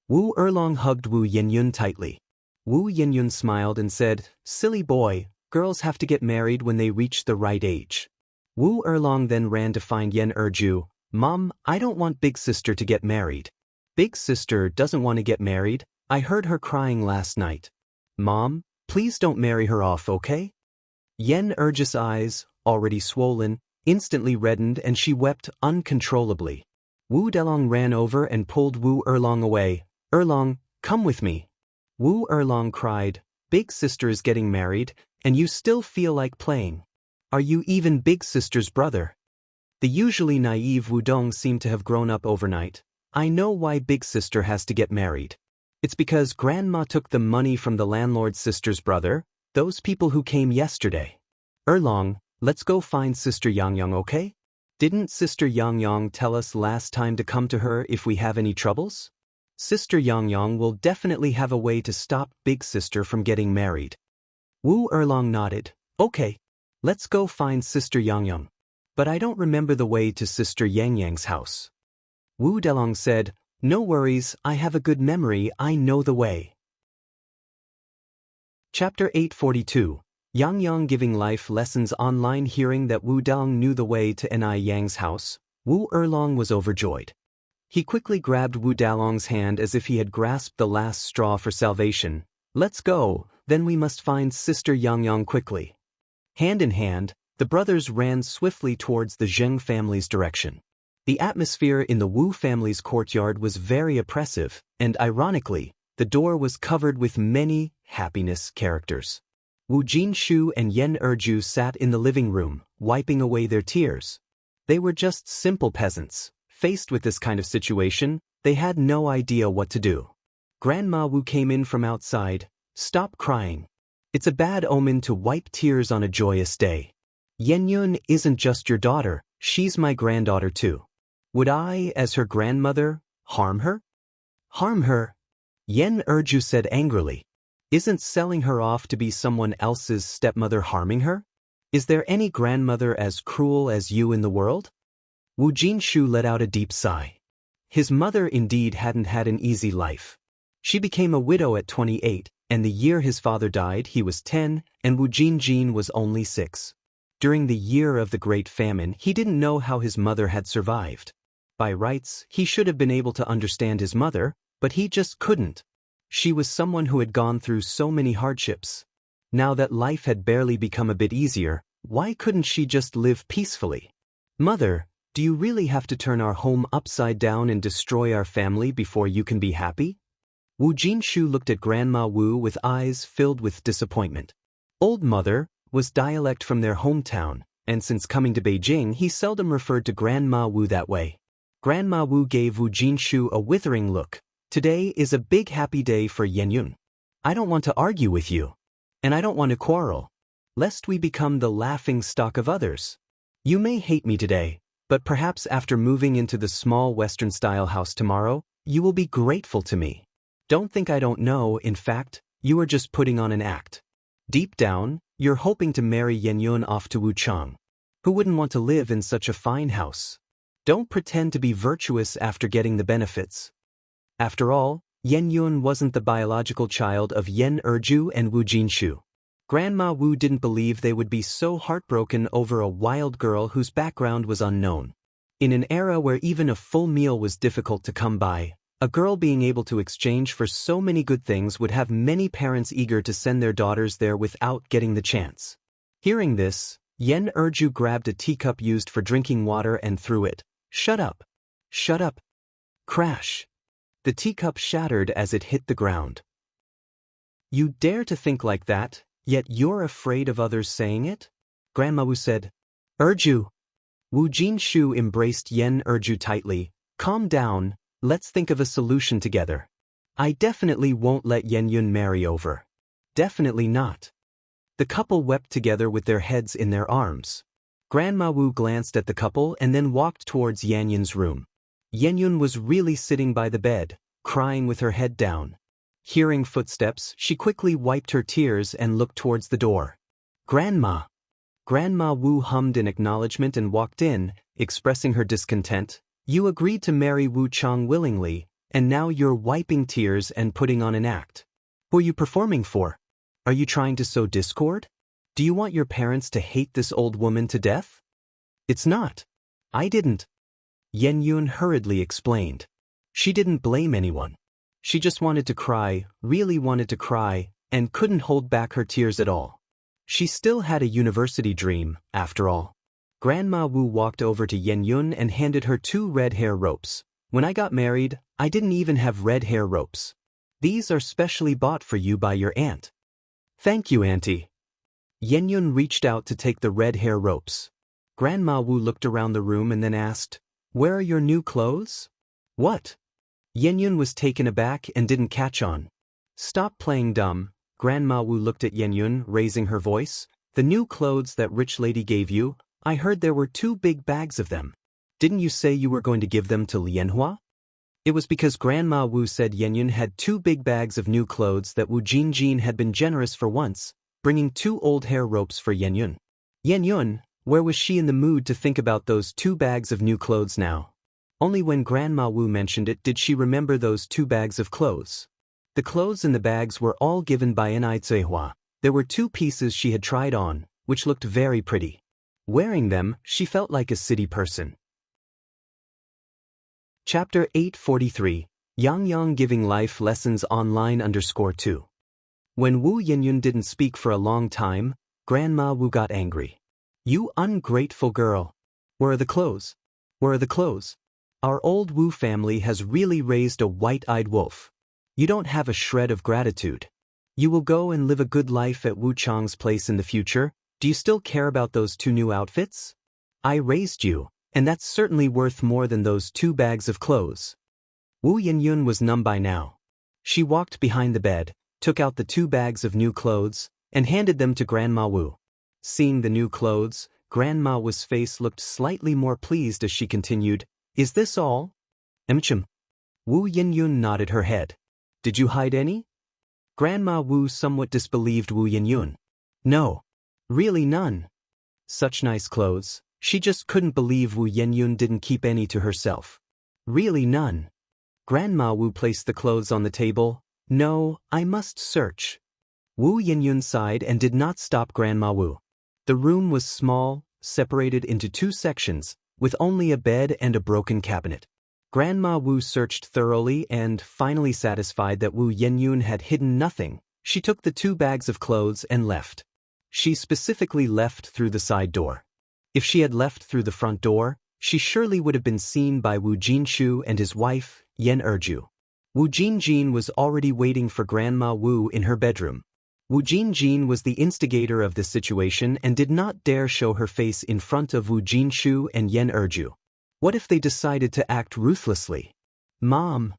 Speaker 1: Wu Erlong hugged Wu Yinyun tightly. Wu Yinyun smiled and said, Silly boy, girls have to get married when they reach the right age. Wu Erlong then ran to find Yen Erju. Mom, I don't want Big Sister to get married. Big Sister doesn't want to get married. I heard her crying last night. Mom, please don't marry her off, okay? Yen Erju's eyes, already swollen, instantly reddened and she wept uncontrollably. Wu Delong ran over and pulled Wu Erlong away. Erlong, come with me. Wu Erlong cried, Big Sister is getting married, and you still feel like playing. Are you even Big Sister's brother? The usually naive Wu Dong seemed to have grown up overnight. I know why Big Sister has to get married. It's because Grandma took the money from the landlord's sister's brother, those people who came yesterday. Erlong, let's go find Sister Yang Yang, okay? Didn't Sister Yang Yang tell us last time to come to her if we have any troubles? Sister Yang Yang will definitely have a way to stop Big Sister from getting married. Wu Erlong nodded. Okay, let's go find Sister Yang Yang. But I don't remember the way to Sister Yang Yang's house. Wu Delong said, No worries, I have a good memory, I know the way. Chapter 842. Yang Yang giving life lessons online. Hearing that Wu Delong knew the way to Ni Yang's house, Wu Erlong was overjoyed. He quickly grabbed Wu Dalong's hand as if he had grasped the last straw for salvation. Let's go, then we must find Sister Yang Yang quickly. Hand in hand, the brothers ran swiftly towards the Zheng family's direction. The atmosphere in the Wu family's courtyard was very oppressive, and ironically, the door was covered with many happiness characters. Wu Jinshu and Yen Erju sat in the living room, wiping away their tears. They were just simple peasants. Faced with this kind of situation, they had no idea what to do. Grandma Wu came in from outside. Stop crying. It's a bad omen to wipe tears on a joyous day. Yenyun isn't just your daughter, she's my granddaughter too. Would I, as her grandmother, harm her? Harm her? Yen Erju said angrily. Isn't selling her off to be someone else's stepmother harming her? Is there any grandmother as cruel as you in the world? Wu Jinshu let out a deep sigh. His mother indeed hadn't had an easy life. She became a widow at 28, and the year his father died he was 10, and Wu Jinjin was only 6. During the year of the Great Famine, he didn't know how his mother had survived. By rights, he should have been able to understand his mother, but he just couldn't. She was someone who had gone through so many hardships. Now that life had barely become a bit easier, why couldn't she just live peacefully? Mother, do you really have to turn our home upside down and destroy our family before you can be happy? Wu Jinshu looked at Grandma Wu with eyes filled with disappointment. Old Mother was dialect from their hometown, and since coming to Beijing he seldom referred to Grandma Wu that way. Grandma Wu gave Wu Jinshu a withering look. Today is a big happy day for Yenyun. I don't want to argue with you. And I don't want to quarrel, lest we become the laughing stock of others. You may hate me today, but perhaps after moving into the small Western-style house tomorrow, you will be grateful to me. Don't think I don't know, in fact, you are just putting on an act. Deep down, you're hoping to marry Yenyun off to Wuchang. Who wouldn't want to live in such a fine house? Don't pretend to be virtuous after getting the benefits. After all, Yenyun wasn't the biological child of Yen Erju and Wu Jinshu. Grandma Wu didn't believe they would be so heartbroken over a wild girl whose background was unknown. In an era where even a full meal was difficult to come by, a girl being able to exchange for so many good things would have many parents eager to send their daughters there without getting the chance. Hearing this, Yen Erju grabbed a teacup used for drinking water and threw it. Shut up! Shut up! Crash! The teacup shattered as it hit the ground. You dare to think like that, yet you're afraid of others saying it? Grandma Wu said. Erju! Wu Jinshu embraced Yen Erju tightly. Calm down, let's think of a solution together. I definitely won't let Yenyun marry over. Definitely not. The couple wept together with their heads in their arms. Grandma Wu glanced at the couple and then walked towards Yenyun's room. Yenyun was really sitting by the bed, crying with her head down. Hearing footsteps, she quickly wiped her tears and looked towards the door. Grandma! Grandma Wu hummed in acknowledgement and walked in, expressing her discontent. You agreed to marry Wu Chang willingly, and now you're wiping tears and putting on an act. Who are you performing for? Are you trying to sow discord? Do you want your parents to hate this old woman to death? It's not. I didn't. Yenyun hurriedly explained. She didn't blame anyone. She just wanted to cry, really wanted to cry, and couldn't hold back her tears at all. She still had a university dream, after all. Grandma Wu walked over to Yenyun and handed her 2 red hair ropes. When I got married, I didn't even have red hair ropes. These are specially bought for you by your aunt. Thank you, Auntie. Yenyun reached out to take the red hair ropes. Grandma Wu looked around the room and then asked, Where are your new clothes? What? Yenyun was taken aback and didn't catch on. Stop playing dumb. Grandma Wu looked at Yenyun, raising her voice. The new clothes that rich lady gave you, I heard there were 2 big bags of them. Didn't you say you were going to give them to Lianhua? It was because Grandma Wu said Yenyun had 2 big bags of new clothes that Wu Jinjin had been generous for once, bringing 2 old hair ropes for Yenyun. Yenyun, where was she in the mood to think about those 2 bags of new clothes now? Only when Grandma Wu mentioned it did she remember those 2 bags of clothes. The clothes in the bags were all given by Enai Zehua. There were 2 pieces she had tried on, which looked very pretty. Wearing them, she felt like a city person. Chapter 843, Yang Yang Giving Life Lessons Online _2. When Wu Yenyun didn't speak for a long time, Grandma Wu got angry. You ungrateful girl. Where are the clothes? Where are the clothes? Our old Wu family has really raised a white-eyed wolf. You don't have a shred of gratitude. You will go and live a good life at Wu Chang's place in the future. Do you still care about those 2 new outfits? I raised you. And that's certainly worth more than those 2 bags of clothes. Wu Yenyun was numb by now. She walked behind the bed, took out the 2 bags of new clothes, and handed them to Grandma Wu. Seeing the new clothes, Grandma Wu's face looked slightly more pleased as she continued, Is this all? Wu Yenyun nodded her head. Did you hide any? Grandma Wu somewhat disbelieved Wu Yenyun. No. Really none. Such nice clothes. She just couldn't believe Wu Yenyun didn't keep any to herself. Really none. Grandma Wu placed the clothes on the table. No, I must search. Wu Yenyun sighed and did not stop Grandma Wu. The room was small, separated into 2 sections, with only a bed and a broken cabinet. Grandma Wu searched thoroughly and, finally satisfied that Wu Yenyun had hidden nothing, she took the 2 bags of clothes and left. She specifically left through the side door. If she had left through the front door, she surely would have been seen by Wu Jinshu and his wife, Yen Erju. Wu Jinjin was already waiting for Grandma Wu in her bedroom. Wu Jinjin was the instigator of this situation and did not dare show her face in front of Wu Jinshu and Yen Erju. What if they decided to act ruthlessly? Mom!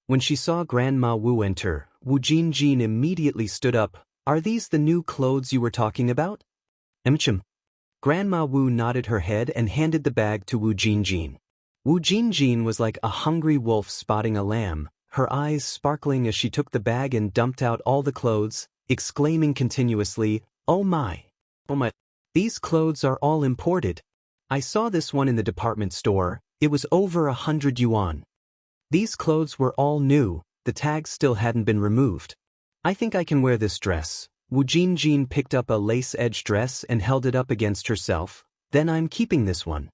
Speaker 1: When she saw Grandma Wu enter, Wu Jinjin immediately stood up. Are these the new clothes you were talking about? Grandma Wu nodded her head and handed the bag to Wu Jinjin. Wu Jinjin was like a hungry wolf spotting a lamb, her eyes sparkling as she took the bag and dumped out all the clothes, exclaiming continuously, "Oh my! Oh my! These clothes are all imported. I saw this one in the department store, it was over 100 yuan. These clothes were all new, the tags still hadn't been removed. I think I can wear this dress." Wu Jinjin picked up a lace-edged dress and held it up against herself. "Then I'm keeping this one."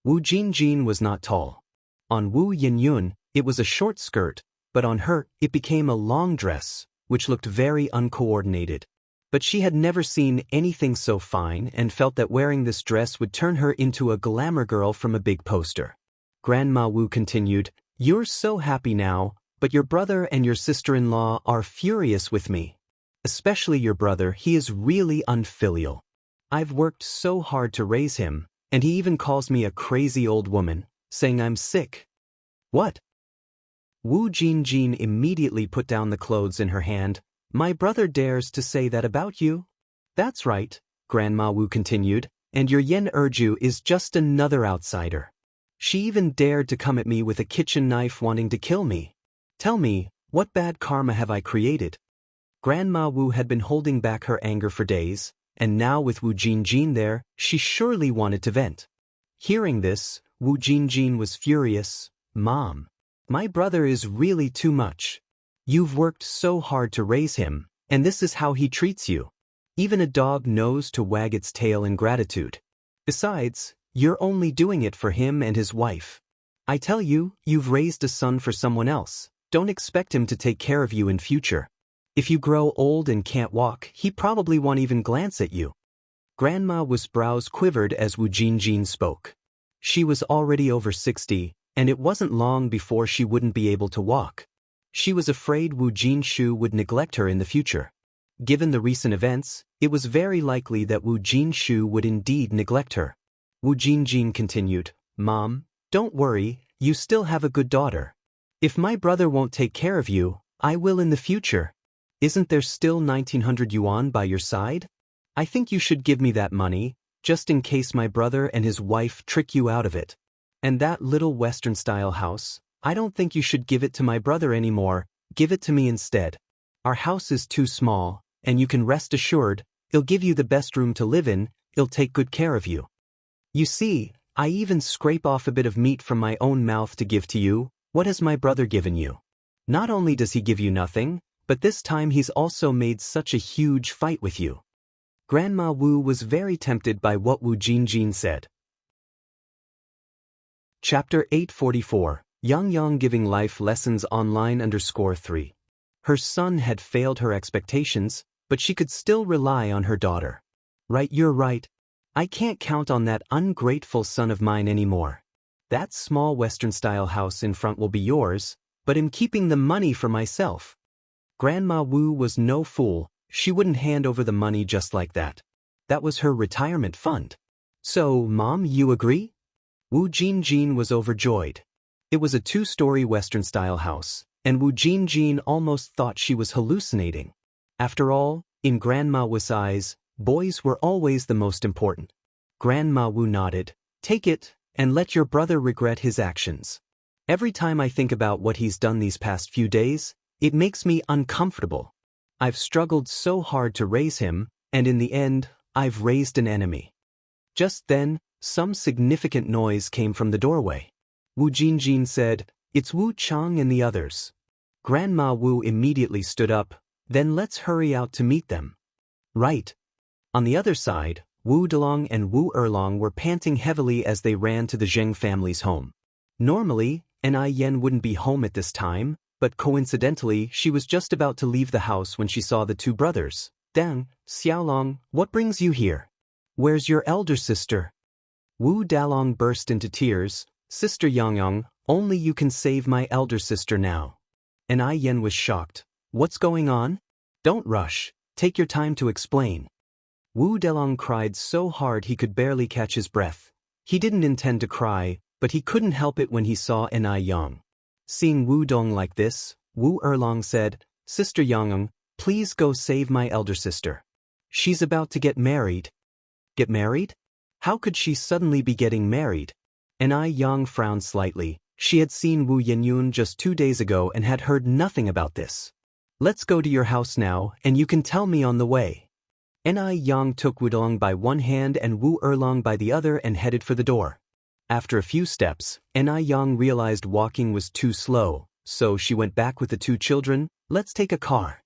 Speaker 1: Wu Jinjin was not tall. On Wu Yinyun, it was a short skirt, but on her, it became a long dress, which looked very uncoordinated. But she had never seen anything so fine and felt that wearing this dress would turn her into a glamour girl from a big poster. Grandma Wu continued, "You're so happy now, but your brother and your sister-in-law are furious with me. Especially your brother, he is really unfilial. I've worked so hard to raise him, and he even calls me a crazy old woman, saying I'm sick." "What?" Wu Jinjin immediately put down the clothes in her hand. "My brother dares to say that about you?" "That's right," Grandma Wu continued, "and your Yen Erju is just another outsider. She even dared to come at me with a kitchen knife wanting to kill me. Tell me, what bad karma have I created?" Grandma Wu had been holding back her anger for days, and now with Wu Jinjin there, she surely wanted to vent. Hearing this, Wu Jinjin was furious. "Mom, my brother is really too much. You've worked so hard to raise him, and this is how he treats you. Even a dog knows to wag its tail in gratitude. Besides, you're only doing it for him and his wife. I tell you, you've raised a son for someone else. Don't expect him to take care of you in future. If you grow old and can't walk, he probably won't even glance at you." Grandma Wu's brows quivered as Wu Jinjin spoke. She was already over 60, and it wasn't long before she wouldn't be able to walk. She was afraid Wu Jinshu would neglect her in the future. Given the recent events, it was very likely that Wu Jinshu would indeed neglect her. Wu Jinjin continued, "Mom, don't worry, you still have a good daughter. If my brother won't take care of you, I will in the future. Isn't there still 1900 yuan by your side? I think you should give me that money, just in case my brother and his wife trick you out of it. And that little Western-style house, I don't think you should give it to my brother anymore, give it to me instead. Our house is too small, and you can rest assured, he'll give you the best room to live in, he'll take good care of you. You see, I even scrape off a bit of meat from my own mouth to give to you. What has my brother given you? Not only does he give you nothing, but this time he's also made such a huge fight with you." Grandma Wu was very tempted by what Wu Jinjin said. Chapter 844, Yang Yang giving life lessons online _3. Her son had failed her expectations, but she could still rely on her daughter. "Right, you're right. I can't count on that ungrateful son of mine anymore. That small Western-style house in front will be yours, but I'm keeping the money for myself." Grandma Wu was no fool, she wouldn't hand over the money just like that. That was her retirement fund. "So, Mom, you agree?" Wu Jinjin was overjoyed. It was a 2-story Western-style house, and Wu Jinjin almost thought she was hallucinating. After all, in Grandma Wu's eyes, boys were always the most important. Grandma Wu nodded. "Take it, and let your brother regret his actions. Every time I think about what he's done these past few days, it makes me uncomfortable. I've struggled so hard to raise him, and in the end, I've raised an enemy." Just then, some significant noise came from the doorway. Wu Jinjin said, "It's Wu Chang and the others." Grandma Wu immediately stood up. "Then let's hurry out to meet them." "Right." On the other side, Wu Delong and Wu Erlong were panting heavily as they ran to the Zheng family's home. Normally, N.I. Yen wouldn't be home at this time, but coincidentally she was just about to leave the house when she saw the two brothers. "Dang, Xiaolong, what brings you here? Where's your elder sister?" Wu Dalong burst into tears. "Sister Yangyang, only you can save my elder sister now." N.I. Yen was shocked. "What's going on?" "Don't rush, take your time to explain." Wu Delong cried so hard he could barely catch his breath. He didn't intend to cry, but he couldn't help it when he saw N.I. Yang. Seeing Wu Dong like this, Wu Erlong said, "Sister Yangyang, please go save my elder sister. She's about to get married." "Get married? How could she suddenly be getting married?" And Yang frowned slightly. She had seen Wu Yenyun just 2 days ago and had heard nothing about this. Let's go to your house now, and you can tell me on the way. Yang took Wu Delong by one hand and Wu Erlong by the other and headed for the door. After a few steps, Yang realized walking was too slow, so she went back with the 2 children. Let's take a car.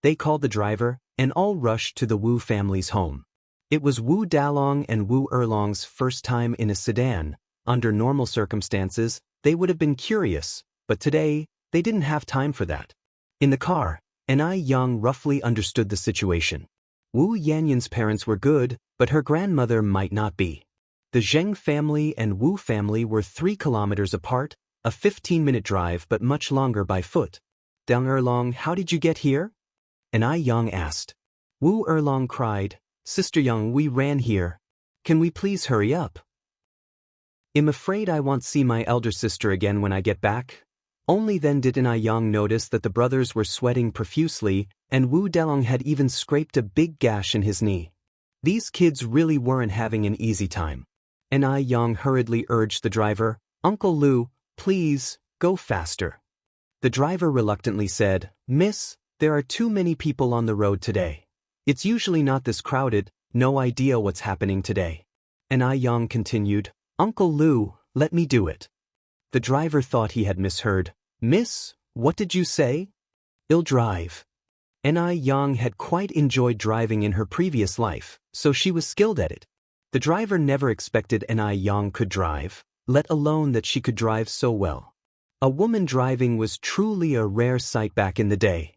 Speaker 1: They called the driver, and all rushed to the Wu family's home. It was Wu Dalong and Wu Erlong's first time in a sedan. Under normal circumstances, they would have been curious, but today, they didn't have time for that. In the car, Yang roughly understood the situation. Wu Yanyun's parents were good, but her grandmother might not be. The Zheng family and Wu family were 3 kilometers apart, a 15-minute drive but much longer by foot. Dang Erlong, how did you get here? Yang asked. Wu Erlong cried, Sister Yang, we ran here. Can we please hurry up? I'm afraid I won't see my elder sister again when I get back. Only then did Yang notice that the brothers were sweating profusely, and Wu Delong had even scraped a big gash in his knee. These kids really weren't having an easy time. Yang hurriedly urged the driver, Uncle Lu, please, go faster. The driver reluctantly said, Miss, there are too many people on the road today. It's usually not this crowded, no idea what's happening today. Yang continued, Uncle Lu, let me do it. The driver thought he had misheard. Miss, what did you say? I'll drive. Yang had quite enjoyed driving in her previous life, so she was skilled at it. The driver never expected Yang could drive, let alone that she could drive so well. A woman driving was truly a rare sight back in the day.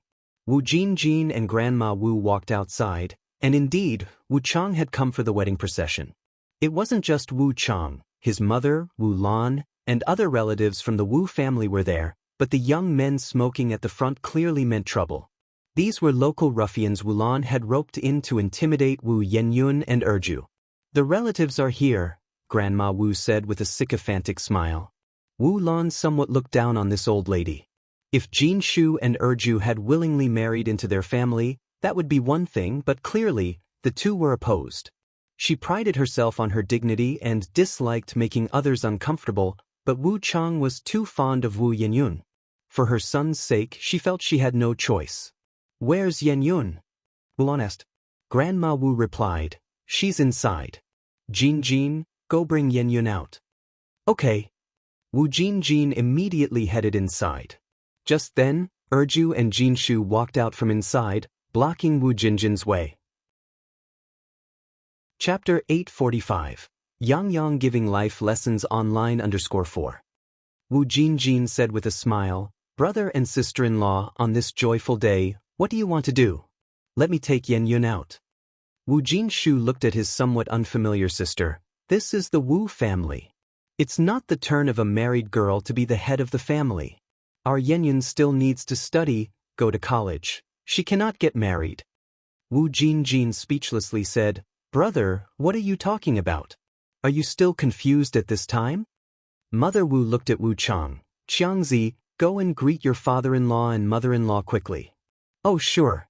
Speaker 1: Wu Jinjin and Grandma Wu walked outside, and indeed, Wu Chang had come for the wedding procession. It wasn't just Wu Chang, his mother, Wu Lan, and other relatives from the Wu family were there, but the young men smoking at the front clearly meant trouble. These were local ruffians Wu Lan had roped in to intimidate Wu Yenyun and Erju. The relatives are here, Grandma Wu said with a sycophantic smile. Wu Lan somewhat looked down on this old lady. If Jin Shu and Erju had willingly married into their family, that would be one thing, but clearly, the two were opposed. She prided herself on her dignity and disliked making others uncomfortable, but Wu Chang was too fond of Wu Yenyun. For her son's sake, she felt she had no choice. Where's Yenyun? Wu Lan asked. Grandma Wu replied, she's inside. Jin, go bring Yenyun out. Okay. Wu Jin immediately headed inside. Just then, Erju and Jin Shu walked out from inside, blocking Wu Jinjin's way. Chapter 845. Yang giving life lessons online _4. Wu Jinjin said with a smile, Brother and sister-in-law, on this joyful day, what do you want to do? Let me take Yenyun out. Wu Jinshu looked at his somewhat unfamiliar sister. This is the Wu family. It's not the turn of a married girl to be the head of the family. Our Yenyun still needs to study, go to college. She cannot get married. Wu Jinjin speechlessly said, Brother, what are you talking about? Are you still confused at this time? Mother Wu looked at Wu Chang. Xiangzi, go and greet your father-in-law and mother-in-law quickly. Oh sure.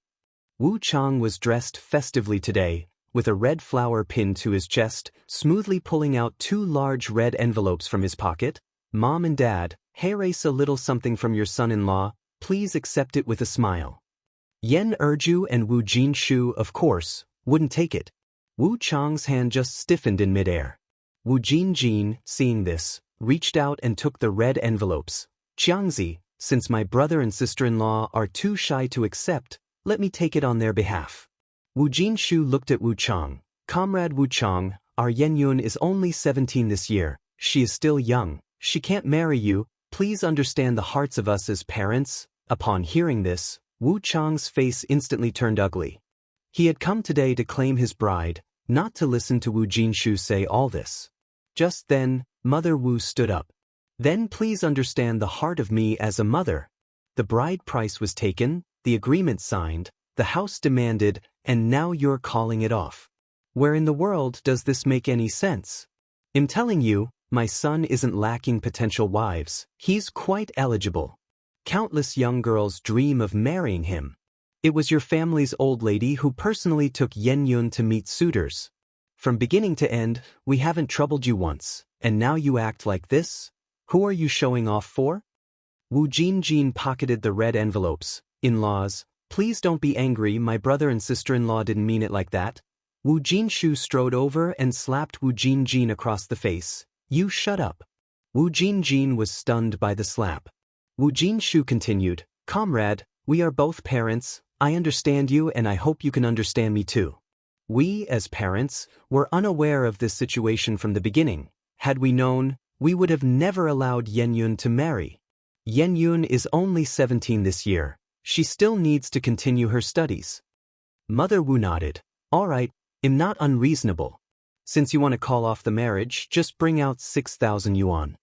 Speaker 1: Wu Chang was dressed festively today, with a red flower pinned to his chest, smoothly pulling out 2 large red envelopes from his pocket. Mom and Dad, here's a little something from your son-in-law, please accept it with a smile. Yen Erju and Wu Jinshu, of course, wouldn't take it. Wu Chang's hand just stiffened in midair. Wu Jinjin, seeing this, reached out and took the red envelopes. Xiangzi, since my brother and sister-in-law are too shy to accept, let me take it on their behalf. Wu Jinshu looked at Wu Chang. Comrade Wu Chang, our Yenyun is only 17 this year. She is still young. She can't marry you. Please understand the hearts of us as parents. Upon hearing this, Wu Chang's face instantly turned ugly. He had come today to claim his bride, not to listen to Wu Jinshu say all this. Just then, Mother Wu stood up. Then please understand the heart of me as a mother. The bride price was taken, the agreement signed, the house demanded, and now you're calling it off. Where in the world does this make any sense? I'm telling you, my son isn't lacking potential wives, he's quite eligible. Countless young girls dream of marrying him. It was your family's old lady who personally took Yenyun to meet suitors. From beginning to end, we haven't troubled you once, and now you act like this? Who are you showing off for? Wu Jinjin pocketed the red envelopes. In-laws, please don't be angry, my brother and sister-in-law didn't mean it like that. Wu Jinshu strode over and slapped Wu Jinjin across the face. You shut up. Wu Jinjin was stunned by the slap. Wu Jinshu continued, Comrade, we are both parents, I understand you and I hope you can understand me too. We, as parents, were unaware of this situation from the beginning. Had we known, we would have never allowed Yenyun to marry. Yenyun is only 17 this year. She still needs to continue her studies. Mother Wu nodded. All right, I'm not unreasonable. Since you want to call off the marriage, just bring out 6,000 yuan.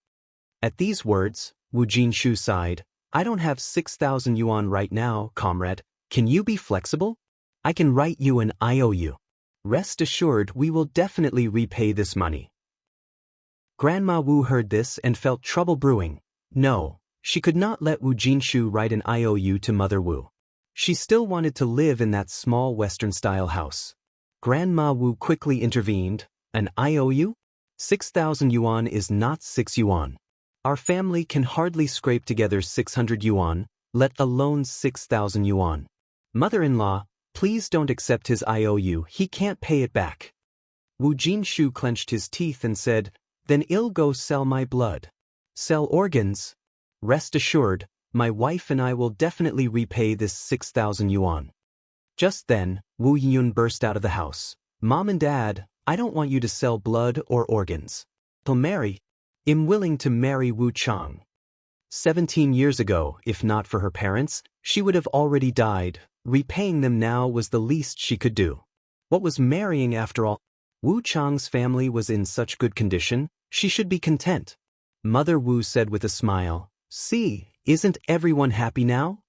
Speaker 1: At these words, Wu Jinshu sighed. I don't have 6,000 yuan right now, comrade. Can you be flexible? I can write you an IOU. Rest assured we will definitely repay this money. Grandma Wu heard this and felt trouble brewing. No, she could not let Wu Jinshu write an IOU to Mother Wu. She still wanted to live in that small Western-style house. Grandma Wu quickly intervened. An IOU? 6,000 yuan is not 6 yuan. Our family can hardly scrape together 600 yuan, let alone 6,000 yuan. Mother-in-law, please don't accept his IOU, he can't pay it back. Wu Jinshu clenched his teeth and said, Then I'll go sell my blood. Sell organs? Rest assured, my wife and I will definitely repay this 6,000 yuan. Just then, Wu Yun burst out of the house. Mom and Dad, I don't want you to sell blood or organs. I'll marry. I'm willing to marry Wu Chang. 17 years ago, if not for her parents, she would have already died. Repaying them now was the least she could do. What was marrying after all? Wu Chang's family was in such good condition, she should be content. Mother Wu said with a smile, See, isn't everyone happy now?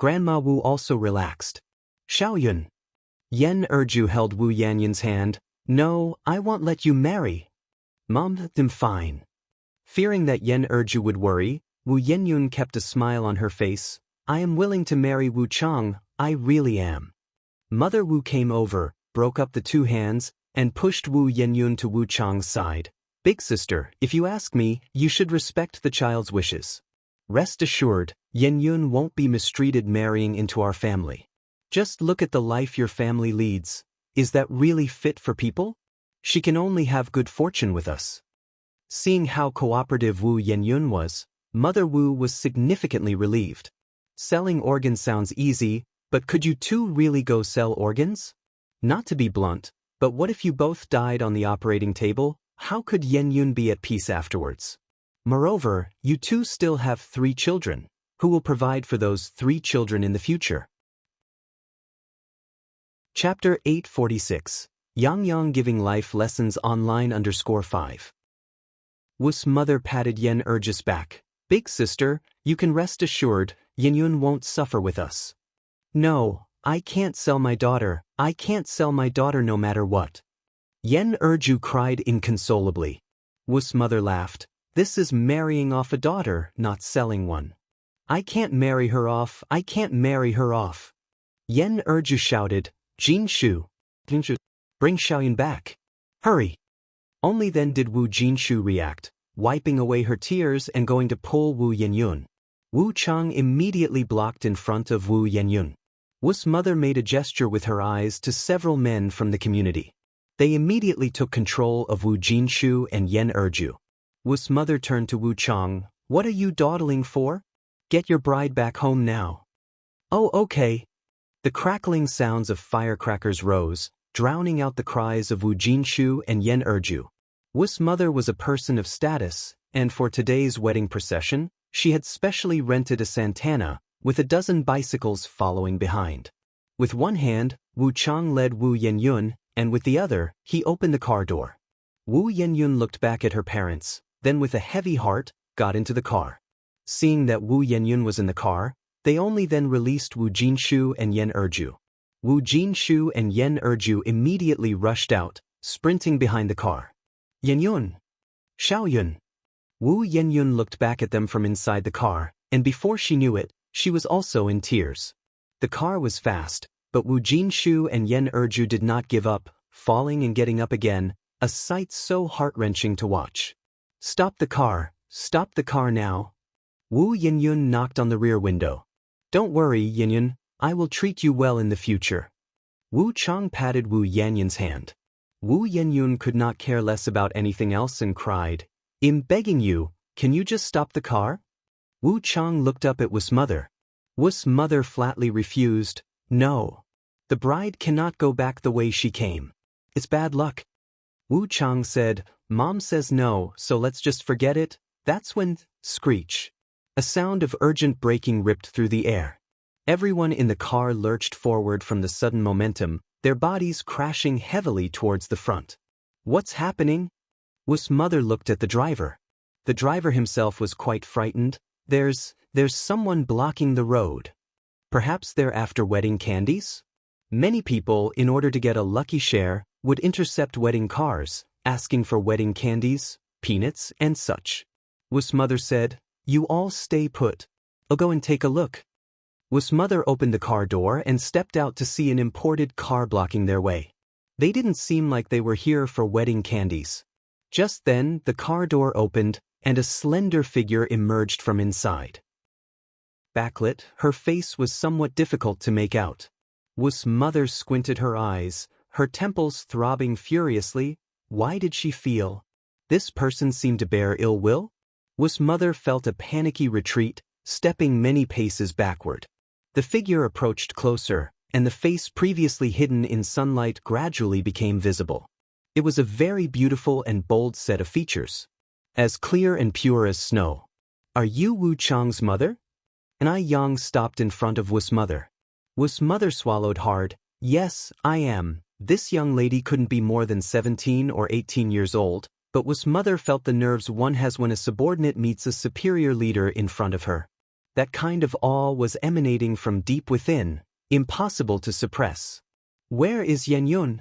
Speaker 1: Grandma Wu also relaxed. Xiaoyun. Yen Erju held Wu Yanyun's hand. No, I won't let you marry. Mom, I'm fine. Fearing that Yen Erju would worry, Wu Yenyun kept a smile on her face. I am willing to marry Wu Chang, I really am. Mother Wu came over, broke up the two hands, and pushed Wu Yenyun to Wu Chang's side. Big sister, if you ask me, you should respect the child's wishes. Rest assured, Yenyun won't be mistreated marrying into our family. Just look at the life your family leads. Is that really fit for people? She can only have good fortune with us. Seeing how cooperative Wu Yenyun was, Mother Wu was significantly relieved. Selling organs sounds easy, but could you two really go sell organs? Not to be blunt, but what if you both died on the operating table? How could Yenyun be at peace afterwards? Moreover, you two still have 3 children. Who will provide for those 3 children in the future? Chapter 846. Yang Yang giving life lessons online _5. Wu's mother patted Yen Erju's back. Big sister, you can rest assured, Yenyun won't suffer with us. No, I can't sell my daughter. I can't sell my daughter no matter what. Yen Erju cried inconsolably. Wu's mother laughed. This is marrying off a daughter, not selling one. I can't marry her off. I can't marry her off. Yen Erju shouted, Jinshu, bring Xiaoyun back. Hurry. Only then did Wu Jinshu react, wiping away her tears and going to pull Wu Yenyun. Wu Chang immediately blocked in front of Wu Yenyun. Wu's mother made a gesture with her eyes to several men from the community. They immediately took control of Wu Jinshu and Yen Erju. Wu's mother turned to Wu Chang. What are you dawdling for? Get your bride back home now. Oh, okay. The crackling sounds of firecrackers rose, drowning out the cries of Wu Jinshu and Yen Erju. Wu's mother was a person of status, and for today's wedding procession, she had specially rented a Santana, with a dozen bicycles following behind. With one hand, Wu Chang led Wu Yenyun, and with the other, he opened the car door. Wu Yenyun looked back at her parents, then with a heavy heart, got into the car. Seeing that Wu Yenyun was in the car, they only then released Wu Jinshu and Yen Erju. Wu Jinshu and Yen Erju immediately rushed out, sprinting behind the car. Yenyun! Xiaoyun! Wu Yenyun looked back at them from inside the car, and before she knew it, she was also in tears. The car was fast, but Wu Jinshu and Yen Erju did not give up, falling and getting up again, a sight so heart-wrenching to watch. Stop the car now. Wu Yenyun knocked on the rear window. Don't worry, Yenyun, I will treat you well in the future. Wu Chang patted Wu Yenyun's hand. Wu Yenyun could not care less about anything else and cried, I'm begging you, can you just stop the car? Wu Chang looked up at Wu's mother. Wu's mother flatly refused, no. The bride cannot go back the way she came. It's bad luck. Wu Chang said, Mom says no, so let's just forget it. That's when, screech. A sound of urgent braking ripped through the air. Everyone in the car lurched forward from the sudden momentum, their bodies crashing heavily towards the front. What's happening? Wu's mother looked at the driver. The driver himself was quite frightened. There's someone blocking the road. Perhaps they're after wedding candies? Many people, in order to get a lucky share, would intercept wedding cars, asking for wedding candies, peanuts, and such. Wu's mother said, You all stay put. I'll go and take a look. Wu's mother opened the car door and stepped out to see an imported car blocking their way. They didn't seem like they were here for wedding candies. Just then, the car door opened, and a slender figure emerged from inside. Backlit, her face was somewhat difficult to make out. Wu's mother squinted her eyes, her temples throbbing furiously. Why did she feel? This person seemed to bear ill will? Wu's mother felt a panicky retreat, stepping many paces backward. The figure approached closer, and the face previously hidden in sunlight gradually became visible. It was a very beautiful and bold set of features. As clear and pure as snow. Are you Wu Chang's mother? An Yang stopped in front of Wu's mother. Wu's mother swallowed hard. Yes, I am. This young lady couldn't be more than 17 or 18 years old, but Wu's mother felt the nerves one has when a subordinate meets a superior leader in front of her. That kind of awe was emanating from deep within, impossible to suppress. Where is Yenyun?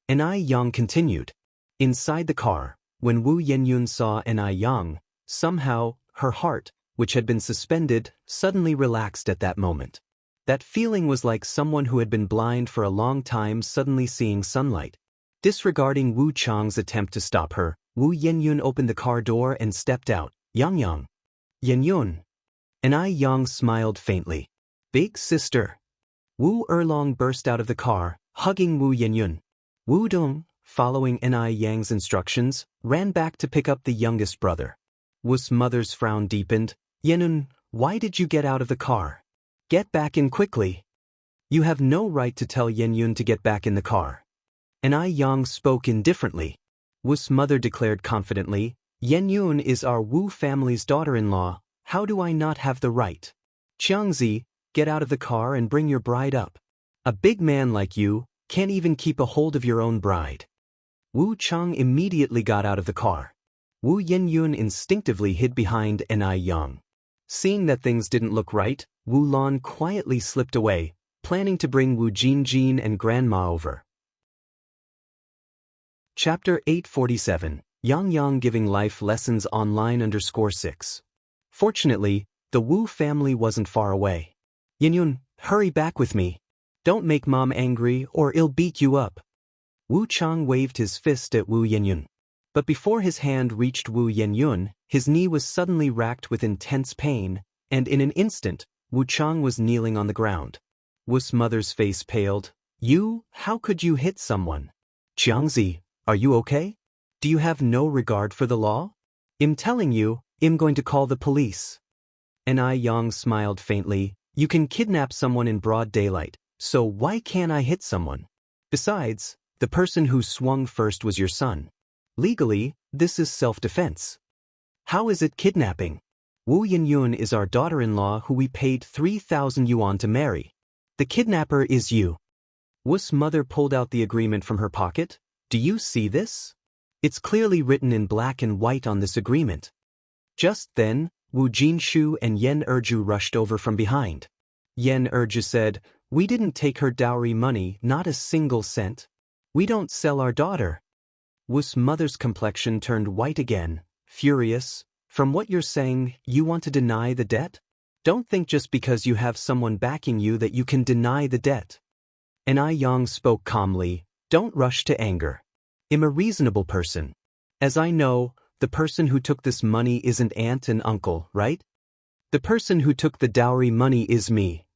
Speaker 1: An Yang continued. Inside the car, when Wu Yenyun saw an Yang, somehow, her heart, which had been suspended, suddenly relaxed at that moment. That feeling was like someone who had been blind for a long time suddenly seeing sunlight. Disregarding Wu Chang's attempt to stop her, Wu Yenyun opened the car door and stepped out. Yang. Yenyun. An Yang smiled faintly. Big sister. Wu Erlong burst out of the car, hugging Wu Yenyun. Wu Dong, following An Yang's instructions, ran back to pick up the youngest brother. Wu's mother's frown deepened. Yenyun, why did you get out of the car? Get back in quickly. You have no right to tell Yenyun to get back in the car. An Yang spoke indifferently. Wu's mother declared confidently, Yenyun is our Wu family's daughter-in-law, how do I not have the right? Qiangzi, get out of the car and bring your bride up. A big man like you can't even keep a hold of your own bride. Wu Chang immediately got out of the car. Wu Yenyun instinctively hid behind An Yang. Seeing that things didn't look right, Wu Lan quietly slipped away, planning to bring Wu Jinjin and Grandma over. Chapter 847, Yang giving life lessons online _6. Fortunately, the Wu family wasn't far away. Yenyun, hurry back with me. Don't make Mom angry or I'll beat you up. Wu Chang waved his fist at Wu Yenyun. But before his hand reached Wu Yenyun, his knee was suddenly racked with intense pain, and in an instant, Wu Chang was kneeling on the ground. Wu's mother's face paled. How could you hit someone? Qiangzi, are you okay? Do you have no regard for the law? I'm telling you, I'm going to call the police. An Yang smiled faintly. You can kidnap someone in broad daylight, so why can't I hit someone? Besides, the person who swung first was your son. Legally, this is self-defense. How is it kidnapping? Wu Yenyun is our daughter-in-law who we paid 3,000 yuan to marry. The kidnapper is you. Wu's mother pulled out the agreement from her pocket. Do you see this? It's clearly written in black and white on this agreement. Just then, Wu Jinshu and Yen Erju rushed over from behind. Yen Erju said, We didn't take her dowry money, not a single cent. We don't sell our daughter. Wu's mother's complexion turned white again, furious. From what you're saying, you want to deny the debt? Don't think just because you have someone backing you that you can deny the debt. An Yang spoke calmly, Don't rush to anger. I'm a reasonable person. As I know, the person who took this money isn't aunt and uncle, right? The person who took the dowry money is me.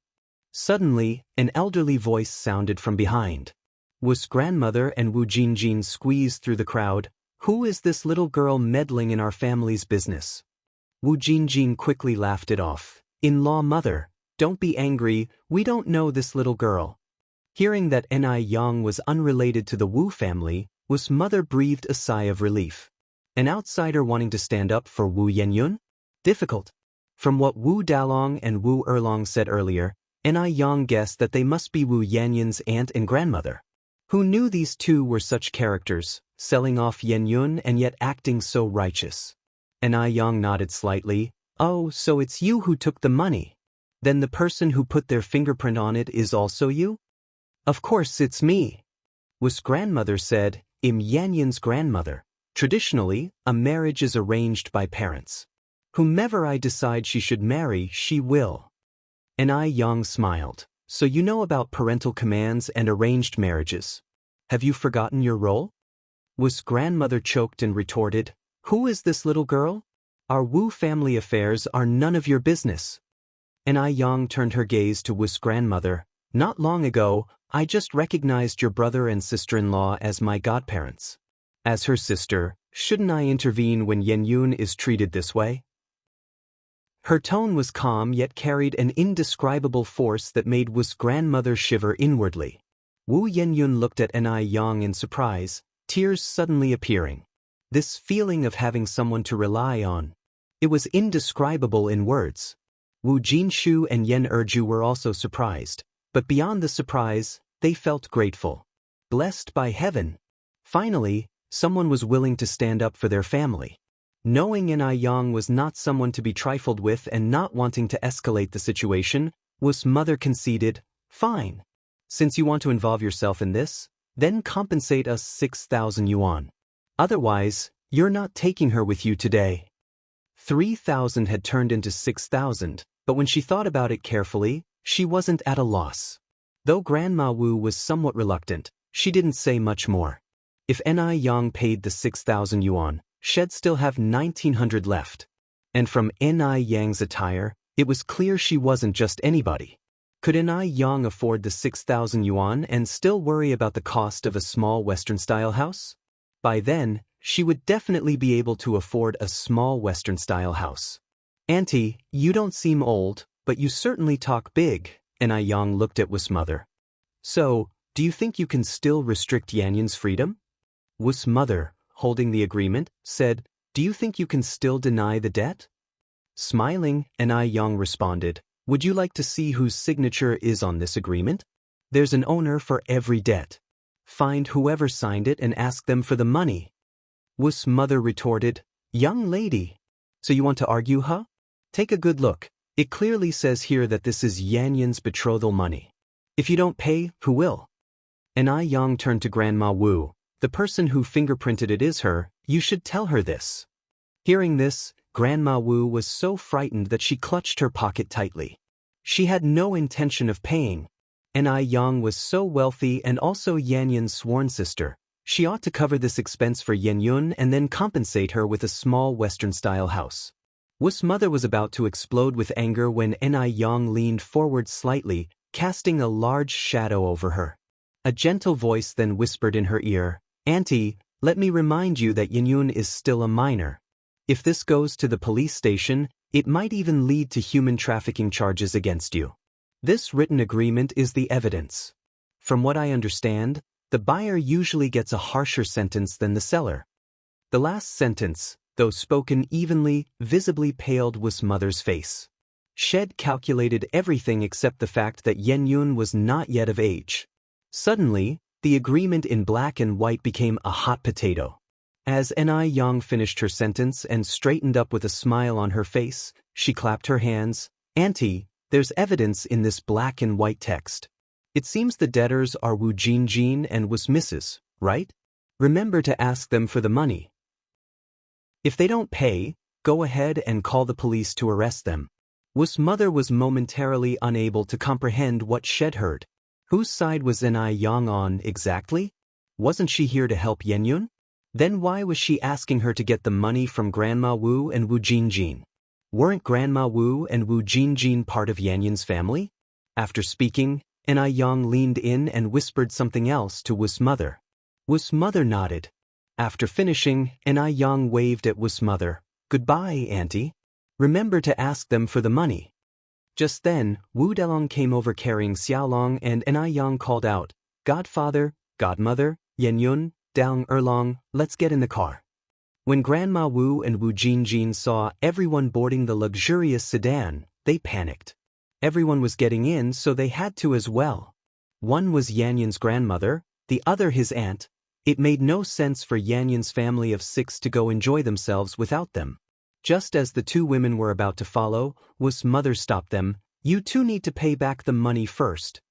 Speaker 1: Suddenly, an elderly voice sounded from behind. Wu's grandmother and Wu Jinjin squeezed through the crowd. Who is this little girl meddling in our family's business? Wu Jinjin quickly laughed it off. In-law mother, don't be angry, we don't know this little girl. Hearing that Ni Yang was unrelated to the Wu family, Wu's mother breathed a sigh of relief. An outsider wanting to stand up for Wu Yenyun? Difficult. From what Wu Dalong and Wu Erlong said earlier, Ni Yang guessed that they must be Wu Yanyun's aunt and grandmother. Who knew these two were such characters, selling off Yenyun and yet acting so righteous? Ni Yang nodded slightly. Oh, so it's you who took the money. Then the person who put their fingerprint on it is also you? Of course it's me. Wu's grandmother said, I'm Yanyun's grandmother. Traditionally, a marriage is arranged by parents. Whomever I decide she should marry, she will. Ni Yang smiled. So you know about parental commands and arranged marriages. Have you forgotten your role? Wu's grandmother choked and retorted, Who is this little girl? Our Wu family affairs are none of your business. Ni Yang turned her gaze to Wu's grandmother. Not long ago, I just recognized your brother and sister-in-law as my godparents. As her sister, shouldn't I intervene when Yenyun is treated this way? Her tone was calm yet carried an indescribable force that made Wu's grandmother shiver inwardly. Wu Yenyun looked at Ni Yang in surprise, tears suddenly appearing. This feeling of having someone to rely on. It was indescribable in words. Wu Jinshu and Yen Erju were also surprised, but beyond the surprise, they felt grateful. Blessed by heaven. Finally, someone was willing to stand up for their family. Knowing Ni Yang was not someone to be trifled with and not wanting to escalate the situation, Wu's mother conceded, Fine. Since you want to involve yourself in this, then compensate us 6,000 yuan. Otherwise, you're not taking her with you today. 3,000 had turned into 6,000, but when she thought about it carefully, she wasn't at a loss. Though Grandma Wu was somewhat reluctant, she didn't say much more. If Ni Yang paid the 6,000 yuan, she'd still have 1,900 left. And from Ni Yang's attire, it was clear she wasn't just anybody. Could Ni Yang afford the 6,000 yuan and still worry about the cost of a small Western-style house? By then, she would definitely be able to afford a small Western-style house. Auntie, you don't seem old, but you certainly talk big, Ni Yang looked at Wu's mother. So, do you think you can still restrict Yanyun's freedom? Wu's mother, holding the agreement, said, Do you think you can still deny the debt? Smiling, Ni Yang responded, Would you like to see whose signature is on this agreement? There's an owner for every debt. Find whoever signed it and ask them for the money. Wu's mother retorted, Young lady. So you want to argue, huh? Take a good look. It clearly says here that this is Yanyun's betrothal money. If you don't pay, who will? Ni Yang turned to Grandma Wu. The person who fingerprinted it is her, you should tell her this. Hearing this, Grandma Wu was so frightened that she clutched her pocket tightly. She had no intention of paying. Ni Yang was so wealthy and also Yanyun's sworn sister. She ought to cover this expense for Yenyun and then compensate her with a small Western-style house. Wu's mother was about to explode with anger when Ni Yang leaned forward slightly, casting a large shadow over her. A gentle voice then whispered in her ear, Auntie, let me remind you that Yenyun is still a minor. If this goes to the police station, it might even lead to human trafficking charges against you. This written agreement is the evidence. From what I understand, the buyer usually gets a harsher sentence than the seller. The last sentence, though spoken evenly, visibly paled Wu's mother's face. She'd calculated everything except the fact that Yenyun was not yet of age. Suddenly, the agreement in black and white became a hot potato. As Ni Yang finished her sentence and straightened up with a smile on her face, she clapped her hands. Auntie, there's evidence in this black and white text. It seems the debtors are Wu Jinjin and Wu's missus, right? Remember to ask them for the money. If they don't pay, go ahead and call the police to arrest them. Wu's mother was momentarily unable to comprehend what she'd heard. Whose side was Ni Yang on exactly? Wasn't she here to help Yenyun? Then why was she asking her to get the money from Grandma Wu and Wu Jinjin? Weren't Grandma Wu and Wu Jinjin part of Yanyun's family? After speaking, Ai Yang leaned in and whispered something else to Wu's mother. Wu's mother nodded. After finishing, Ai Yang waved at Wu's mother. Goodbye, Auntie. Remember to ask them for the money. Just then, Wu Delong came over carrying Xiaolong, and Ai Yang called out, Godfather, Godmother, Yenyun, Daong Erlong, let's get in the car. When Grandma Wu and Wu Jinjin saw everyone boarding the luxurious sedan, they panicked. Everyone was getting in, so they had to as well. One was Yanyun's grandmother, the other his aunt. It made no sense for Yanyun's family of 6 to go enjoy themselves without them. Just as the 2 women were about to follow, Wu's mother stopped them. You 2 need to pay back the money first.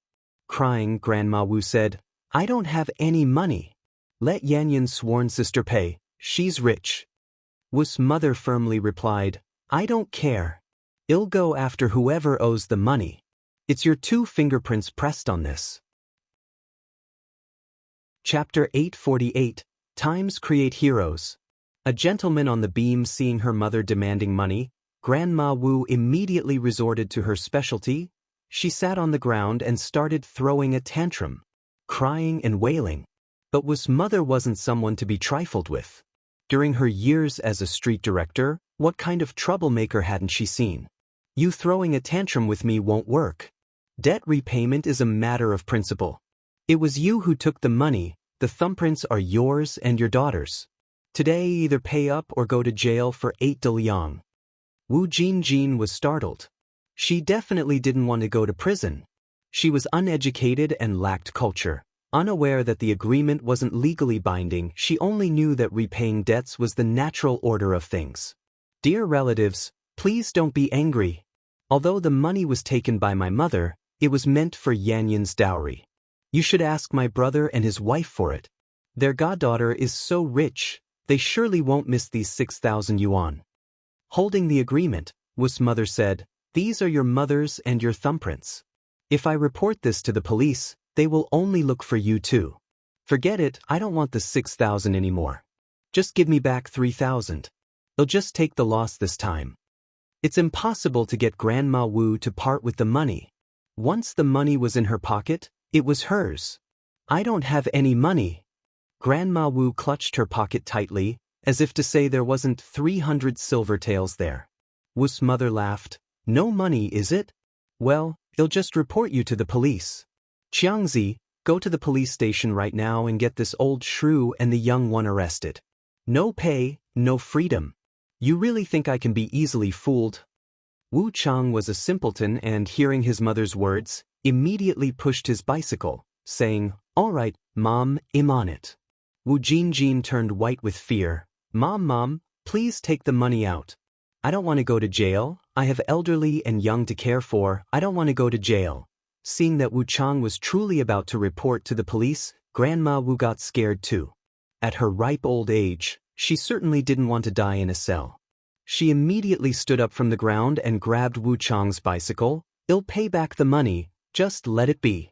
Speaker 1: Crying, Grandma Wu said, I don't have any money. Let Yanyun's sworn sister pay, she's rich. Wu's mother firmly replied, I don't care. I'll go after whoever owes the money. It's your 2 fingerprints pressed on this. Chapter 848, Times Create Heroes. A gentleman on the beam seeing her mother demanding money, Grandma Wu immediately resorted to her specialty. She sat on the ground and started throwing a tantrum, crying and wailing. But Wu's mother wasn't someone to be trifled with. During her years as a street director, what kind of troublemaker hadn't she seen? You throwing a tantrum with me won't work. Debt repayment is a matter of principle. It was you who took the money, the thumbprints are yours and your daughter's. Today either pay up or go to jail for 8 liang. Wu Jinjin was startled. She definitely didn't want to go to prison. She was uneducated and lacked culture. Unaware that the agreement wasn't legally binding, she only knew that repaying debts was the natural order of things. Dear relatives, please don't be angry. Although the money was taken by my mother, it was meant for Yanyun's dowry. You should ask my brother and his wife for it. Their goddaughter is so rich, they surely won't miss these 6,000 yuan. Holding the agreement, Wu's mother said, These are your mother's and your thumbprints. If I report this to the police, they will only look for you too. Forget it, I don't want the 6,000 anymore. Just give me back 3,000. They'll just take the loss this time. It's impossible to get Grandma Wu to part with the money. Once the money was in her pocket, it was hers. I don't have any money. Grandma Wu clutched her pocket tightly, as if to say there wasn't 300 silver taels there. Wu's mother laughed. No money, is it? Well, they'll just report you to the police. Qiangzi, go to the police station right now and get this old shrew and the young one arrested. No pay, no freedom. You really think I can be easily fooled? Wu Chang was a simpleton and, hearing his mother's words, immediately pushed his bicycle, saying, All right, Mom, I'm on it. Wu Jinjin turned white with fear. Mom, please take the money out. I don't want to go to jail. I have elderly and young to care for. I don't want to go to jail. Seeing that Wu Chang was truly about to report to the police, Grandma Wu got scared too. At her ripe old age, she certainly didn't want to die in a cell. She immediately stood up from the ground and grabbed Wu Chang's bicycle. I'll pay back the money, just let it be.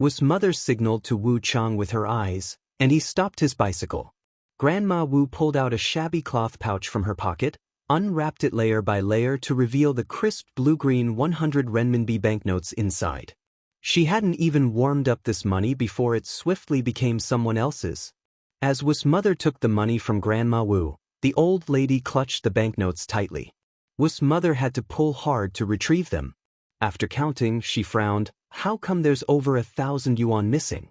Speaker 1: Wu's mother signaled to Wu Chang with her eyes, and he stopped his bicycle. Grandma Wu pulled out a shabby cloth pouch from her pocket, unwrapped it layer by layer to reveal the crisp blue-green 100 renminbi banknotes inside. She hadn't even warmed up this money before it swiftly became someone else's. As Wu's mother took the money from Grandma Wu, the old lady clutched the banknotes tightly. Wu's mother had to pull hard to retrieve them. After counting, she frowned. How come there's over 1,000 yuan missing?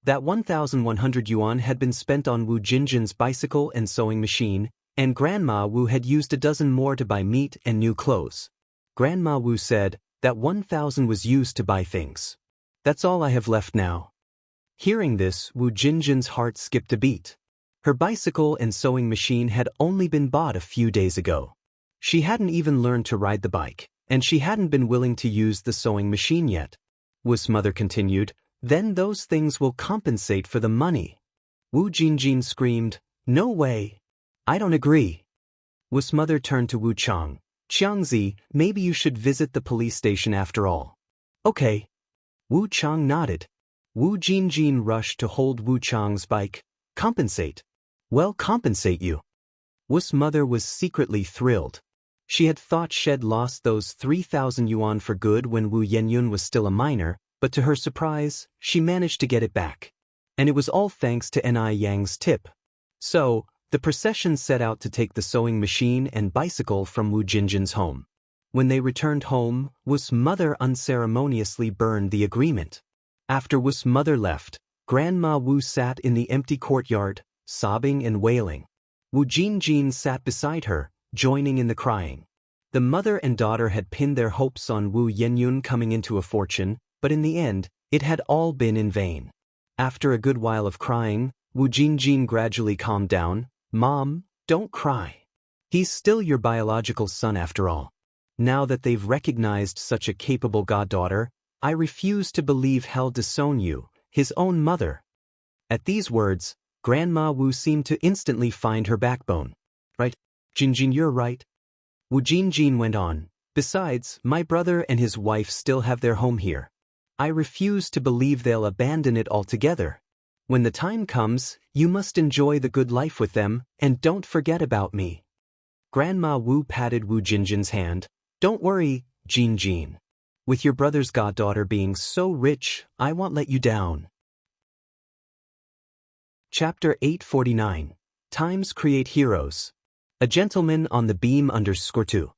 Speaker 1: That 1,100 yuan had been spent on Wu Jinjin's bicycle and sewing machine, and Grandma Wu had used a dozen more to buy meat and new clothes. Grandma Wu said, that 1,000 was used to buy things. That's all I have left now. Hearing this, Wu Jinjin's heart skipped a beat. Her bicycle and sewing machine had only been bought a few days ago. She hadn't even learned to ride the bike, and she hadn't been willing to use the sewing machine yet. Wu's mother continued, Then those things will compensate for the money. Wu Jinjin screamed, No way. I don't agree. Wu's mother turned to Wu Chang. Qiangzi, maybe you should visit the police station after all. Okay. Wu Chang nodded. Wu Jinjin rushed to hold Wu Chang's bike. Compensate. Well, compensate you. Wu's mother was secretly thrilled. She had thought she'd lost those 3,000 yuan for good when Wu Yenyun was still a minor, but to her surprise, she managed to get it back. And it was all thanks to Ni Yang's tip. So, the procession set out to take the sewing machine and bicycle from Wu Jinjin's home. When they returned home, Wu's mother unceremoniously burned the agreement. After Wu's mother left, Grandma Wu sat in the empty courtyard, sobbing and wailing. Wu Jinjin sat beside her, joining in the crying. The mother and daughter had pinned their hopes on Wu Yenyun coming into a fortune, but in the end, it had all been in vain. After a good while of crying, Wu Jinjin gradually calmed down. Mom, don't cry. He's still your biological son after all. Now that they've recognized such a capable goddaughter, I refuse to believe he'll disown you, his own mother. At these words, Grandma Wu seemed to instantly find her backbone. Right, Jinjin, you're right. Wu Jinjin went on. Besides, my brother and his wife still have their home here. I refuse to believe they'll abandon it altogether. When the time comes, you must enjoy the good life with them, and don't forget about me. Grandma Wu patted Wu Jinjin's hand. Don't worry, Jinjin. With your brother's goddaughter being so rich, I won't let you down. Chapter 849. Times Create Heroes. A Gentleman on the Beam _2.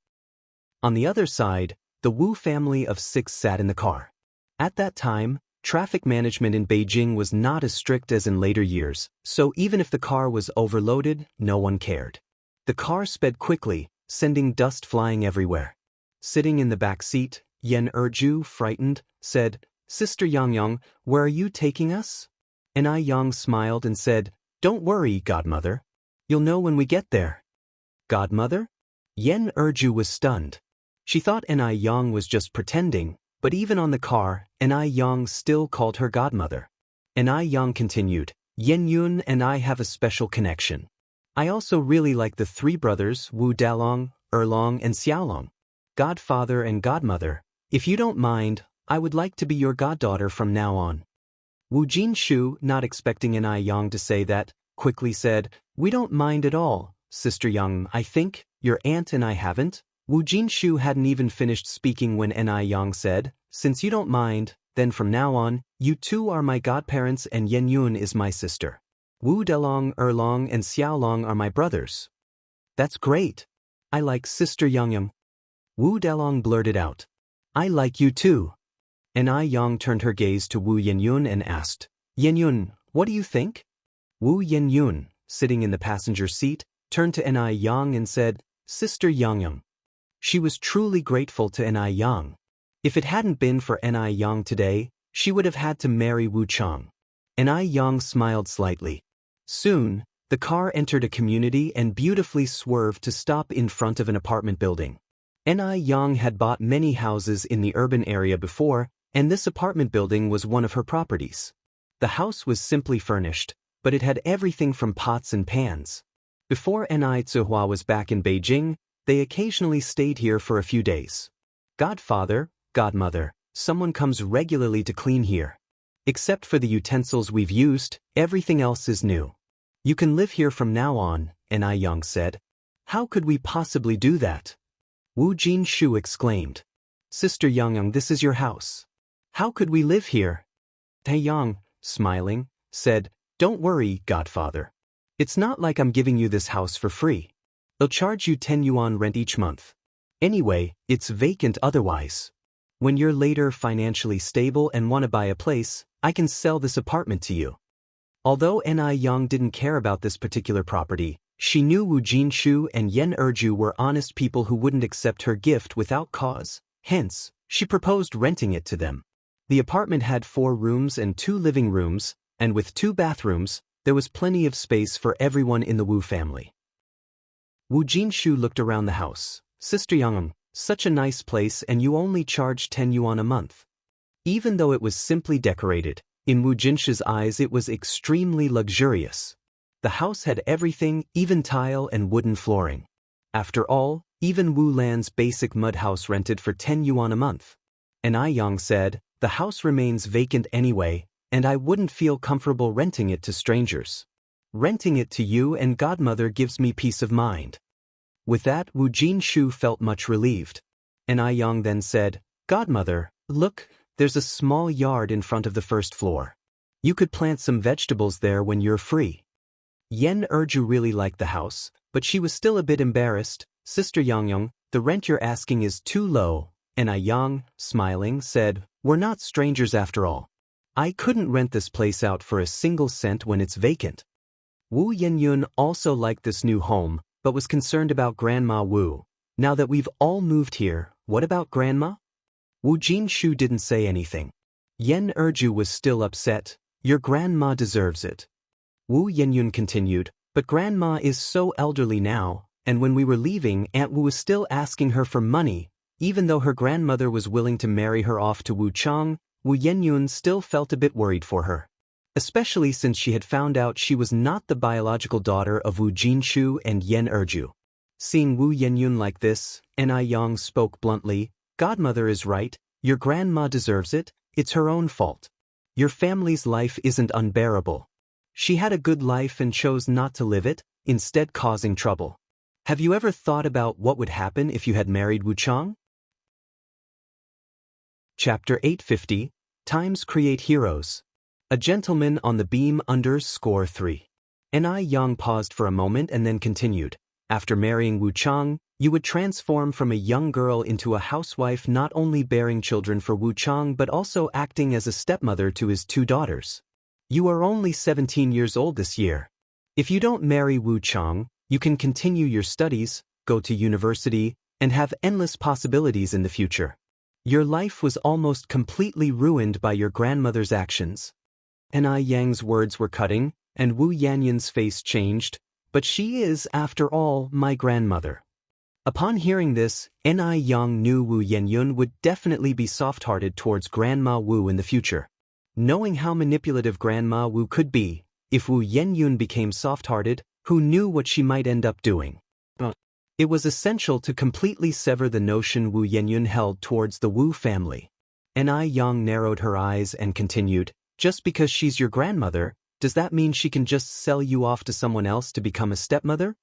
Speaker 1: On the other side, the Wu family of 6 sat in the car. At that time, traffic management in Beijing was not as strict as in later years, so even if the car was overloaded, no one cared. The car sped quickly, sending dust flying everywhere. Sitting in the back seat, Yan Erju, frightened, said, Sister Yang, where are you taking us? Ni Yang smiled and said, Don't worry, Godmother. You'll know when we get there. Godmother? Yan Erju was stunned. She thought Ni Yang was just pretending, but even on the car, Ni Yang still called her godmother. Ni Yang continued, Yen Yun and I have a special connection. I also really like the 3 brothers Wu Dalong, Erlong and Xiaolong. Godfather and godmother, if you don't mind, I would like to be your goddaughter from now on. Wu Jinshu, not expecting Ni Yang to say that, quickly said, We don't mind at all, Sister Yang. I think, your aunt and I haven't. Wu Jinshu hadn't even finished speaking when Ni Yang said, Since you don't mind, then from now on, you 2 are my godparents and Yen Yun is my sister. Wu Delong, Erlong and Xiaolong are my brothers. That's great. I like Sister Yang. Wu Delong blurted out. I like you too. Ni Yang turned her gaze to Wu Yenyun and asked, Yenyun, what do you think? Wu Yenyun, sitting in the passenger seat, turned to Ni Yang and said, Sister Yang. She was truly grateful to Ni Yang. If it hadn't been for Ni Yang today, she would have had to marry Wu Chang. Ni Yang smiled slightly. Soon, the car entered a community and beautifully swerved to stop in front of an apartment building. Ni Yang had bought many houses in the urban area before, and this apartment building was one of her properties. The house was simply furnished, but it had everything from pots and pans. Before Ni Zihua was back in Beijing, they occasionally stayed here for a few days. Godfather, godmother, someone comes regularly to clean here. Except for the utensils we've used, everything else is new. You can live here from now on, Ni Yang said. How could we possibly do that? Wu Jinshu exclaimed. Sister Yang, this is your house. How could we live here? Tai Yang, smiling, said, Don't worry, godfather. It's not like I'm giving you this house for free. They'll charge you 10 yuan rent each month. Anyway, it's vacant otherwise. When you're later financially stable and want to buy a place, I can sell this apartment to you. Although Ni Yang didn't care about this particular property, she knew Wu Jinshu and Yan Erju were honest people who wouldn't accept her gift without cause. Hence, she proposed renting it to them. The apartment had 4 rooms and 2 living rooms, and with 2 bathrooms, there was plenty of space for everyone in the Wu family. Wu Jinshu looked around the house. Sister Yang, such a nice place and you only charge 10 yuan a month. Even though it was simply decorated, in Wu Jinshu's eyes it was extremely luxurious. The house had everything, even tile and wooden flooring. After all, even Wu Lan's basic mud house rented for 10 yuan a month. Ni Yang said, The house remains vacant anyway, and I wouldn't feel comfortable renting it to strangers. Renting it to you and godmother gives me peace of mind." With that, Wu Jinshu felt much relieved. And Ai Yang then said, "Godmother, look, there's a small yard in front of the first floor. You could plant some vegetables there when you're free." Yen Erju really liked the house, but she was still a bit embarrassed. "Sister Yangyang, the rent you're asking is too low." And Ai Yang, smiling, said, "We're not strangers after all. I couldn't rent this place out for a single cent when it's vacant." Wu Yenyun also liked this new home, but was concerned about Grandma Wu. "Now that we've all moved here, what about Grandma?" Wu Jinshu didn't say anything. Yen Erju was still upset. "Your grandma deserves it." Wu Yenyun continued, "But Grandma is so elderly now, and when we were leaving, Aunt Wu was still asking her for money. Even though her grandmother was willing to marry her off to Wu Chang, Wu Yenyun still felt a bit worried for her. Especially since she had found out she was not the biological daughter of Wu Jinshu and Yen Erju." Seeing Wu Yenyun like this, Ai Yang spoke bluntly, "Godmother is right, your grandma deserves it, it's her own fault. Your family's life isn't unbearable. She had a good life and chose not to live it, instead causing trouble. Have you ever thought about what would happen if you had married Wu Chang?" Chapter 850, Times Create Heroes. A Gentleman on the Beam _3. Ai Yang paused for a moment and then continued, "After marrying Wu Chang, you would transform from a young girl into a housewife, not only bearing children for Wu Chang but also acting as a stepmother to his 2 daughters. You are only 17 years old this year. If you don't marry Wu Chang, you can continue your studies, go to university, and have endless possibilities in the future. Your life was almost completely ruined by your grandmother's actions." Ai Yang's words were cutting, and Wu Yanyun's face changed. "But she is, after all, my grandmother." Upon hearing this, Ai Yang knew Wu Yenyun would definitely be soft-hearted towards Grandma Wu in the future. Knowing how manipulative Grandma Wu could be, if Wu Yenyun became soft-hearted, who knew what she might end up doing? It was essential to completely sever the notion Wu Yenyun held towards the Wu family. Ai Yang narrowed her eyes and continued, "Just because she's your grandmother, does that mean she can just sell you off to someone else to become a stepmother?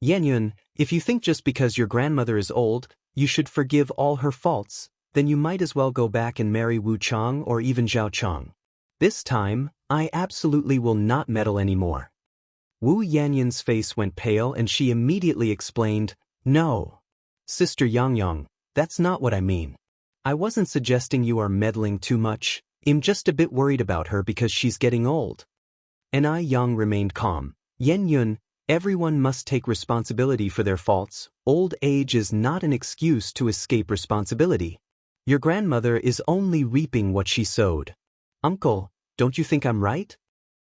Speaker 1: Yenyun, if you think just because your grandmother is old, you should forgive all her faults, then you might as well go back and marry Wu Chang or even Zhao Chang. This time, I absolutely will not meddle anymore." Wu Yanyun's face went pale and she immediately explained, "No. Sister Yangyang, that's not what I mean. I wasn't suggesting you are meddling too much. I'm just a bit worried about her because she's getting old." Ai Yang remained calm. "Yenyun, everyone must take responsibility for their faults. Old age is not an excuse to escape responsibility. Your grandmother is only reaping what she sowed. Uncle, don't you think I'm right?"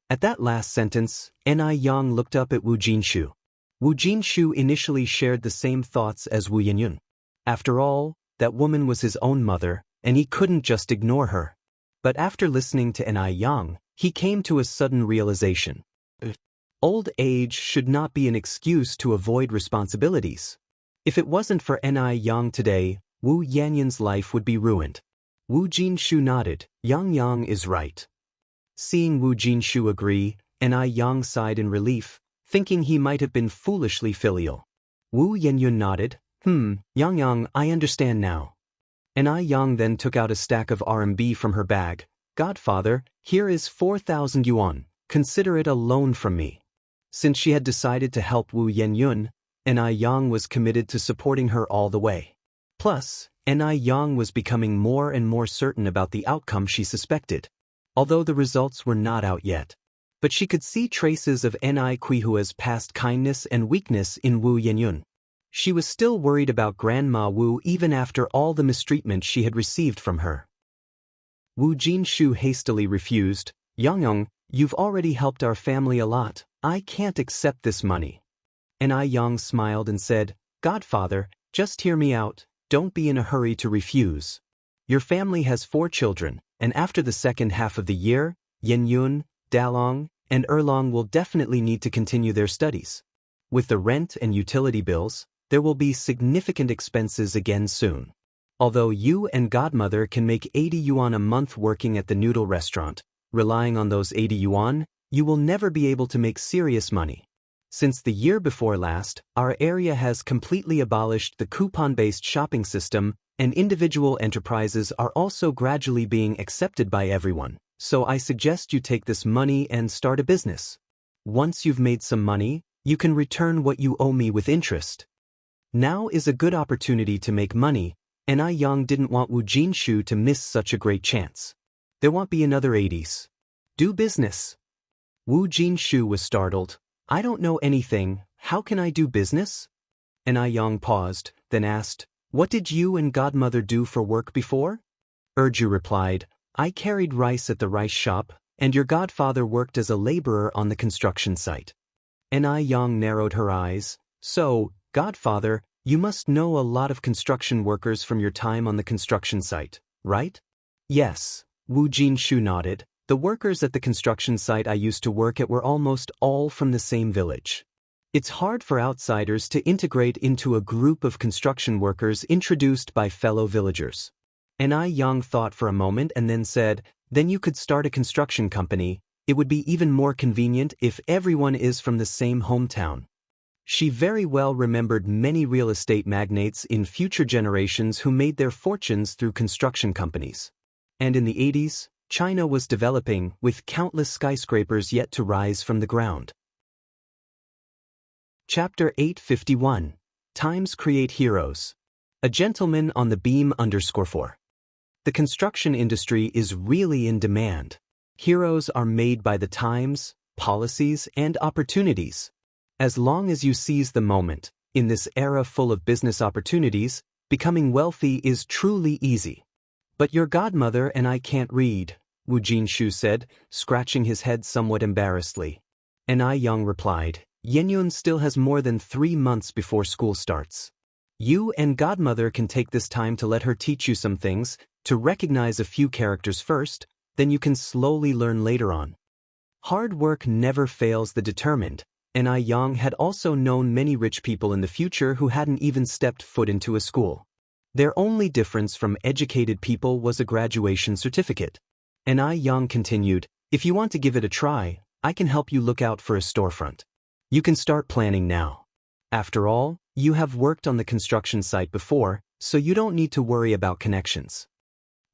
Speaker 1: At that last sentence, Ai Yang looked up at Wu Jinshu. Wu Jinshu initially shared the same thoughts as Wu Yenyun. After all, that woman was his own mother, and he couldn't just ignore her. But after listening to Ai Yang, he came to a sudden realization. Old age should not be an excuse to avoid responsibilities. If it wasn't for Ai Yang today, Wu Yanyun's life would be ruined. Wu Jinshu nodded. "Yang Yang is right." Seeing Wu Jinshu agree, Ai Yang sighed in relief, thinking he might have been foolishly filial. Wu Yenyun nodded. Yang Yang, I understand now." Ai Yang then took out a stack of RMB from her bag. "Godfather, here is 4,000 yuan, consider it a loan from me." Since she had decided to help Wu Yenyun, Ai Yang was committed to supporting her all the way. Plus, Ai Yang was becoming more and more certain about the outcome she suspected, although the results were not out yet. But she could see traces of Ai Qihua's past kindness and weakness in Wu Yenyun. She was still worried about Grandma Wu even after all the mistreatment she had received from her. Wu Jinshu hastily refused. "Yangyang, you've already helped our family a lot. I can't accept this money." Ai Yang smiled and said, "Godfather, just hear me out, don't be in a hurry to refuse. Your family has 4 children, and after the second half of the year, Yenyun, Dalong, and Erlong will definitely need to continue their studies. With the rent and utility bills, there will be significant expenses again soon. Although you and Godmother can make 80 yuan a month working at the noodle restaurant, Relying on those 80 yuan, you will never be able to make serious money. Since the year before last, our area has completely abolished the coupon-based shopping system, and individual enterprises are also gradually being accepted by everyone. So I suggest you take this money and start a business. Once you've made some money, you can return what you owe me with interest. Now is a good opportunity to make money, and I Yang didn't want Wu Jinshu to miss such a great chance. There won't be another 80s. Do business. Wu Jinshu was startled. I don't know anything, how can I do business? And I Yang paused, then asked, what did you and godmother do for work before? Urju replied, I carried rice at the rice shop, and your godfather worked as a laborer on the construction site. And I Yang narrowed her eyes, so, godfather, you must know a lot of construction workers from your time on the construction site, right? Yes, Wu Jinshu nodded. The workers at the construction site I used to work at were almost all from the same village. It's hard for outsiders to integrate into a group of construction workers introduced by fellow villagers. And I Yang thought for a moment and then said, then you could start a construction company. It would be even more convenient if everyone is from the same hometown. She very well remembered many real estate magnates in future generations who made their fortunes through construction companies. And in the 80s, China was developing, with countless skyscrapers yet to rise from the ground. Chapter 851. Times Create Heroes. A Gentleman on the Beam _4. The construction industry is really in demand. Heroes are made by the times, policies, and opportunities. As long as you seize the moment, in this era full of business opportunities, becoming wealthy is truly easy. But your godmother and I can't read, Wu Jinshu said, scratching his head somewhat embarrassedly. And I Yang replied, Yenyun still has more than 3 months before school starts. You and godmother can take this time to let her teach you some things, to recognize a few characters first, then you can slowly learn later on. Hard work never fails the determined, and I Yang had also known many rich people in the future who hadn't even stepped foot into a school. Their only difference from educated people was a graduation certificate. And I Yang continued, if you want to give it a try, I can help you look out for a storefront. You can start planning now. After all, you have worked on the construction site before, so you don't need to worry about connections.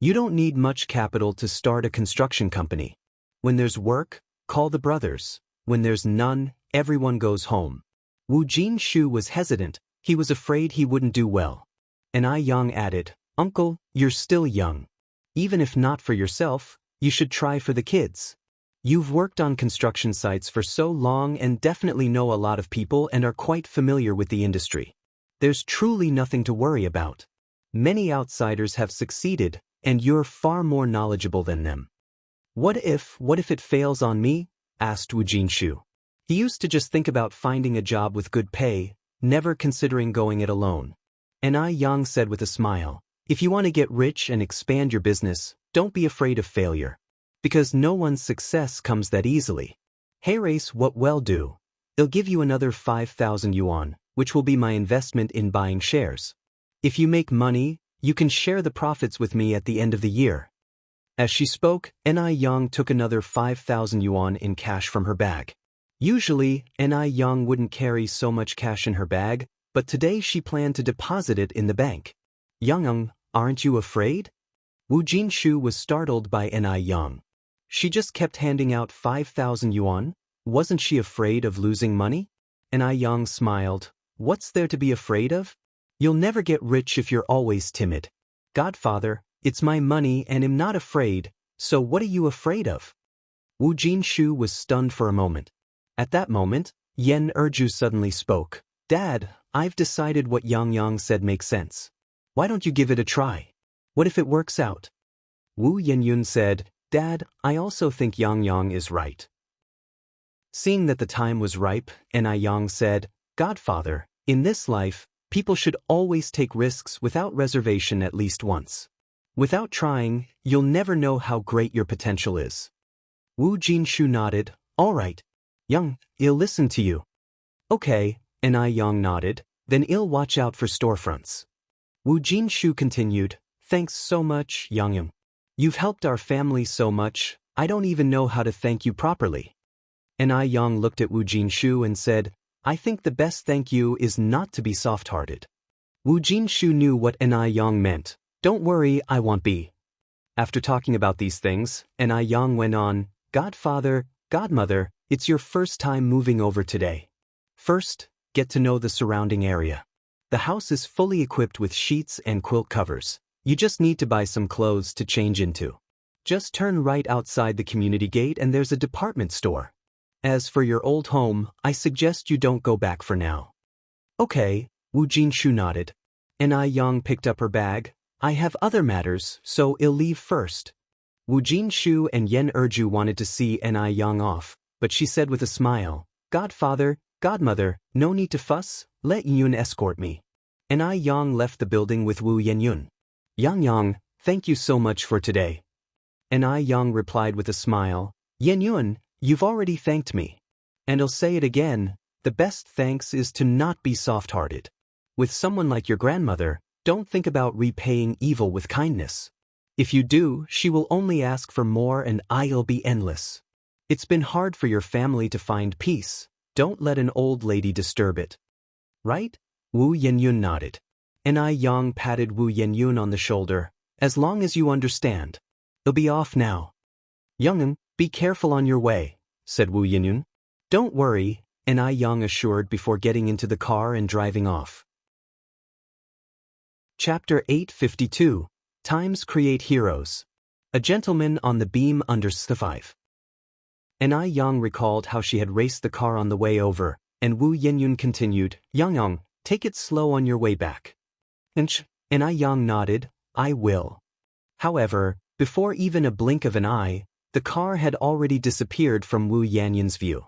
Speaker 1: You don't need much capital to start a construction company. When there's work, call the brothers. When there's none, everyone goes home. Wu Jinshu was hesitant, he was afraid he wouldn't do well. And I Yang added, Uncle, you're still young. Even if not for yourself, you should try for the kids. You've worked on construction sites for so long and definitely know a lot of people and are quite familiar with the industry. There's truly nothing to worry about. Many outsiders have succeeded, and you're far more knowledgeable than them. What if it fails on me? Asked Wu Jinshu. He used to just think about finding a job with good pay, never considering going it alone. And I Yang said with a smile, if you want to get rich and expand your business, don't be afraid of failure. Because no one's success comes that easily. Hey Race, what will do? I'll give you another 5,000 yuan, which will be my investment in buying shares. If you make money, you can share the profits with me at the end of the year. As she spoke, Ni Yang took another 5,000 yuan in cash from her bag. Usually, Ni Yang wouldn't carry so much cash in her bag, but today she planned to deposit it in the bank. Yang, aren't you afraid? Wu Jinshu was startled by Ni Yang. She just kept handing out 5,000 yuan. Wasn't she afraid of losing money? Ni Yang smiled. What's there to be afraid of? You'll never get rich if you're always timid. Godfather, it's my money and I'm not afraid, so what are you afraid of? Wu Jinshu was stunned for a moment. At that moment, Yen Erju suddenly spoke. Dad, I've decided what Yang said makes sense. Why don't you give it a try? What if it works out? Wu Yenyun said, Dad, I also think Yang is right. Seeing that the time was ripe, Ni Yang said, Godfather, in this life, people should always take risks without reservation at least once. Without trying, you'll never know how great your potential is. Wu Jinshu nodded, all right. Yang, I'll listen to you. Okay, Ni Yang nodded, then I'll watch out for storefronts. Wu Jinshu continued, thanks so much, Yang. You've helped our family so much, I don't even know how to thank you properly. And I Yang looked at Wu Jinshu and said, I think the best thank you is not to be soft-hearted. Wu Jinshu knew what Ni Yang meant. Don't worry, I won't be. After talking about these things, Ni Yang went on, Godfather, Godmother, it's your first time moving over today. First, get to know the surrounding area. The house is fully equipped with sheets and quilt covers. You just need to buy some clothes to change into. Just turn right outside the community gate and there's a department store. As for your old home, I suggest you don't go back for now. Okay, Wu Jinshu nodded. Ni Yang picked up her bag. I have other matters, so I'll leave first. Wu Jinshu and Yen Erju wanted to see Ni Yang off, but she said with a smile, Godfather, Godmother, no need to fuss, let Yun escort me. Ni Yang left the building with Wu Yenyun. Yang, thank you so much for today. Ni Yang replied with a smile, Yenyun, you've already thanked me. And I'll say it again, the best thanks is to not be soft-hearted. With someone like your grandmother, don't think about repaying evil with kindness. If you do, she will only ask for more and I'll be endless. It's been hard for your family to find peace. Don't let an old lady disturb it. Right? Wu Yenyun nodded. Ni Yang patted Wu Yenyun on the shoulder. As long as you understand. They'll be off now. Young'un, be careful on your way, said Wu Yenyun. Don't worry, Ni Yang assured before getting into the car and driving off. Chapter 852. Times Create Heroes. A Gentleman on the Beam Under Survive. Ni Yang recalled how she had raced the car on the way over, and Wu Yenyun continued, Yang, take it slow on your way back. Ni Yang nodded, I will. However, before even a blink of an eye, the car had already disappeared from Wu Yenyun's view.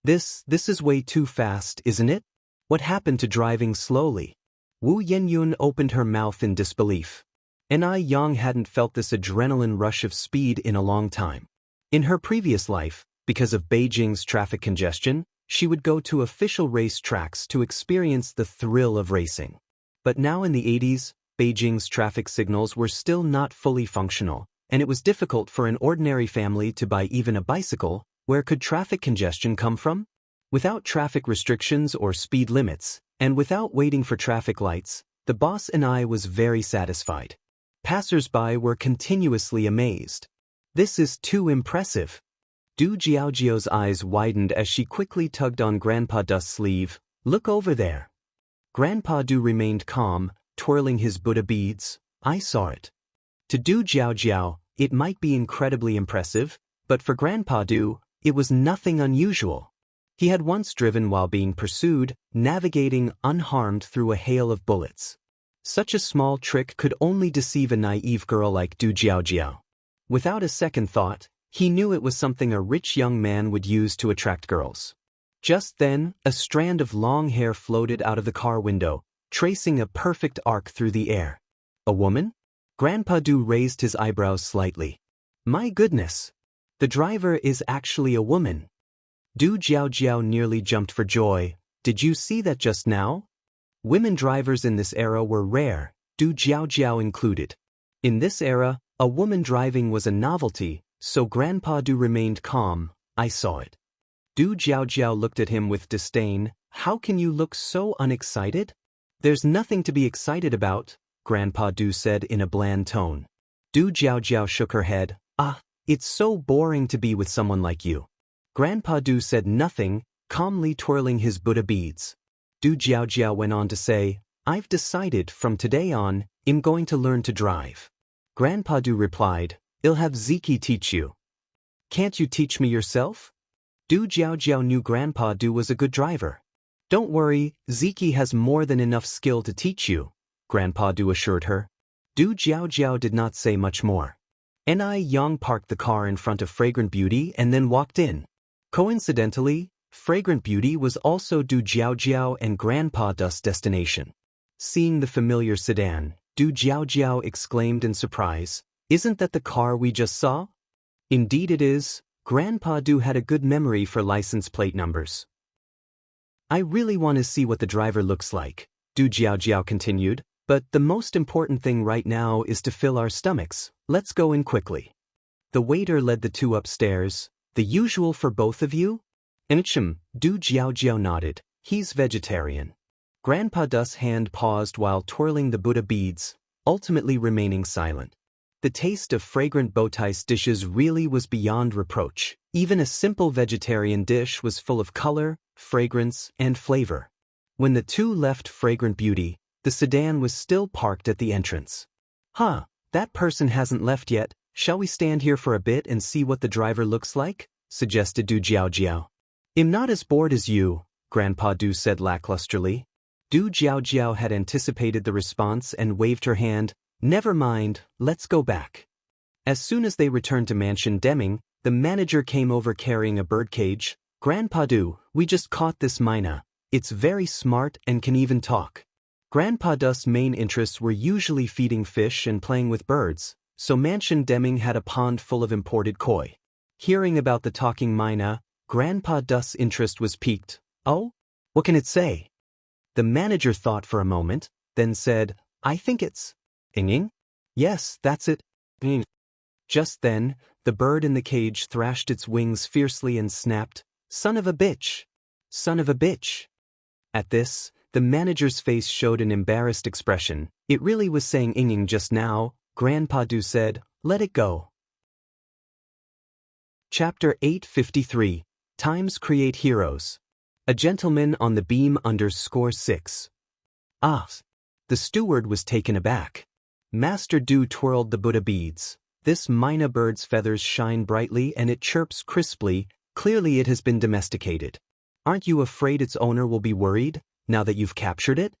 Speaker 1: This is way too fast, isn't it? What happened to driving slowly? Wu Yenyun opened her mouth in disbelief. Ni Yang hadn't felt this adrenaline rush of speed in a long time. In her previous life, because of Beijing's traffic congestion, she would go to official race tracks to experience the thrill of racing. But now in the 80s, Beijing's traffic signals were still not fully functional, and it was difficult for an ordinary family to buy even a bicycle. Where could traffic congestion come from? Without traffic restrictions or speed limits, and without waiting for traffic lights, the boss and I was very satisfied. Passers-by were continuously amazed. This is too impressive. Du Jiaojiao's eyes widened as she quickly tugged on Grandpa Du's sleeve. Look over there. Grandpa Du remained calm, twirling his Buddha beads. I saw it. To Du Jiaojiao, it might be incredibly impressive, but for Grandpa Du, it was nothing unusual. He had once driven while being pursued, navigating unharmed through a hail of bullets. Such a small trick could only deceive a naive girl like Du Jiaojiao. Without a second thought, he knew it was something a rich young man would use to attract girls. Just then, a strand of long hair floated out of the car window, tracing a perfect arc through the air. A woman? Grandpa Du raised his eyebrows slightly. My goodness! The driver is actually a woman. Du Jiaojiao nearly jumped for joy. Did you see that just now? Women drivers in this era were rare, Du Jiaojiao included. In this era, a woman driving was a novelty, so Grandpa Du remained calm. I saw it. Du Jiaojiao looked at him with disdain. How can you look so unexcited? There's nothing to be excited about, Grandpa Du said in a bland tone. Du Jiaojiao shook her head. It's so boring to be with someone like you. Grandpa Du said nothing, calmly twirling his Buddha beads. Du Jiaojiao went on to say, I've decided from today on, I'm going to learn to drive. Grandpa Du replied, I'll have Ziki teach you. Can't you teach me yourself? Du Jiaojiao knew Grandpa Du was a good driver. Don't worry, Ziki has more than enough skill to teach you, Grandpa Du assured her. Du Jiaojiao did not say much more. Ni Yang parked the car in front of Fragrant Beauty and then walked in. Coincidentally, Fragrant Beauty was also Du Jiaojiao and Grandpa Du's destination. Seeing the familiar sedan, Du Jiaojiao exclaimed in surprise, Isn't that the car we just saw? Indeed it is. Grandpa Du had a good memory for license plate numbers. I really want to see what the driver looks like, Du Jiaojiao continued, but the most important thing right now is to fill our stomachs. Let's go in quickly. The waiter led the two upstairs. The usual for both of you? Du Jiao nodded. He's vegetarian. Grandpa Dus' hand paused while twirling the Buddha beads, ultimately remaining silent. The taste of fragrant Bowtai's dishes really was beyond reproach. Even a simple vegetarian dish was full of color, fragrance, and flavor. When the two left Fragrant Beauty, the sedan was still parked at the entrance. Huh, that person hasn't left yet. Shall we stand here for a bit and see what the driver looks like? Suggested Du Jiao. I'm not as bored as you, Grandpa Du said lacklusterly. Du Jiao had anticipated the response and waved her hand. Never mind, let's go back. As soon as they returned to Mansion Deming, the manager came over carrying a birdcage. Grandpa Du, we just caught this myna. It's very smart and can even talk. Grandpa Du's main interests were usually feeding fish and playing with birds, so Mansion Deming had a pond full of imported koi. Hearing about the talking myna, Grandpa Du's interest was piqued. Oh? What can it say? The manager thought for a moment, then said, I think it's Inging? Yes, that's it. Ing. Just then, the bird in the cage thrashed its wings fiercely and snapped, Son of a bitch! Son of a bitch! At this, the manager's face showed an embarrassed expression. It really was saying Inging just now. Grandpa Du said, Let it go. Chapter 853. Times Create Heroes. A Gentleman on the Beam _6. Ah! The steward was taken aback. Master Du twirled the Buddha beads. This myna bird's feathers shine brightly and it chirps crisply. Clearly it has been domesticated. Aren't you afraid its owner will be worried, now that you've captured it?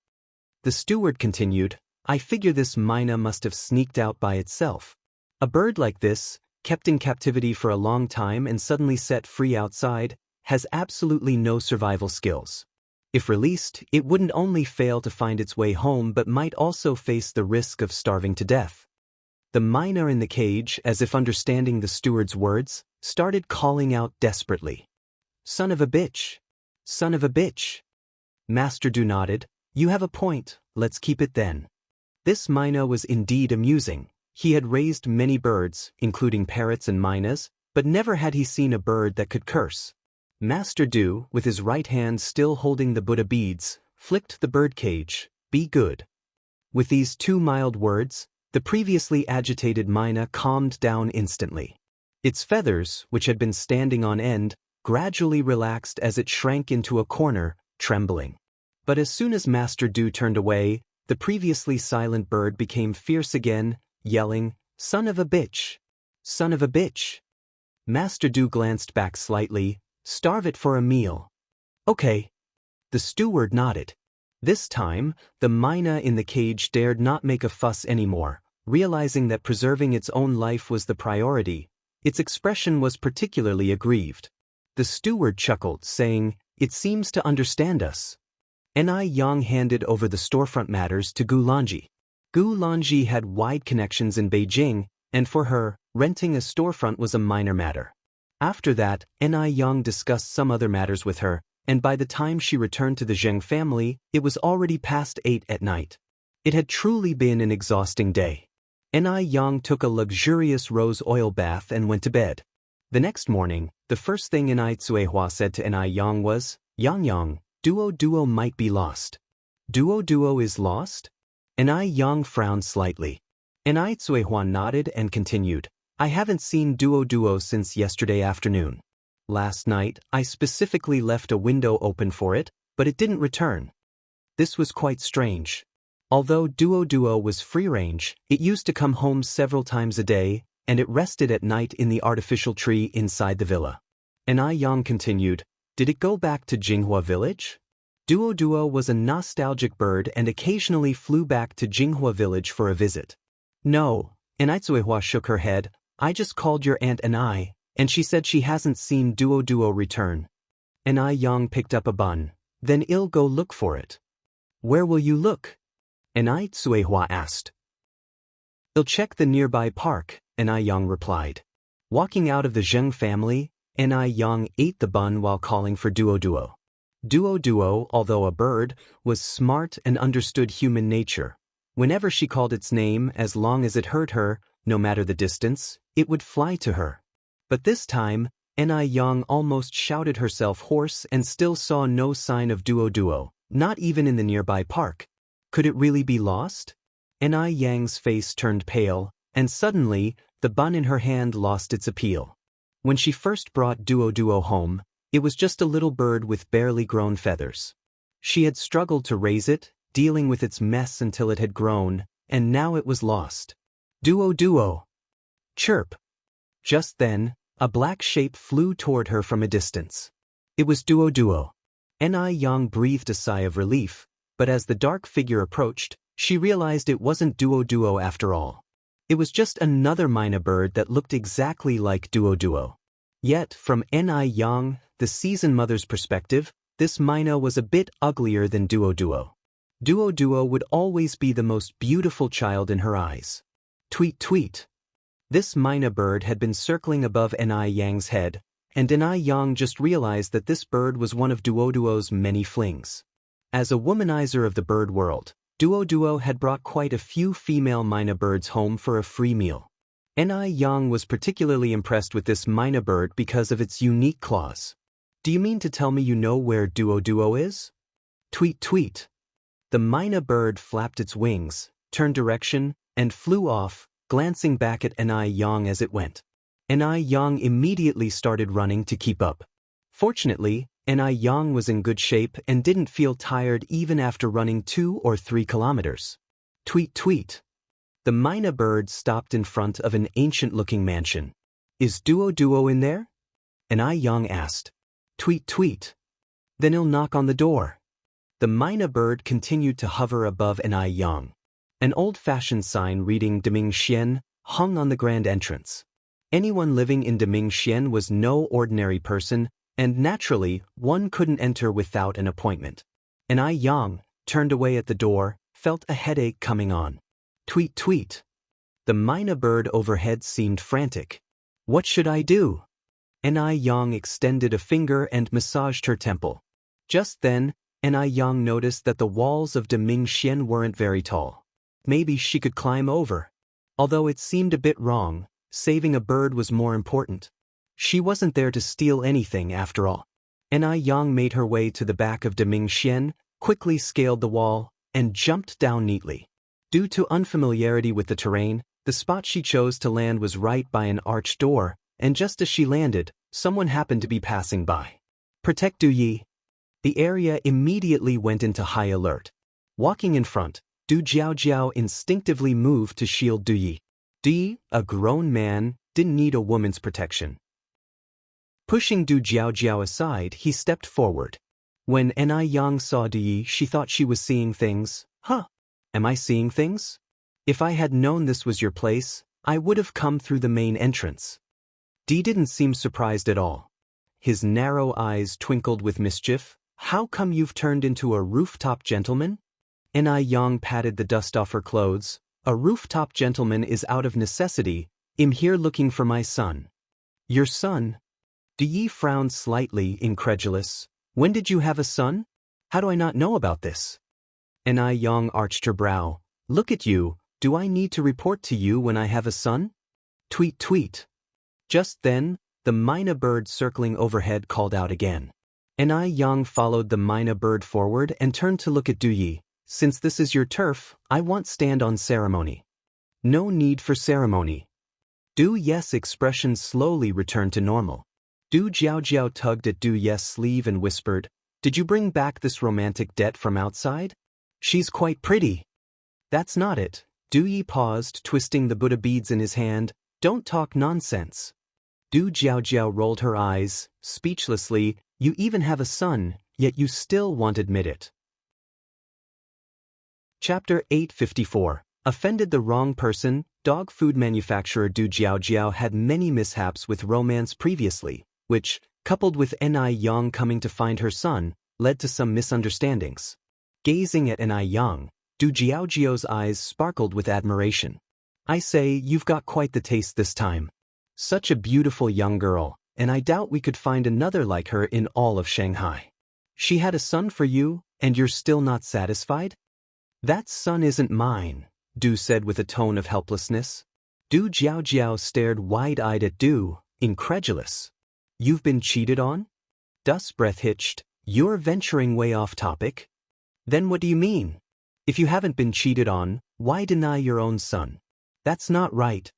Speaker 1: The steward continued, I figure this myna must have sneaked out by itself. A bird like this, kept in captivity for a long time and suddenly set free outside, has absolutely no survival skills. If released, it wouldn't only fail to find its way home but might also face the risk of starving to death. The myna in the cage, as if understanding the steward's words, started calling out desperately. Son of a bitch! Son of a bitch! Master Du nodded. You have a point, let's keep it then. This myna was indeed amusing. He had raised many birds, including parrots and mynas, but never had he seen a bird that could curse. Master Du, with his right hand still holding the Buddha beads, flicked the birdcage. Be good. With these two mild words, the previously agitated myna calmed down instantly. Its feathers, which had been standing on end, gradually relaxed as it shrank into a corner, trembling. But as soon as Master Du turned away, the previously silent bird became fierce again, yelling, Son of a bitch! Son of a bitch! Master Du glanced back slightly. Starve it for a meal. Okay. The steward nodded. This time, the myna in the cage dared not make a fuss anymore. Realizing that preserving its own life was the priority, its expression was particularly aggrieved. The steward chuckled, saying, It seems to understand us. Ni Yang handed over the storefront matters to Gu Lanji. Gu Lanji had wide connections in Beijing, and for her, renting a storefront was a minor matter. After that, Ni Yang discussed some other matters with her, and by the time she returned to the Zheng family, it was already past 8 at night. It had truly been an exhausting day. Ni Yang took a luxurious rose oil bath and went to bed. The next morning, the first thing Ni Tsuehua said to Ni Yang was, Yang, Duo might be lost. Duo is lost? Ni Yang frowned slightly. Ni Tsuehua nodded and continued, I haven't seen Duo since yesterday afternoon. Last night, I specifically left a window open for it, but it didn't return. This was quite strange. Although Duo was free-range, it used to come home several times a day, and it rested at night in the artificial tree inside the villa. Ni Yang continued, Did it go back to Jinghua village? Duo was a nostalgic bird and occasionally flew back to Jinghua village for a visit. No, Ni Tsuehua shook her head. I just called your aunt Ni, and she said she hasn't seen Duo return. Ni Yang picked up a bun. Then I'll go look for it. Where will you look? Ni Tsuehua asked. I'll check the nearby park, Ni Yang replied. Walking out of the Zheng family, Ni Yang ate the bun while calling for Duo. Duo, although a bird, was smart and understood human nature. Whenever she called its name, as long as it heard her, No matter the distance, it would fly to her. But this time, Ni Yang almost shouted herself hoarse and still saw no sign of Duo, not even in the nearby park. Could it really be lost? Ni Yang's face turned pale, and suddenly, the bun in her hand lost its appeal. When she first brought Duo home, it was just a little bird with barely grown feathers. She had struggled to raise it, dealing with its mess until it had grown, and now it was lost. Duo. Chirp. Just then, a black shape flew toward her from a distance. It was Duo. Ni Yang breathed a sigh of relief, but as the dark figure approached, she realized it wasn't Duo after all. It was just another myna bird that looked exactly like Duo. Yet, from Ni Yang, the season mother's perspective, this myna was a bit uglier than Duo. Duo would always be the most beautiful child in her eyes. Tweet. This myna bird had been circling above Ni Yang's head, and Ni Yang just realized that this bird was one of Duo's many flings. As a womanizer of the bird world, Duo had brought quite a few female myna birds home for a free meal. Ni Yang was particularly impressed with this myna bird because of its unique claws. Do you mean to tell me you know where Duo is? Tweet. The myna bird flapped its wings, turned direction, and flew off, glancing back at Ni Yang as it went. Ni Yang immediately started running to keep up. Fortunately, Ni Yang was in good shape and didn't feel tired even after running 2 or 3 kilometers. Tweet. The myna bird stopped in front of an ancient-looking mansion. Is Duo in there? Ni Yang asked. Tweet. Then he'll knock on the door. The myna bird continued to hover above Ni Yang. An old-fashioned sign reading Demingxian hung on the grand entrance. Anyone living in Demingxian was no ordinary person, and naturally, one couldn't enter without an appointment. Ni Yang, turned away at the door, felt a headache coming on. Tweet. The myna bird overhead seemed frantic. What should I do? Ni Yang extended a finger and massaged her temple. Just then, Ni Yang noticed that the walls of Demingxian weren't very tall. Maybe she could climb over. Although it seemed a bit wrong, saving a bird was more important. She wasn't there to steal anything after all. Ni Yang made her way to the back of Demingxian, quickly scaled the wall, and jumped down neatly. Due to unfamiliarity with the terrain, the spot she chose to land was right by an arched door, and just as she landed, someone happened to be passing by. Protect Du Yi. The area immediately went into high alert. Walking in front, Du Jiao instinctively moved to shield Du Yi. Du Yi, a grown man, didn't need a woman's protection. Pushing Du Jiao aside, he stepped forward. When Ni Yang saw Du Yi, she thought she was seeing things. Am I seeing things? If I had known this was your place, I would have come through the main entrance. Du didn't seem surprised at all. His narrow eyes twinkled with mischief. How come you've turned into a rooftop gentleman? Ni Yang patted the dust off her clothes. A rooftop gentleman is out of necessity. I'm here looking for my son. Your son? Du Yi frowned slightly, incredulous. When did you have a son? How do I not know about this? Ni Yang arched her brow. Look at you, do I need to report to you when I have a son? Tweet. Just then, the myna bird circling overhead called out again. Ni Yang followed the myna bird forward and turned to look at Du Yi. Since this is your turf, I won't stand on ceremony. No need for ceremony. Du Yi's expression slowly returned to normal. Du Jiao tugged at Du Yi's sleeve and whispered, Did you bring back this romantic debt from outside? She's quite pretty. That's not it. Du Yi paused, twisting the Buddha beads in his hand. Don't talk nonsense. Du Jiao rolled her eyes, speechlessly. You even have a son, yet you still won't admit it. Chapter 854. Offended the wrong person. Dog food manufacturer Du Jiao had many mishaps with romance previously, which, coupled with Ni Yang coming to find her son, led to some misunderstandings. Gazing at Ni Yang, Du Jiao's eyes sparkled with admiration. I say, you've got quite the taste this time. Such a beautiful young girl, and I doubt we could find another like her in all of Shanghai. She had a son for you, and you're still not satisfied? That son isn't mine, Du said with a tone of helplessness. Du Jiao stared wide-eyed at Du, incredulous. You've been cheated on? Du's breath hitched. You're venturing way off topic. Then what do you mean? If you haven't been cheated on, why deny your own son? That's not right.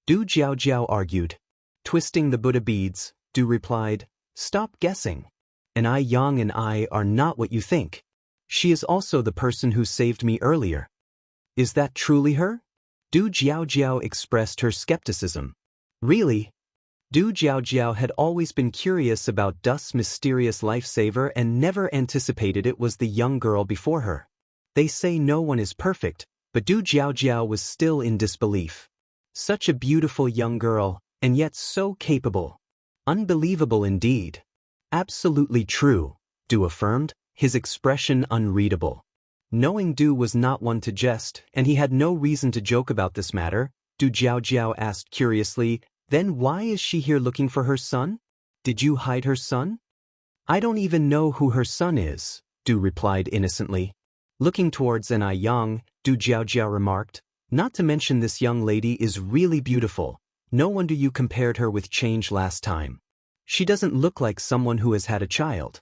Speaker 1: Du Jiao argued. Twisting the Buddha beads, Du replied, Stop guessing. Yang and I are not what you think. She is also the person who saved me earlier. Is that truly her? Du Jiao expressed her skepticism. Really? Du Jiao had always been curious about Du's mysterious lifesaver and never anticipated it was the young girl before her. They say no one is perfect, but Du Jiao was still in disbelief. Such a beautiful young girl, and yet so capable. Unbelievable indeed. Absolutely true, Du affirmed, his expression unreadable. Knowing Du was not one to jest, and he had no reason to joke about this matter, Du Jiao asked curiously, Then why is she here looking for her son? Did you hide her son? I don't even know who her son is, Du replied innocently. Looking towards Yang, Du Jiao remarked, Not to mention this young lady is really beautiful. No wonder you compared her with Change last time. She doesn't look like someone who has had a child.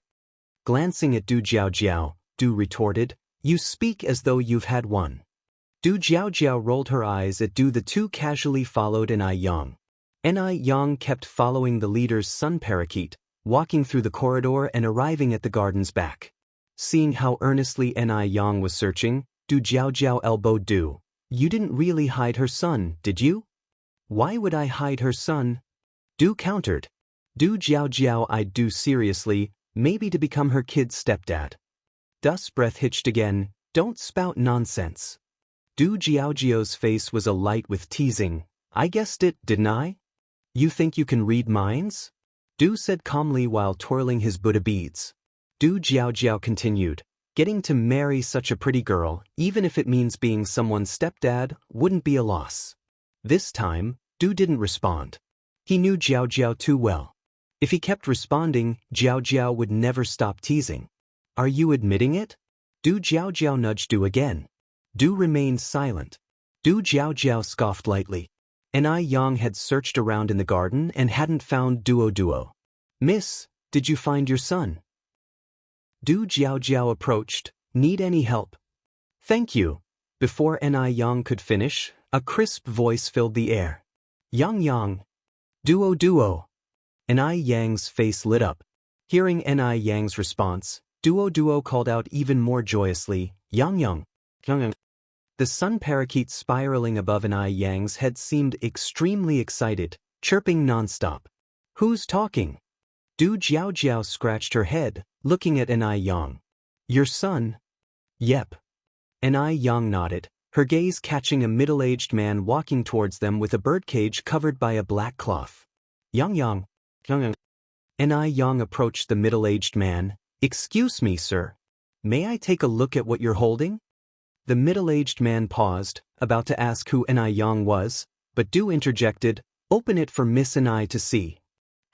Speaker 1: Glancing at Du Jiao, Du retorted, You speak as though you've had one. Du Jiao rolled her eyes at Du. The two casually followed Yang. Yang kept following the leader's sun parakeet, walking through the corridor and arriving at the garden's back. Seeing how earnestly Yang was searching, Du Jiao elbowed Du. You didn't really hide her son, did you? Why would I hide her son? Du countered. Du Jiao eyed Du seriously, maybe to become her kid's stepdad. Du's breath hitched again. Don't spout nonsense. Du Jiao's face was alight with teasing. I guessed it, didn't I? You think you can read minds? Du said calmly while twirling his Buddha beads. Du Jiao continued. Getting to marry such a pretty girl, even if it means being someone's stepdad, wouldn't be a loss. This time, Du didn't respond. He knew Jiao too well. If he kept responding, Jiao would never stop teasing. Are you admitting it? Du Jiao nudged Du again. Du remained silent. Du Jiao scoffed lightly. Yang had searched around in the garden and hadn't found Duo. Miss, did you find your son? Du Jiao approached. Need any help? Thank you. Before Yang could finish, a crisp voice filled the air. Yang. Duo. Yang's face lit up. Hearing Yang's response, Duo called out even more joyously, Yang. The sun parakeet spiraling above Yang's head seemed extremely excited, chirping nonstop. Who's talking? Du Jiao scratched her head, looking at Yang. Your son? Yep. Yang nodded, her gaze catching a middle-aged man walking towards them with a birdcage covered by a black cloth. Yang. Yang approached the middle-aged man. Excuse me, sir. May I take a look at what you're holding? The middle-aged man paused, about to ask who Yang was, but Du interjected, Open it for Miss and I to see.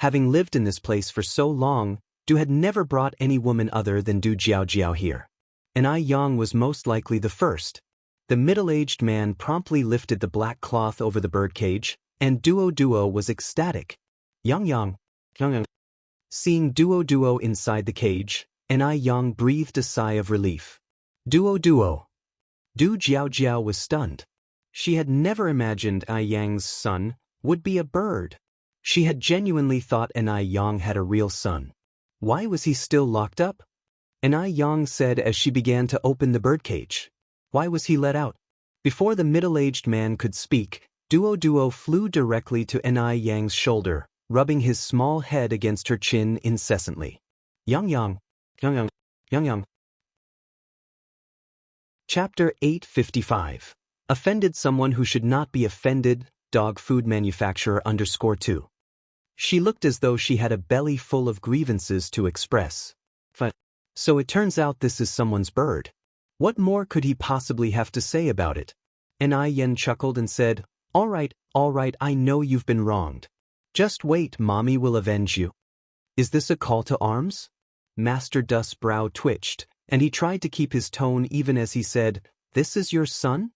Speaker 1: Having lived in this place for so long, Du had never brought any woman other than Du Jiao here. Yang was most likely the first. The middle-aged man promptly lifted the black cloth over the birdcage, and Duo was ecstatic. Yang. Seeing Duo inside the cage, Yang breathed a sigh of relief. Duo. Du Jiao was stunned. She had never imagined Yang's son would be a bird. She had genuinely thought Yang had a real son. Why was he still locked up? Yang said as she began to open the birdcage. Why was he let out? Before the middle-aged man could speak, Duo flew directly to Yang's shoulder, rubbing his small head against her chin incessantly. Yang. Chapter 855. Offended someone who should not be offended, dog food manufacturer _2. She looked as though she had a belly full of grievances to express. So it turns out this is someone's bird. What more could he possibly have to say about it? Yan chuckled and said, All right, I know you've been wronged. Just wait, mommy will avenge you. Is this a call to arms? Master Du's brow twitched, and he tried to keep his tone even as he said, This is your son?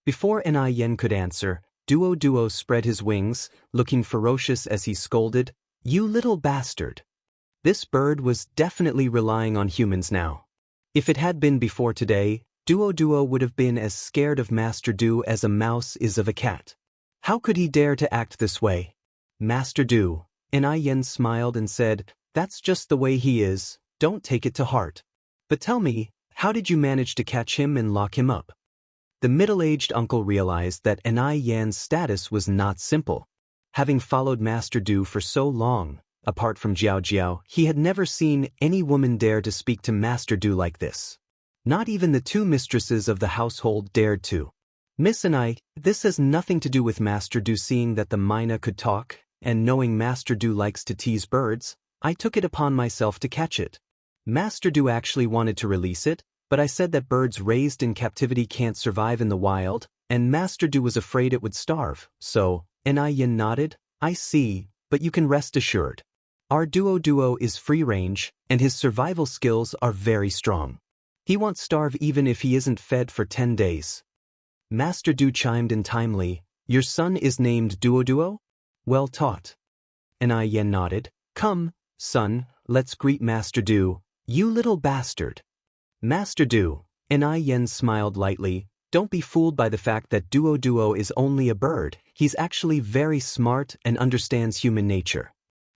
Speaker 1: Before Yan could answer, Duo Duo spread his wings, looking ferocious as he scolded, "You little bastard." This bird was definitely relying on humans now. If it had been before today, Duo Duo would have been as scared of Master Du as a mouse is of a cat. How could he dare to act this way? Master Du, Yen smiled and said, "That's just the way he is, don't take it to heart. But tell me, how did you manage to catch him and lock him up?" The middle-aged uncle realized that Yan's status was not simple. Having followed Master Du for so long, apart from Jiao Jiao, he had never seen any woman dare to speak to Master Du like this. Not even the two mistresses of the household dared to. "Miss this has nothing to do with Master Du." Seeing that the Mina could talk, and knowing Master Du likes to tease birds, I took it upon myself to catch it. Master Du actually wanted to release it, but I said that birds raised in captivity can't survive in the wild, and Master Du was afraid it would starve, so, Yen nodded, "I see, but you can rest assured. Our Duo Duo is free-range, and his survival skills are very strong. He won't starve even if he isn't fed for 10 days. Master Du chimed in timely, "Your son is named Duo Duo? Well taught." Yen nodded, "Come, son, let's greet Master Du, you little bastard." Master Du, Yen smiled lightly, "Don't be fooled by the fact that Duo Duo is only a bird, he's actually very smart and understands human nature."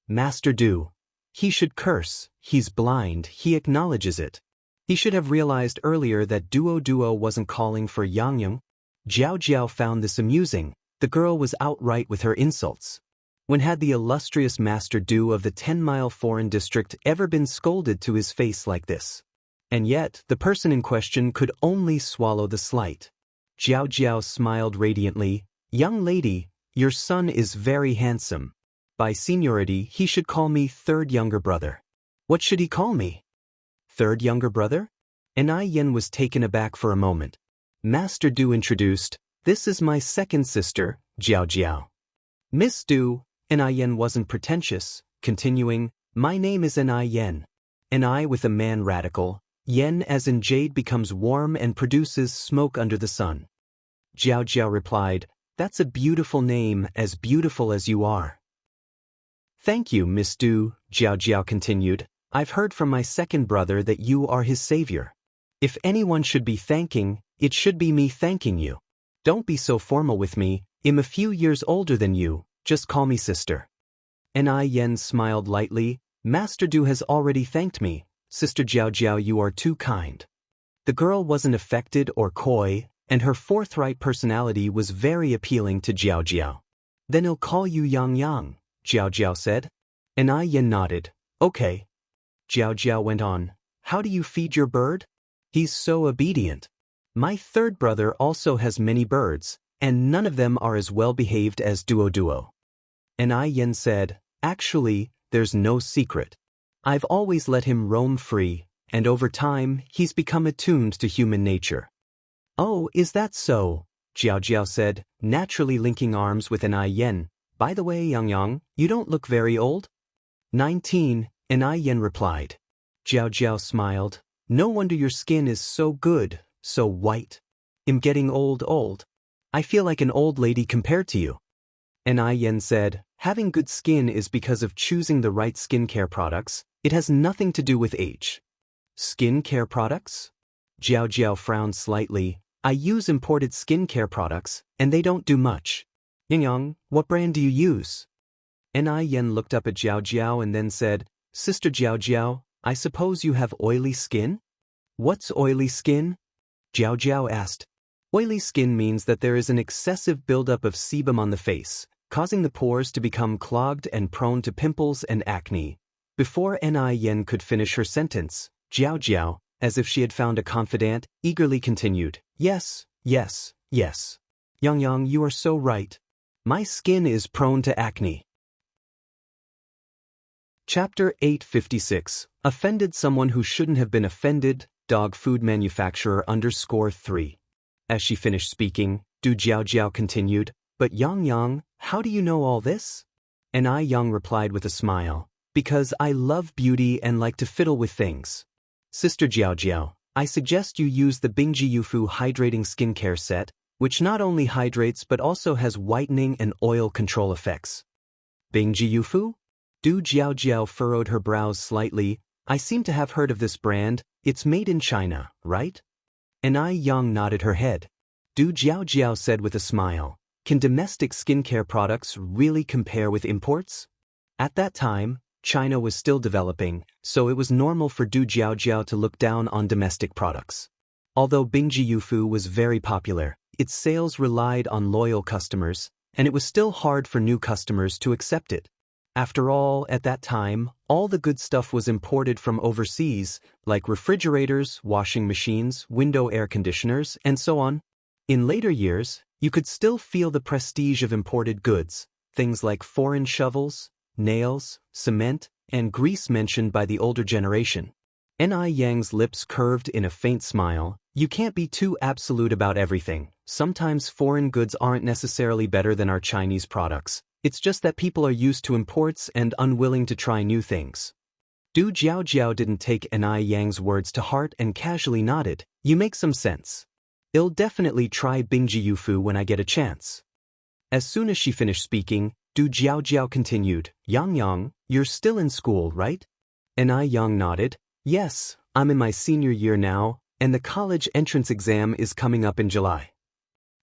Speaker 1: Master Du, "He should curse, he's blind, he acknowledges it. He should have realized earlier that Duo Duo wasn't calling for Yang Yang." Jiao Jiao found this amusing, the girl was outright with her insults. When had the illustrious Master Du of the 10-mile foreign district ever been scolded to his face like this? And yet, the person in question could only swallow the slight. Jiao Jiao smiled radiantly, "Young lady, your son is very handsome. By seniority, he should call me third younger brother." "What should he call me?" "Third younger brother?" Yen was taken aback for a moment. Master Du introduced, "This is my second sister, Jiao Jiao." "Miss Du," Yen wasn't pretentious, continuing, "My name is Yen. I with a man radical, Yen as in jade becomes warm and produces smoke under the sun." Jiao Jiao replied, "That's a beautiful name, as beautiful as you are." "Thank you, Miss Du," Jiao Jiao continued. "I've heard from my second brother that you are his savior. If anyone should be thanking, it should be me thanking you. Don't be so formal with me, I'm a few years older than you, just call me sister." Yen smiled lightly, "Master Du has already thanked me, Sister Jiao Jiao, you are too kind." The girl wasn't affected or coy, and her forthright personality was very appealing to Jiao Jiao. "Then he'll call you Yang Yang," Jiao Jiao said. Yen nodded, "Okay." Jiao Jiao went on, "How do you feed your bird?" "He's so obedient. My third brother also has many birds, and none of them are as well behaved as Duo Duo." Yen said, "Actually, there's no secret. I've always let him roam free, and over time, he's become attuned to human nature." "Oh, is that so?" Jiao Jiao said, naturally linking arms with Yen. "By the way, Yang Yang, you don't look very old." 19, Yen replied. Jiao Jiao smiled, "No wonder your skin is so good, so white. I'm getting old. I feel like an old lady compared to you." Yen said, "Having good skin is because of choosing the right skincare products, it has nothing to do with age." "Skincare products?" Jiao Jiao frowned slightly, "I use imported skincare products, and they don't do much." "Yang Yang, what brand do you use?" Yen looked up at Jiao Jiao and then said, "Sister Jiao Jiao, I suppose you have oily skin?" "What's oily skin?" Jiao Jiao asked. Oily skin means that there is an excessive buildup of sebum on the face, causing the pores to become clogged and prone to pimples and acne. Before Yen could finish her sentence, Jiao Jiao, as if she had found a confidant, eagerly continued, Yes. Yang Yang, you are so right. My skin is prone to acne." Chapter 856, Offended Someone Who Shouldn't Have Been Offended, Dog Food Manufacturer _3. As she finished speaking, Du Jiao Jiao continued, "But Yang Yang, how do you know all this?" Yang replied with a smile, "Because I love beauty and like to fiddle with things. Sister Jiao Jiao, I suggest you use the Bingji Yufu Hydrating Skincare Set, which not only hydrates but also has whitening and oil control effects. Bingji Yufu? Du Jiaojiao furrowed her brows slightly. I seem to have heard of this brand. It's made in China, right? Ai Yang nodded her head. Du Jiaojiao said with a smile, can domestic skincare products really compare with imports? At that time, China was still developing, so it was normal for Du Jiaojiao to look down on domestic products. Although Bingji Yufu was very popular, its sales relied on loyal customers, and it was still hard for new customers to accept it. After all, at that time, all the good stuff was imported from overseas, like refrigerators, washing machines, window air conditioners, and so on. In later years, you could still feel the prestige of imported goods, things like foreign shovels, nails, cement, and grease mentioned by the older generation. Ai Yang's lips curved in a faint smile. You can't be too absolute about everything. Sometimes foreign goods aren't necessarily better than our Chinese products. It's just that people are used to imports and unwilling to try new things. Du Jiaojiao didn't take Ai Yang's words to heart and casually nodded. You make some sense. I'll definitely try Bingji Yufu when I get a chance. As soon as she finished speaking, Du Jiaojiao continued, Yang, you're still in school, right? Ai Yang nodded. Yes, I'm in my senior year now, and the college entrance exam is coming up in July.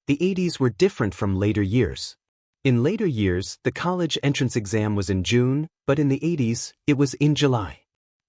Speaker 1: The 80s were different from later years. In later years, the college entrance exam was in June, but in the 80s, it was in July.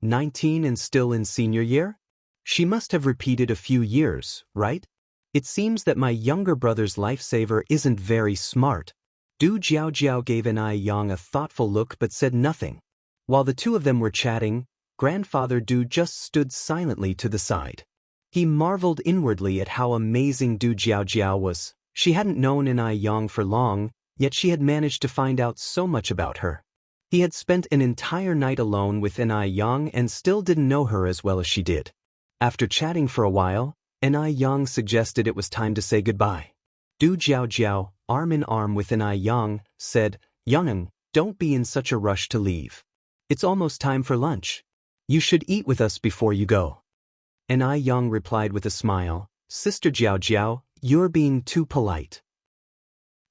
Speaker 1: 19 and still in senior year? She must have repeated a few years, right? It seems that my younger brother's lifesaver isn't very smart. Du Jiaojiao gave Ai Yang a thoughtful look but said nothing. While the two of them were chatting, Grandfather Du just stood silently to the side. He marveled inwardly at how amazing Du Jiaojiao was. She hadn't known Ai Yang for long, yet she had managed to find out so much about her. He had spent an entire night alone with Ai Yang and still didn't know her as well as she did. After chatting for a while, Ai Yang suggested it was time to say goodbye. Du Jiaojiao, arm in arm with Ai Yang, said, Yang, don't be in such a rush to leave. It's almost time for lunch. You should eat with us before you go. Ai Yang replied with a smile, Sister Jiaojiao, you're being too polite.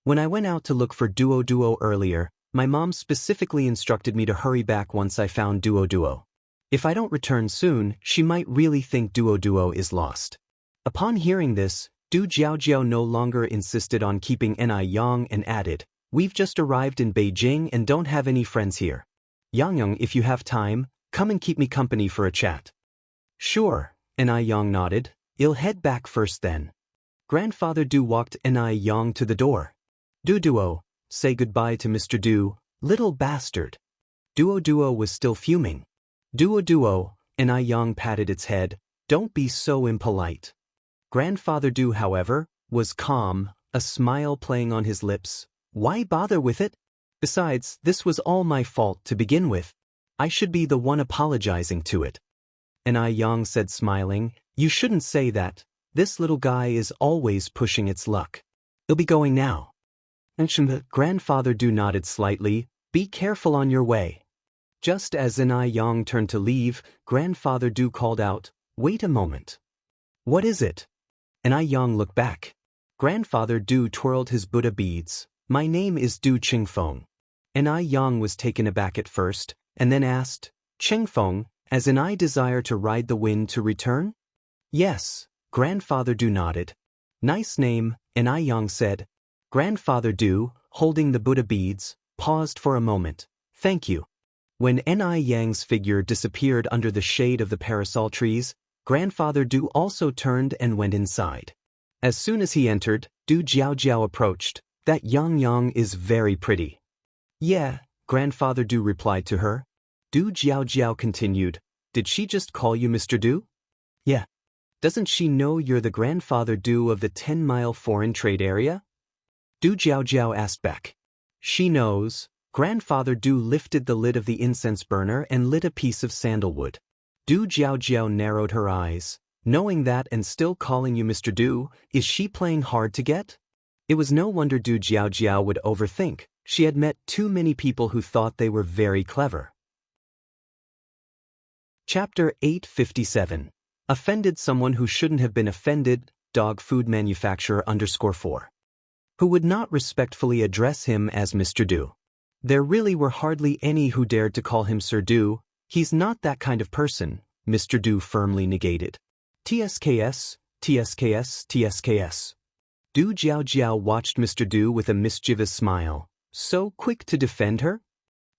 Speaker 1: When I went out to look for Duo earlier, my mom specifically instructed me to hurry back once I found Duo. If I don't return soon, she might really think Duo is lost. Upon hearing this, Du Jiaojiao no longer insisted on keeping Ai Yang and added, we've just arrived in Beijing and don't have any friends here. Yang, if you have time, come and keep me company for a chat. Sure, Ai Yang nodded. I'll head back first then. Grandfather Du walked Ai Yang to the door. Duo, say goodbye to Mr. Du, little bastard. Duo was still fuming. Duo, Ai Yang patted its head, don't be so impolite. Grandfather Du, however, was calm, a smile playing on his lips. Why bother with it? Besides, this was all my fault to begin with. I should be the one apologizing to it. Ai Yang said smiling, you shouldn't say that. This little guy is always pushing its luck. He'll be going now. Grandfather Du nodded slightly, be careful on your way. Just as Ai Yang turned to leave, Grandfather Du called out, wait a moment. What is it? Ai Yang looked back. Grandfather Du twirled his Buddha beads. My name is Du Qingfeng. Ai Yang was taken aback at first, and then asked, Qingfeng, as in I desire to ride the wind to return? Yes, Grandfather Du nodded. Nice name, Ai Yang said. Grandfather Du, holding the Buddha beads, paused for a moment. Thank you. When Ai Yang's figure disappeared under the shade of the parasol trees, Grandfather Du also turned and went inside. As soon as he entered, Du Jiaojiao approached. That Yang is very pretty. Yeah, Grandfather Du replied to her. Du Jiaojiao continued. Did she just call you Mr. Du? Yeah. Doesn't she know you're the Grandfather Du of the 10-mile foreign trade area? Du Jiaojiao asked back. She knows. Grandfather Du lifted the lid of the incense burner and lit a piece of sandalwood. Du Jiaojiao narrowed her eyes. Knowing that and still calling you Mr. Du, is she playing hard to get? It was no wonder Du Jiaojiao would overthink. She had met too many people who thought they were very clever. Chapter 857. Offended someone who shouldn't have been offended. dog food manufacturer _4, who would not respectfully address him as Mr. Du. There really were hardly any who dared to call him Sir Du. He's not that kind of person, Mr. Du firmly negated. TSKS, TSKS, TSKS. Du Jiao watched Mr. Du with a mischievous smile. So quick to defend her?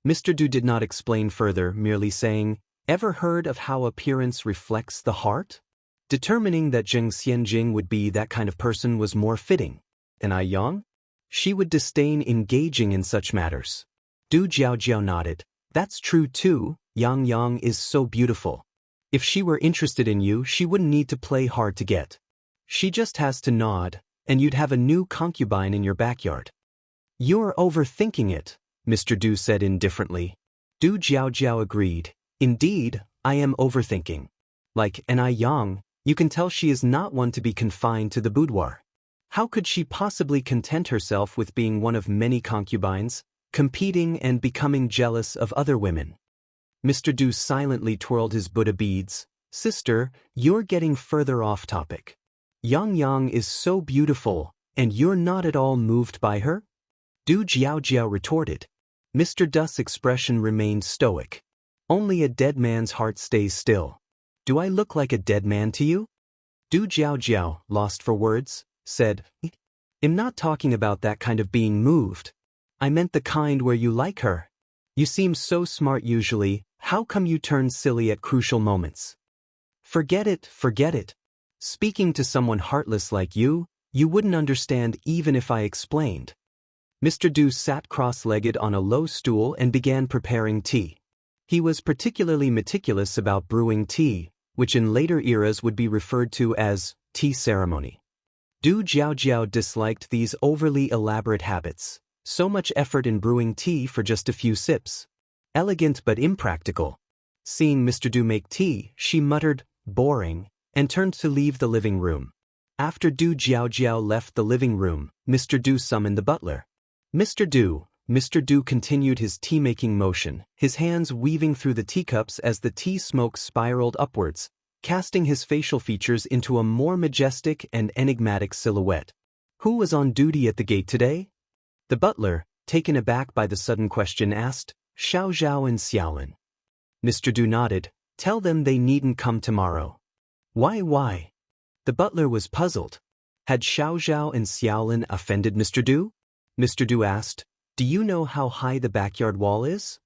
Speaker 1: Mr. Du did not explain further, merely saying, "Ever heard of how appearance reflects the heart?" Determining that Zheng Xianjing would be that kind of person was more fitting. And I Yang? She would disdain engaging in such matters. Du Jiao nodded. That's true too. Yang is so beautiful. If she were interested in you, she wouldn't need to play hard to get. She just has to nod, and you'd have a new concubine in your backyard. You're overthinking it, Mr. Du said indifferently. Du Jiao agreed. Indeed, I am overthinking. Like Ni Yang, you can tell she is not one to be confined to the boudoir. How could she possibly content herself with being one of many concubines, competing and becoming jealous of other women? Mr. Du silently twirled his Buddha beads. Sister, you're getting further off topic. Yang is so beautiful, and you're not at all moved by her? Du Jiao retorted. Mr. Du's expression remained stoic. Only a dead man's heart stays still. Do I look like a dead man to you? Du Jiao, lost for words, said, I'm not talking about that kind of being moved. I meant the kind where you like her. You seem so smart usually, how come you turn silly at crucial moments? Forget it. Speaking to someone heartless like you wouldn't understand even if I explained. Mr. Du sat cross-legged on a low stool and began preparing tea. He was particularly meticulous about brewing tea, which in later eras would be referred to as tea ceremony. Du Jiao disliked these overly elaborate habits. So much effort in brewing tea for just a few sips. Elegant but impractical. Seeing Mr. Du make tea, she muttered, boring, and turned to leave the living room. After Du Jiao left the living room, Mr. Du summoned the butler. Mr. Du continued his tea-making motion, his hands weaving through the teacups as the tea smoke spiraled upwards, casting his facial features into a more majestic and enigmatic silhouette. Who was on duty at the gate today? The butler, taken aback by the sudden question, asked, Xiao Zhao and Xiaolin. Mr. Du nodded. Tell them they needn't come tomorrow. Why? The butler was puzzled. Had Xiao Zhao and Xiaolin offended Mr. Du? Mr. Du asked, Do you know how high the backyard wall is?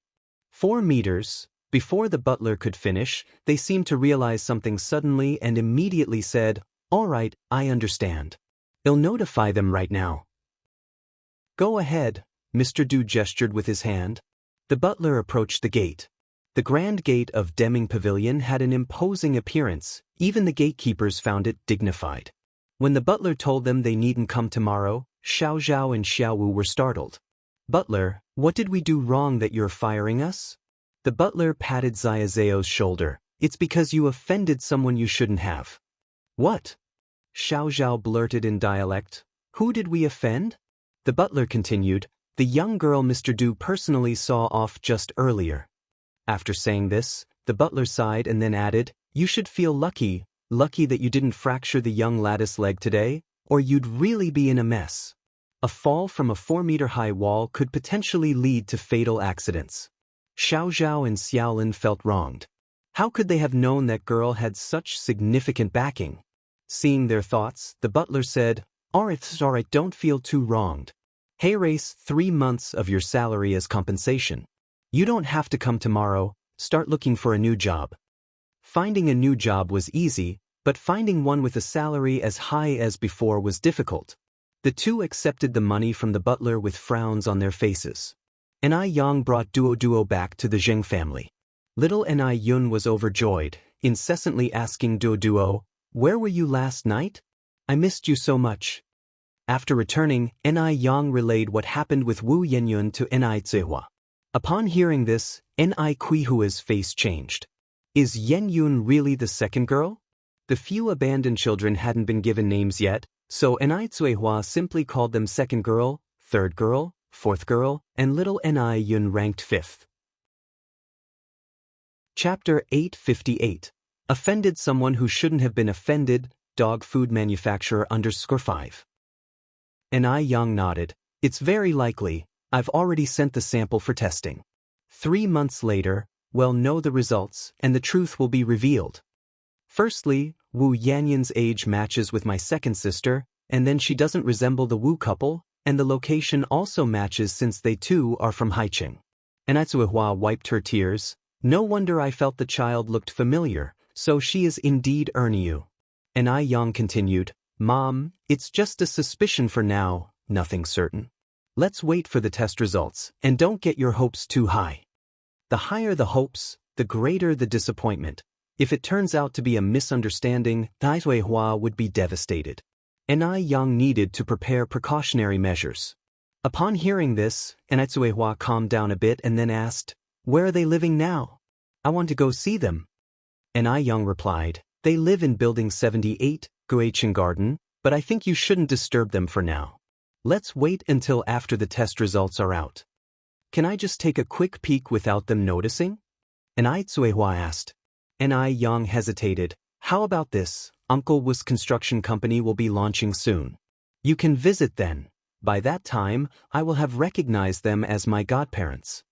Speaker 1: 4 meters. Before the butler could finish, they seemed to realize something suddenly and immediately said, All right, I understand. I'll notify them right now. Go ahead, Mr. Du gestured with his hand. The butler approached the gate. The grand gate of Deming Pavilion had an imposing appearance, even the gatekeepers found it dignified. When the butler told them they needn't come tomorrow, Xiao Zhao and Xiao Wu were startled. Butler, what did we do wrong that you're firing us? The butler patted Xiao's shoulder. It's because you offended someone you shouldn't have. What? Xiao Zhao blurted in dialect. Who did we offend? The butler continued, the young girl Mr. Du personally saw off just earlier. After saying this, the butler sighed and then added, You should feel lucky that you didn't fracture the young lad's leg today, or you'd really be in a mess. A fall from a 4-meter-high wall could potentially lead to fatal accidents. Xiao Zhao and Xiaolin felt wronged. How could they have known that girl had such significant backing? Seeing their thoughts, the butler said, All right, don't feel too wronged. Hey, race 3 months of your salary as compensation. You don't have to come tomorrow, start looking for a new job. Finding a new job was easy, but finding one with a salary as high as before was difficult. The two accepted the money from the butler with frowns on their faces. Ni Yang brought Duo back to the Zheng family. Little Ni Yun was overjoyed, incessantly asking Duo, Where were you last night? I missed you so much. After returning, Ni Yang relayed what happened with Wu Yenyun to Ni Zihua. Upon hearing this, Ni Kuihua's face changed. Is Yenyun really the second girl? The few abandoned children hadn't been given names yet, so Ni Zihua simply called them second girl, third girl, fourth girl, and little Ni Yun ranked 5th. Chapter 858. Offended someone who shouldn't have been offended. dog food manufacturer _5. And I Young nodded. It's very likely. I've already sent the sample for testing. 3 months later, we'll know the results, and the truth will be revealed. Firstly, Wu Yanyan's age matches with my second sister, and then she doesn't resemble the Wu couple, and the location also matches since they too are from Haicheng. And Aitsuehua wiped her tears. No wonder I felt the child looked familiar, so she is indeed Erniu. And I Yang continued, Mom, it's just a suspicion for now, nothing certain. Let's wait for the test results, and don't get your hopes too high. The higher the hopes, the greater the disappointment. If it turns out to be a misunderstanding, Aitsuehua would be devastated. And I Yang needed to prepare precautionary measures. Upon hearing this, Aitsuehua calmed down a bit and then asked, Where are they living now? I want to go see them. And I Yang replied, They live in Building 78, Guichen Garden, but I think you shouldn't disturb them for now. Let's wait until after the test results are out. Can I just take a quick peek without them noticing? And Aitsuehua asked. And I Yang hesitated. How about this? Uncle Wu's construction company will be launching soon. You can visit then. By that time, I will have recognized them as my godparents.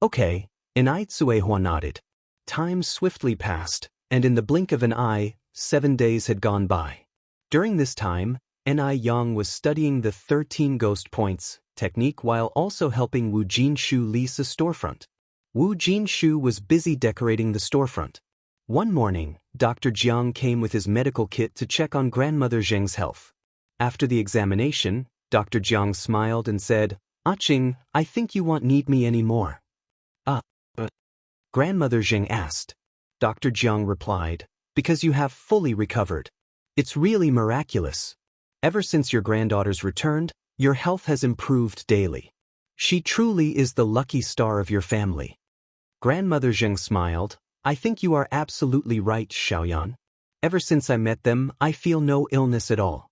Speaker 1: Okay, and Aitsuehua nodded. Time swiftly passed, and in the blink of an eye, 7 days had gone by. During this time, N.I. Yang was studying the 13 ghost points technique while also helping Wu Jinshu lease a storefront. Wu Jinshu was busy decorating the storefront. One morning, Dr. Jiang came with his medical kit to check on grandmother Zheng's health. After the examination, Dr. Jiang smiled and said, Qing, I think you won't need me anymore. Grandmother Zheng asked. Dr. Jiang replied, Because you have fully recovered. It's really miraculous. Ever since your granddaughter's returned, your health has improved daily. She truly is the lucky star of your family. Grandmother Zheng smiled. I think you are absolutely right, Xiaoyan. Ever since I met them, I feel no illness at all.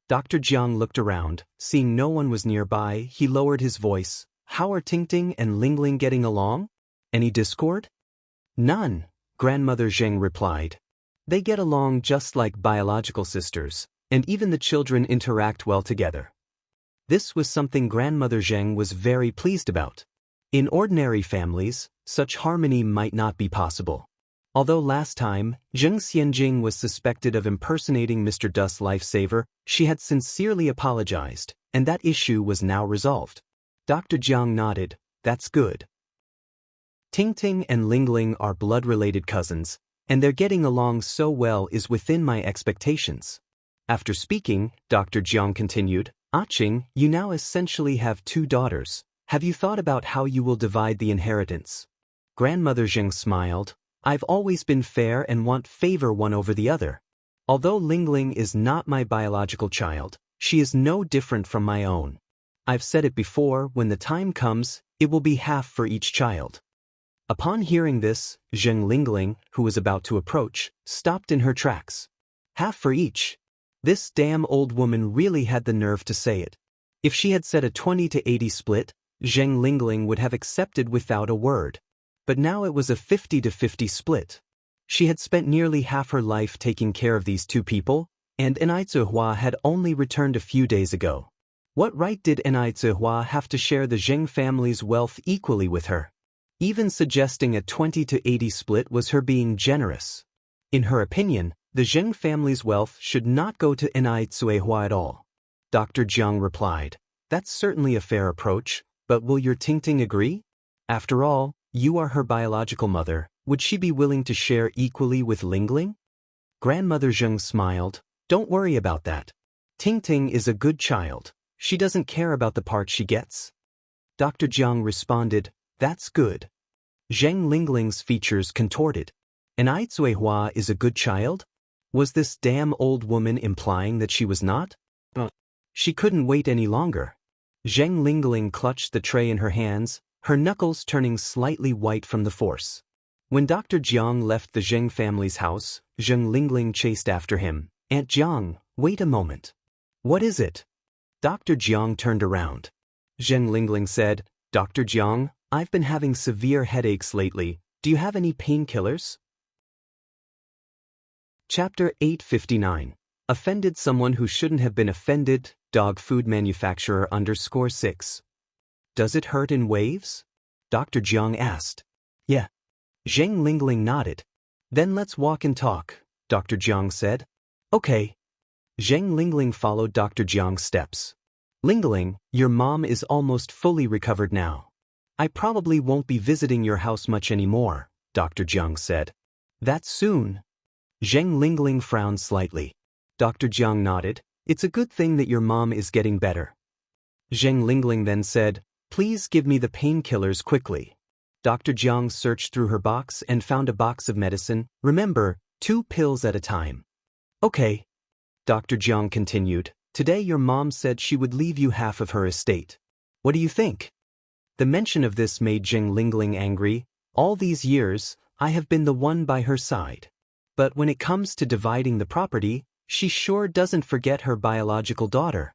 Speaker 1: Dr. Jiang looked around. Seeing no one was nearby, he lowered his voice. How are Tingting and Lingling getting along? Any discord? None, Grandmother Zheng replied. They get along just like biological sisters, and even the children interact well together. This was something Grandmother Zheng was very pleased about. In ordinary families, such harmony might not be possible. Although last time, Zheng Xianjing was suspected of impersonating Mr. Du's lifesaver, she had sincerely apologized, and that issue was now resolved. Dr. Jiang nodded. That's good. Tingting and Lingling are blood-related cousins, and their getting along so well is within my expectations. After speaking, Dr. Jiang continued, Qing, you now essentially have 2 daughters. Have you thought about how you will divide the inheritance? Grandmother Zheng smiled. I've always been fair and won't favor one over the other. Although Lingling is not my biological child, she is no different from my own. I've said it before, when the time comes, it will be half for each child. Upon hearing this, Zheng Lingling, who was about to approach, stopped in her tracks. Half for each. This damn old woman really had the nerve to say it. If she had said a 20-80 split, Zheng Lingling would have accepted without a word. But now it was a 50-50 split. She had spent nearly half her life taking care of these 2 people, and Aitsuehua had only returned a few days ago. What right did Aitsuehua have to share the Zheng family's wealth equally with her? Even suggesting a 20-80 split was her being generous. In her opinion, the Zheng family's wealth should not go to Aitsuehua at all. Dr. Jiang replied, That's certainly a fair approach, but will your Tingting agree? After all, you are her biological mother. Would she be willing to share equally with Lingling? Grandmother Zheng smiled. Don't worry about that. Tingting is a good child. She doesn't care about the part she gets. Dr. Jiang responded, That's good. Zheng Lingling's features contorted. And Aitsuehua is a good child? Was this damn old woman implying that she was not? She couldn't wait any longer. Zheng Lingling clutched the tray in her hands, her knuckles turning slightly white from the force. When Dr. Jiang left the Zheng family's house, Zheng Lingling chased after him. Aunt Jiang, wait a moment. What is it? Dr. Jiang turned around. Zheng Lingling said, Dr. Jiang, I've been having severe headaches lately. Do you have any painkillers? Chapter 859. Offended someone who shouldn't have been offended, dog food manufacturer _6. Does it hurt in waves? Dr. Jiang asked. Yeah. Zheng Lingling nodded. Then let's walk and talk, Dr. Jiang said. Okay. Zheng Lingling followed Dr. Jiang's steps. Lingling, your mom is almost fully recovered now. I probably won't be visiting your house much anymore, Dr. Jiang said. That soon? Zheng Lingling frowned slightly. Dr. Jiang nodded. It's a good thing that your mom is getting better. Zheng Lingling then said, please give me the painkillers quickly. Dr. Jiang searched through her box and found a box of medicine. Remember, 2 pills at a time. Okay. Dr. Jiang continued, today your mom said she would leave you half of her estate. What do you think? The mention of this made Zheng Lingling angry. All these years, I have been the one by her side. But when it comes to dividing the property, she sure doesn't forget her biological daughter.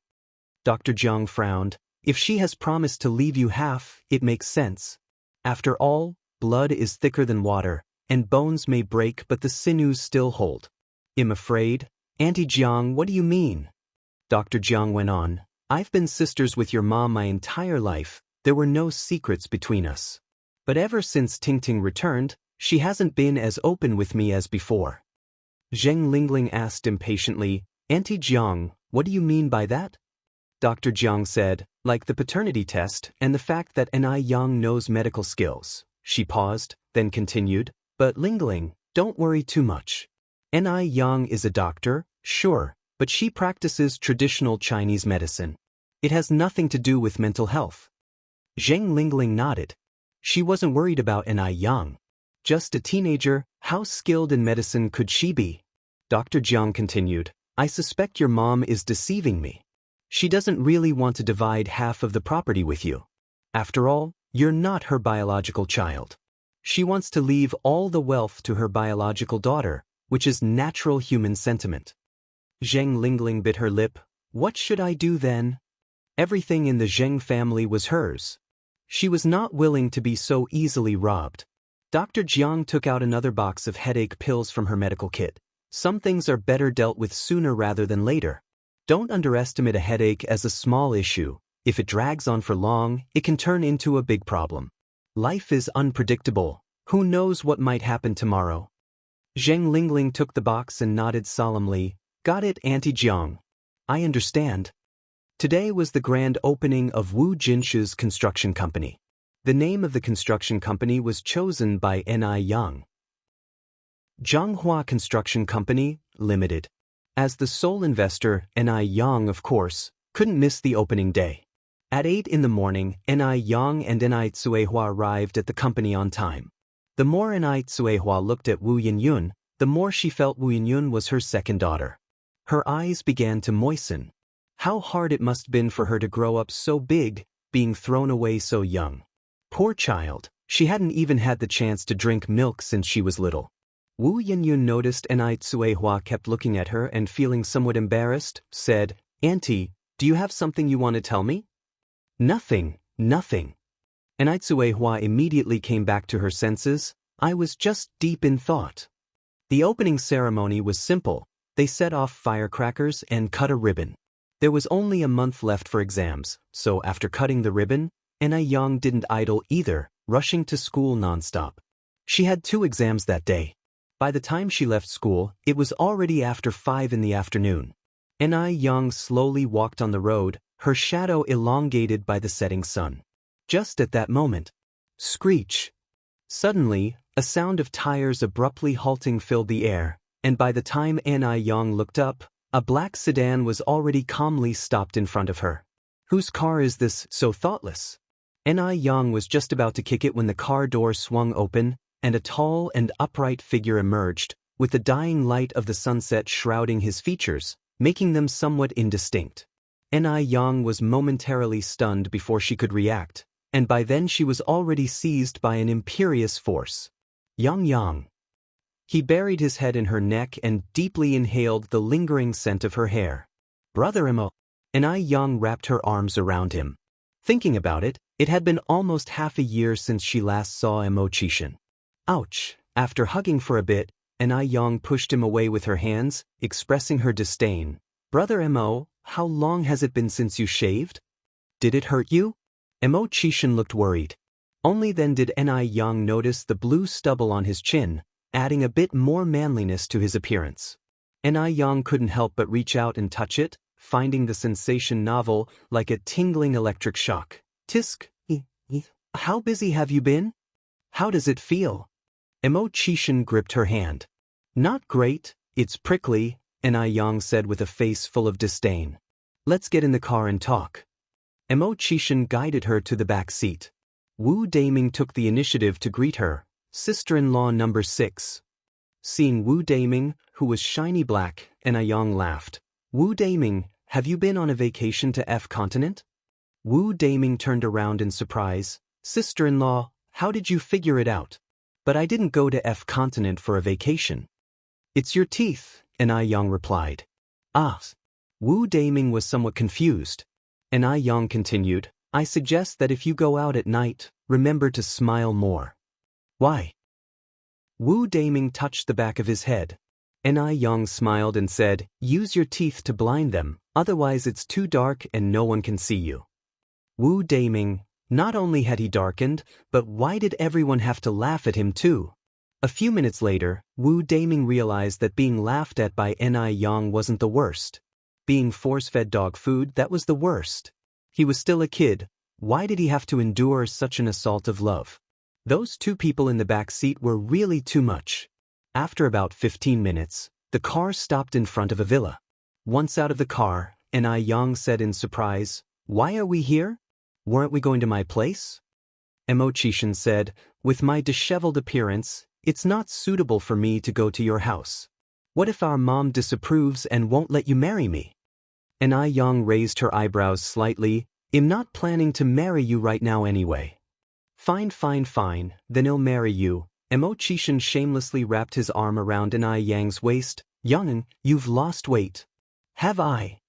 Speaker 1: Dr. Jiang frowned. If she has promised to leave you half, it makes sense. After all, blood is thicker than water, and bones may break but the sinews still hold. I'm afraid. Auntie Jiang, what do you mean? Dr. Jiang went on. I've been sisters with your mom my entire life. There were no secrets between us. But ever since Tingting returned, she hasn't been as open with me as before. Zheng Lingling asked impatiently, Auntie Jiang, what do you mean by that? Dr. Jiang said, like the paternity test and the fact that Ni Yang knows medical skills. She paused, then continued, but Lingling, don't worry too much. Ni Yang is a doctor, sure, but she practices traditional Chinese medicine. It has nothing to do with mental health. Zheng Lingling nodded. She wasn't worried about Ni Yang. Just a teenager, how skilled in medicine could she be? Dr. Jiang continued, I suspect your mom is deceiving me. She doesn't really want to divide half of the property with you. After all, you're not her biological child. She wants to leave all the wealth to her biological daughter, which is natural human sentiment. Zheng Lingling bit her lip. What should I do then? Everything in the Zheng family was hers. She was not willing to be so easily robbed. Dr. Jiang took out another box of headache pills from her medical kit. Some things are better dealt with sooner rather than later. Don't underestimate a headache as a small issue. If it drags on for long, it can turn into a big problem. Life is unpredictable. Who knows what might happen tomorrow? Zheng Lingling took the box and nodded solemnly. Got it, Auntie Jiang. I understand. Today was the grand opening of Wu Jinshu's construction company. The name of the construction company was chosen by Ni Yang. Zhonghua Construction Company, Limited. As the sole investor, Ni Yang, of course, couldn't miss the opening day. At 8 in the morning, Ni Yang and Ni Tsuehua arrived at the company on time. The more Ni Tsuehua looked at Wu Yinyun, the more she felt Wu Yinyun was her second daughter. Her eyes began to moisten. How hard it must have been for her to grow up so big, being thrown away so young. Poor child, she hadn't even had the chance to drink milk since she was little. Wu Yinyun noticed Ni Tsuehua kept looking at her and feeling somewhat embarrassed, said, Auntie, do you have something you want to tell me? Nothing. Ni Tsuehua immediately came back to her senses. I was just deep in thought. The opening ceremony was simple. They set off firecrackers and cut a ribbon. There was only a month left for exams, so after cutting the ribbon, Ni Yang didn't idle either, rushing to school nonstop. She had 2 exams that day. By the time she left school, it was already after 5 in the afternoon. Ni Yang slowly walked on the road, her shadow elongated by the setting sun. Just at that moment, screech! Suddenly, a sound of tires abruptly halting filled the air, and by the time Ni Yang looked up, a black sedan was already calmly stopped in front of her. Whose car is this, so thoughtless? Ni Yang was just about to kick it when the car door swung open, and a tall and upright figure emerged, with the dying light of the sunset shrouding his features, making them somewhat indistinct. Ni Yang was momentarily stunned before she could react, and by then she was already seized by an imperious force. Yang. He buried his head in her neck and deeply inhaled the lingering scent of her hair. Brother Imo. Ni Yang wrapped her arms around him. Thinking about it, it had been almost half a year since she last saw Imo Chishin. Ouch! After hugging for a bit, and Young pushed him away with her hands, expressing her disdain. Brother Mo, how long has it been since you shaved? Did it hurt you? Mo Chishan looked worried. Only then did Young notice the blue stubble on his chin, adding a bit more manliness to his appearance. Young couldn't help but reach out and touch it, finding the sensation novel, like a tingling electric shock. Tisk, how busy have you been? How does it feel? Mo Chishan gripped her hand. Not great, it's prickly, Young said with a face full of disdain. Let's get in the car and talk. Mo Chishan guided her to the back seat. Wu Daming took the initiative to greet her, sister-in-law number 6. Seeing Wu Daming, who was shiny black, Young laughed. Wu Daming, have you been on a vacation to F continent? Wu Daming turned around in surprise. Sister-in-law, how did you figure it out? But I didn't go to F continent for a vacation. It's your teeth, Young replied. Ah. Wu Daming was somewhat confused. Young continued, I suggest that if you go out at night, remember to smile more. Why? Wu Daming touched the back of his head. Young smiled and said, use your teeth to blind them, otherwise it's too dark and no one can see you. Wu Daming, not only had he darkened, but why did everyone have to laugh at him too? A few minutes later, Wu Daming realized that being laughed at by Young wasn't the worst. Being force-fed dog food, that was the worst. He was still a kid. Why did he have to endure such an assault of love? Those two people in the back seat were really too much. After about 15 minutes, the car stopped in front of a villa. Once out of the car, Young said in surprise, why are we here? Weren't we going to my place? Mo Chishan said, with my disheveled appearance, it's not suitable for me to go to your house. What if our mom disapproves and won't let you marry me? Young raised her eyebrows slightly. I'm not planning to marry you right now anyway. Fine, then I'll marry you. Mo Chishan shamelessly wrapped his arm around Yang's waist. Young'un, you've lost weight. Have I?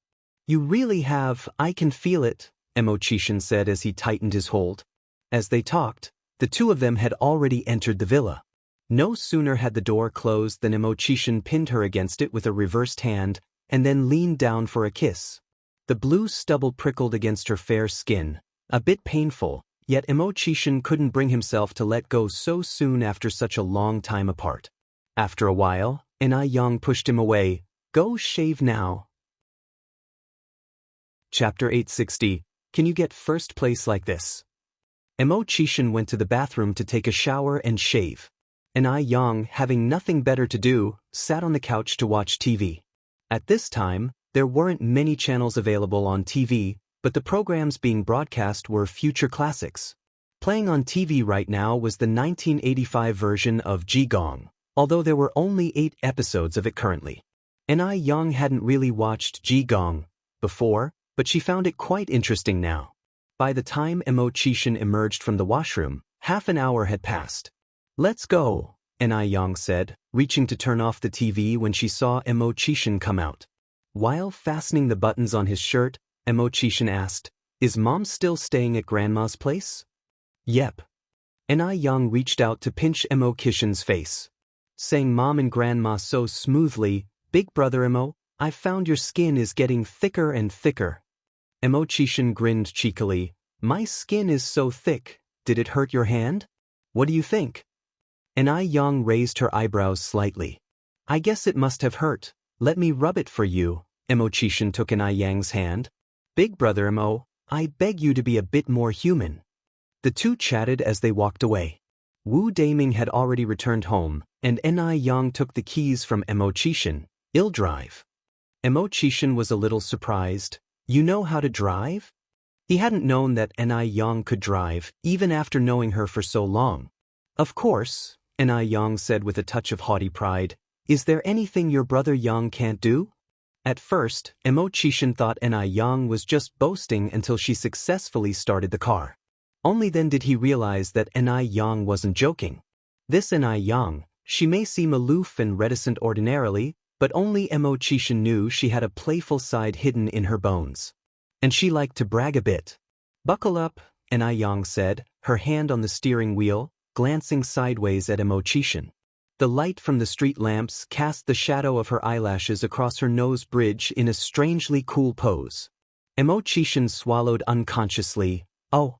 Speaker 1: You really have, I can feel it, Mo Chishan said as he tightened his hold. As they talked, the two of them had already entered the villa. No sooner had the door closed than Mo Chishan pinned her against it with a reversed hand, and then leaned down for a kiss. The blue stubble prickled against her fair skin, a bit painful, yet Mo Chishan couldn't bring himself to let go so soon after such a long time apart. After a while, Young pushed him away. Go shave now. Chapter 860. Can you get first place like this? Mo Chishan went to the bathroom to take a shower and shave. Young, having nothing better to do, sat on the couch to watch TV. At this time, there weren't many channels available on TV, but the programs being broadcast were future classics. Playing on TV right now was the 1985 version of Jigong, although there were only 8 episodes of it currently. Young hadn't really watched Jigong before, but she found it quite interesting now. By the time Mo Chishan emerged from the washroom, half an hour had passed. Let's go, Young said, reaching to turn off the TV when she saw Mo Chishan come out. While fastening the buttons on his shirt, Mo Chishan asked, is Mom still staying at Grandma's place? Yep. Young reached out to pinch Mo Chishan's face. Saying Mom and Grandma so smoothly, Big brother Mo, I've found your skin is getting thicker and thicker. Mo Chishan grinned cheekily. My skin is so thick, did it hurt your hand? What do you think? Young raised her eyebrows slightly. I guess it must have hurt. Let me rub it for you. Mo Chishan took Yang's hand. Big brother Mo, I beg you to be a bit more human. The two chatted as they walked away. Wu Daming had already returned home, and Young took the keys from Mo Chishan. I'll drive. Mo Chishan was a little surprised. You know how to drive? He hadn't known that Young could drive, even after knowing her for so long. Of course, Young said with a touch of haughty pride. Is there anything your brother Young can't do? At first, Mo Chishan thought Young was just boasting until she successfully started the car. Only then did he realize that Young wasn't joking. This Young, she may seem aloof and reticent ordinarily, but only Mo Chishan knew she had a playful side hidden in her bones. And she liked to brag a bit. Buckle up, Young said, her hand on the steering wheel, glancing sideways at Mo Chishan. The light from the street lamps cast the shadow of her eyelashes across her nose bridge in a strangely cool pose. Emo-chishin swallowed unconsciously. Oh.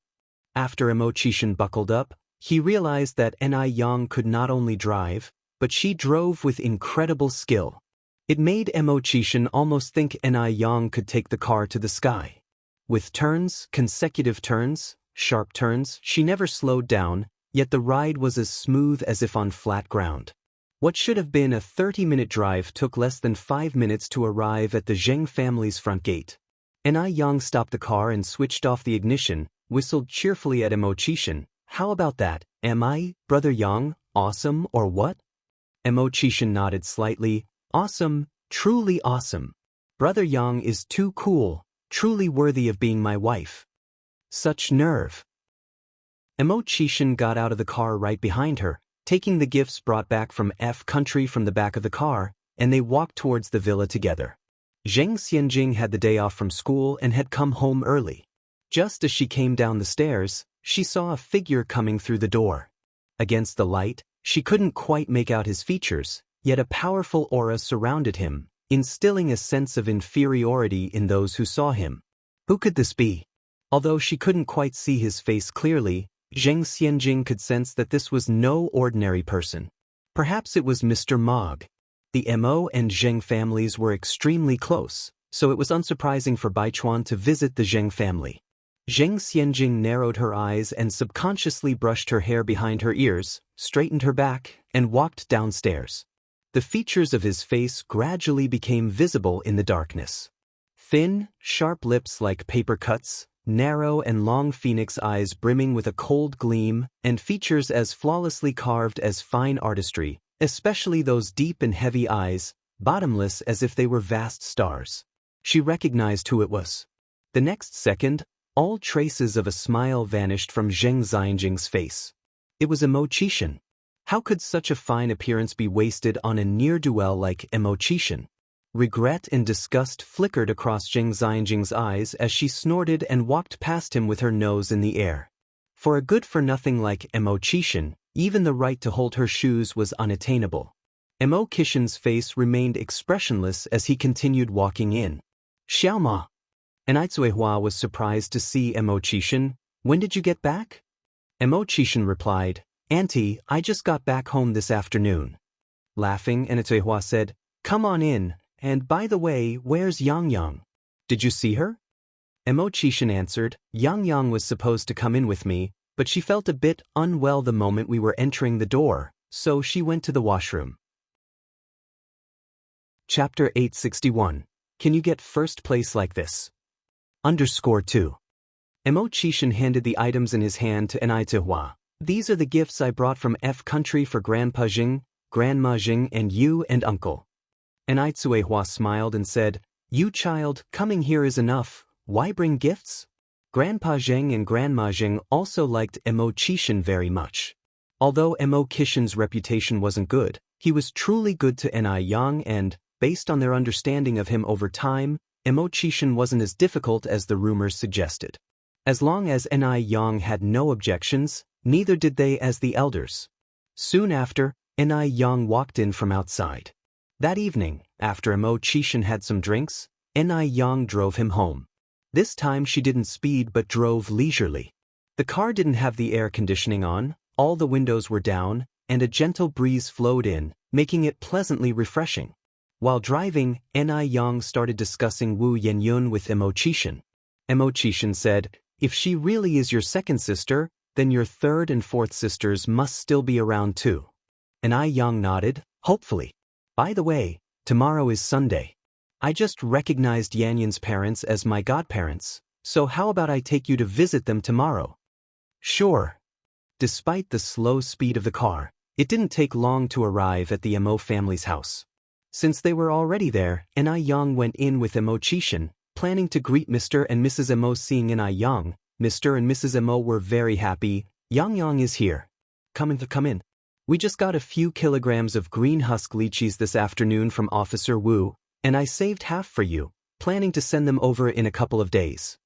Speaker 1: After Emo-chishin buckled up, he realized that Ni-young could not only drive, but she drove with incredible skill. It made Emo-chishin almost think Ni-young could take the car to the sky. With turns, consecutive turns, sharp turns, she never slowed down, yet the ride was as smooth as if on flat ground. What should have been a 30-minute drive took less than 5 minutes to arrive at the Zheng family's front gate. Ni-young stopped the car and switched off the ignition, whistled cheerfully at Emo-chishin. How about that, am I, Brother Yang, awesome or what? Emo-chishin nodded slightly. Awesome, truly awesome. Brother Yang is too cool, truly worthy of being my wife. Such nerve. Emo-chishin got out of the car right behind her, taking the gifts brought back from F country from the back of the car, and they walked towards the villa together. Zheng Xianjing had the day off from school and had come home early. Just as she came down the stairs, she saw a figure coming through the door. Against the light, she couldn't quite make out his features, yet a powerful aura surrounded him, instilling a sense of inferiority in those who saw him. Who could this be? Although she couldn't quite see his face clearly, Zheng Xianjing could sense that this was no ordinary person. Perhaps it was Mr. Mog. The Mo and Zheng families were extremely close, so it was unsurprising for Baichuan to visit the Zheng family. Zheng Xianjing narrowed her eyes and subconsciously brushed her hair behind her ears, straightened her back, and walked downstairs. The features of his face gradually became visible in the darkness. Thin, sharp lips like paper cuts, narrow and long phoenix eyes brimming with a cold gleam, and features as flawlessly carved as fine artistry, especially those deep and heavy eyes, bottomless as if they were vast stars. She recognized who it was. The next second, all traces of a smile vanished from Zheng Xianjing's face. It was Emo-chishin. How could such a fine appearance be wasted on a ne'er-do-well like Emo-chishin? Regret and disgust flickered across Zheng Xianjing's eyes as she snorted and walked past him with her nose in the air. For a good-for-nothing like Emo-chishin, even the right to hold her shoes was unattainable. Emo-chishin's face remained expressionless as he continued walking in. Xiaoma. Anaitsuehua was surprised to see Emo-chishin. When did you get back? Emo-chishin replied, Auntie, I just got back home this afternoon. Laughing, Anaitsuehua said, Come on in, and by the way, where's Yang Yang? Did you see her? Emo-chishin answered, Yang Yang was supposed to come in with me, but she felt a bit unwell the moment we were entering the door, so she went to the washroom. Chapter 861. Can you get first place like this? _2. Emo-chishin handed the items in his hand to Anaitsuehua. These are the gifts I brought from F country for Grandpa Jing, Grandma Jing, and you and Uncle. Anaitsuehua smiled and said, You child, coming here is enough. Why bring gifts? Grandpa Zheng and Grandma Zheng also liked Emo-chishin very much. Although Emo-chishin's reputation wasn't good, he was truly good to Ni-young and, based on their understanding of him over time, Emo-chishin wasn't as difficult as the rumors suggested. As long as Ni-young had no objections, neither did they as the elders. Soon after, Ni-young walked in from outside. That evening, after Emo-chishin had some drinks, Ni-young drove him home. This time she didn't speed but drove leisurely. The car didn't have the air conditioning on, all the windows were down, and a gentle breeze flowed in, making it pleasantly refreshing. While driving, Ni-young started discussing Wu Yenyun with Emo-chishin. Emo-chishin said, If she really is your second sister, then your third and fourth sisters must still be around too. Ni-young nodded, hopefully. By the way, tomorrow is Sunday. I just recognized Yanyan's parents as my godparents, so how about I take you to visit them tomorrow? Sure. Despite the slow speed of the car, it didn't take long to arrive at the Emo family's house. Since they were already there, Ni-young went in with Emo-chishin, planning to greet Mr. and Mrs. Emo. Seeing Ni-young, Mr. and Mrs. Emo were very happy. Yang is here. Come in. We just got a few kilograms of green husk lychees this afternoon from Officer Wu, and I saved half for you, planning to send them over in a couple of days.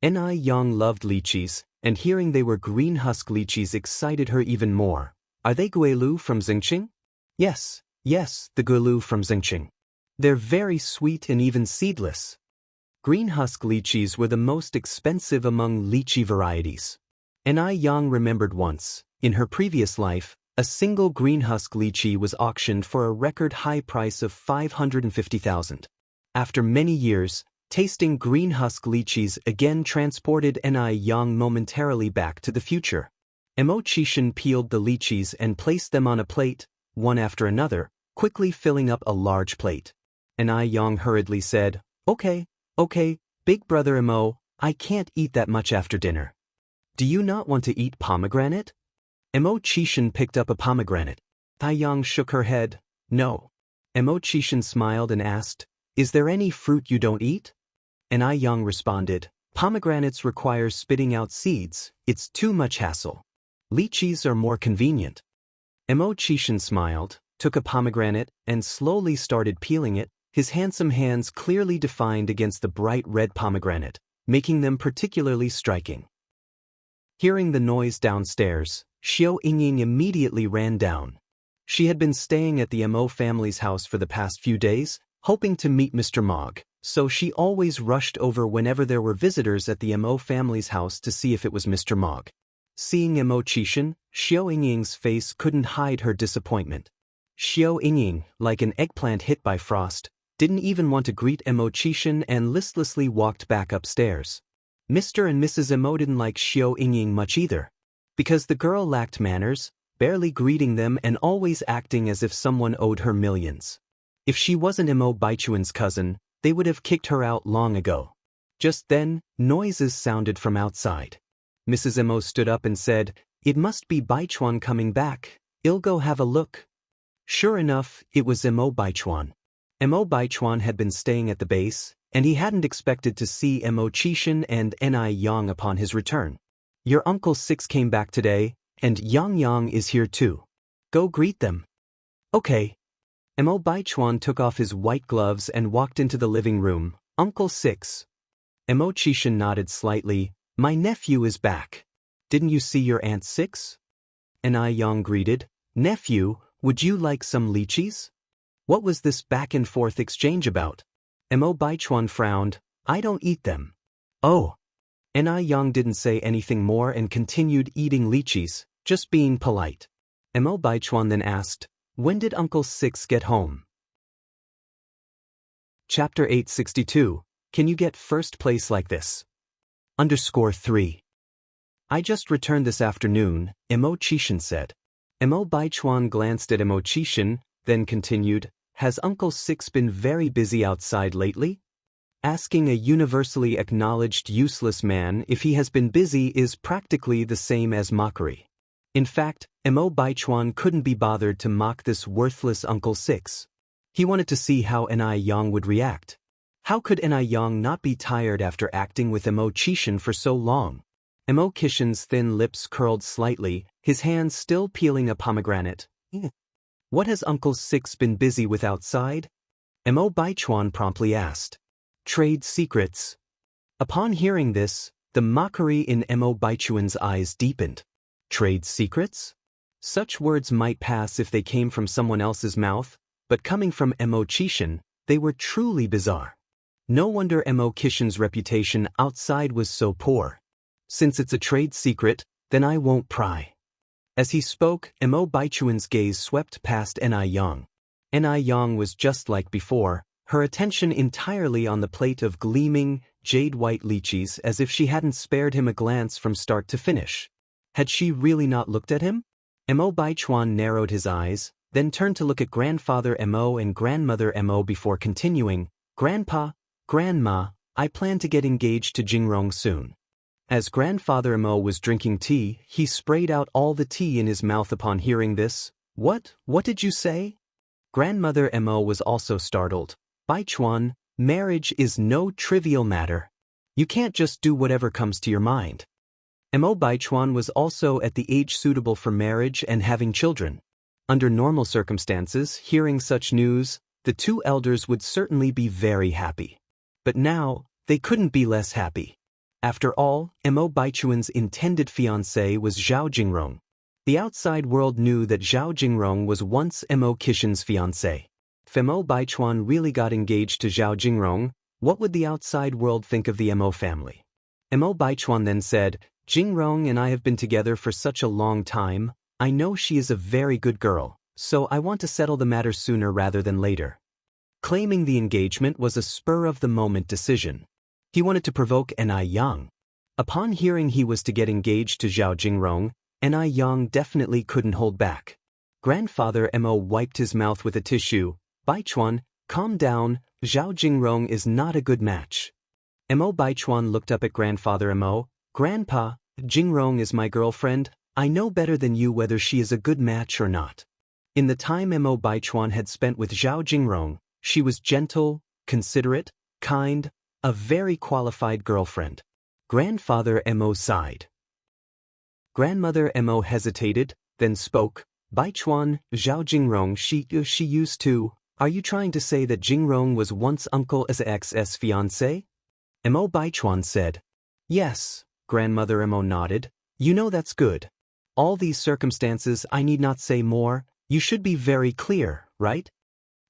Speaker 1: Ni-young loved lychees, and hearing they were green husk lychees excited her even more. Are they Guelu from Xingqing? Yes, yes, the gulu from Xingqing. They're very sweet and even seedless. Green husk lychees were the most expensive among lychee varieties. Anai Yang remembered once, in her previous life, a single green husk lychee was auctioned for a record high price of 550,000. After many years, tasting green husk lychees again transported Anai Yang momentarily back to the future. Mo Chishan peeled the lychees and placed them on a plate, one after another, quickly filling up a large plate. Anai Yang hurriedly said, Okay, big brother Mo, I can't eat that much after dinner. Do you not want to eat pomegranate? Mo Chishan picked up a pomegranate. Tai Yang shook her head, No. Mo Chishan smiled and asked, Is there any fruit you don't eat? Anai Yang responded, Pomegranates require spitting out seeds, it's too much hassle. Lychees are more convenient. Mo Chishan smiled, took a pomegranate, and slowly started peeling it, his handsome hands clearly defined against the bright red pomegranate, making them particularly striking. Hearing the noise downstairs, Xiao Yingying immediately ran down. She had been staying at the Mo family's house for the past few days, hoping to meet Mr. Mog, so she always rushed over whenever there were visitors at the Mo family's house to see if it was Mr. Mog. Seeing Mo Chishan, Xiao Yingying's face couldn't hide her disappointment. Xiao Yingying, like an eggplant hit by frost, didn't even want to greet Mo Chishan and listlessly walked back upstairs. Mr. and Mrs. Mo didn't like Xiao Yingying much either. Because the girl lacked manners, barely greeting them and always acting as if someone owed her millions. If she wasn't Mo Baichuan's cousin, they would have kicked her out long ago. Just then, noises sounded from outside. Mrs. Mo stood up and said, It must be Baichuan coming back, I'll go have a look. Sure enough, it was Mo Baichuan. Mo Baichuan had been staying at the base, and he hadn't expected to see Mo Chishan and Anai Yang upon his return. Your Uncle Six came back today, and Yang Yang is here too. Go greet them. Okay. Mo Baichuan took off his white gloves and walked into the living room. Uncle Six. Mo Chishan nodded slightly. My nephew is back. Didn't you see your Aunt Six? Anai Yang greeted. Nephew, would you like some lychees? What was this back and forth exchange about? Mo Baichuan frowned. I don't eat them. Oh. Anai Yang didn't say anything more and continued eating lychees, just being polite. Mo Baichuan then asked, When did Uncle Six get home? Chapter 862. Can you get first place like this? _3. I just returned this afternoon, Mo Chishan said. Mo Baichuan glanced at Mo Chishan, then continued, Has Uncle Six been very busy outside lately? Asking a universally acknowledged useless man if he has been busy is practically the same as mockery. In fact, Mo Baichuan couldn't be bothered to mock this worthless Uncle Six. He wanted to see how Anai Yang would react. How could Anai Yang not be tired after acting with Mo Chishan for so long? Mo Chishan's thin lips curled slightly, his hands still peeling a pomegranate. What has Uncle Six been busy with outside? Mo Baichuan promptly asked. Trade secrets. Upon hearing this, the mockery in Mo Baichuan's eyes deepened. Trade secrets? Such words might pass if they came from someone else's mouth, but coming from Mo Chishan, they were truly bizarre. No wonder Mo Chishan's reputation outside was so poor. Since it's a trade secret, then I won't pry. As he spoke, Mo Baichuan's gaze swept past Anai Yang. Anai Yang was just like before, her attention entirely on the plate of gleaming, jade-white lychees as if she hadn't spared him a glance from start to finish. Had she really not looked at him? Mo Baichuan narrowed his eyes, then turned to look at grandfather Mo and grandmother Mo before continuing, Grandpa, Grandma, I plan to get engaged to Jingrong soon. As grandfather Mo was drinking tea, he sprayed out all the tea in his mouth upon hearing this. What did you say? Grandmother Mo was also startled. Baichuan, marriage is no trivial matter. You can't just do whatever comes to your mind. Mo Baichuan was also at the age suitable for marriage and having children. Under normal circumstances, hearing such news, the two elders would certainly be very happy. But now, they couldn't be less happy. After all, Mo Baichuan's intended fiancée was Zhao Jingrong. The outside world knew that Zhao Jingrong was once Mo Qixin's fiancé. If Mo Baichuan really got engaged to Zhao Jingrong, what would the outside world think of the Mo family? Mo Baichuan then said, Jingrong and I have been together for such a long time. I know she is a very good girl, so I want to settle the matter sooner rather than later. Claiming the engagement was a spur-of-the-moment decision. He wanted to provoke Ni Yang. Upon hearing he was to get engaged to Zhao Jingrong, Ni Yang definitely couldn't hold back. Grandfather Mo wiped his mouth with a tissue. Baichuan, calm down, Zhao Jingrong is not a good match. Mo Baichuan looked up at Grandfather Mo. Grandpa, Jingrong is my girlfriend. I know better than you whether she is a good match or not. In the time Mo Baichuan had spent with Zhao Jingrong, she was gentle, considerate, kind, a very qualified girlfriend. Grandfather Mo sighed. Grandmother Mo hesitated, then spoke. Baichuan, Zhao Jingrong, she used to. Are you trying to say that Jingrong was once Uncle X's fiancé? Mo Baichuan said. Yes, Grandmother Mo nodded. You know that's good. All these circumstances I need not say more, you should be very clear, right?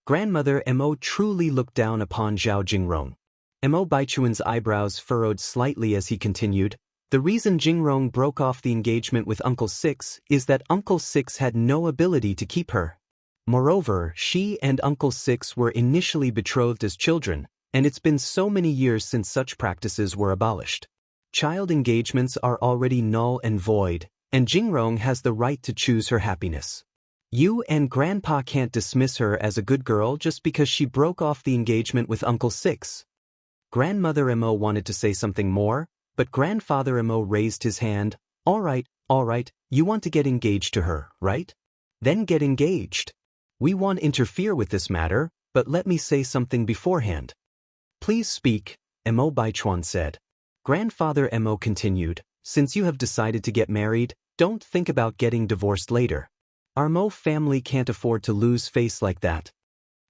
Speaker 1: Grandmother Mo truly looked down upon Zhao Jingrong. Mo Baichuan's eyebrows furrowed slightly as he continued. The reason Jingrong broke off the engagement with Uncle Six is that Uncle Six had no ability to keep her. Moreover, she and Uncle Six were initially betrothed as children, and it's been so many years since such practices were abolished. Child engagements are already null and void, and Jingrong has the right to choose her happiness. You and Grandpa can't dismiss her as a good girl just because she broke off the engagement with Uncle Six. Grandmother Mo wanted to say something more, but Grandfather Mo raised his hand. All right, you want to get engaged to her, right? Then get engaged. We won't interfere with this matter, but let me say something beforehand. Please speak, Mo Baichuan said. Grandfather Mo continued, since you have decided to get married, don't think about getting divorced later. Our Mo family can't afford to lose face like that.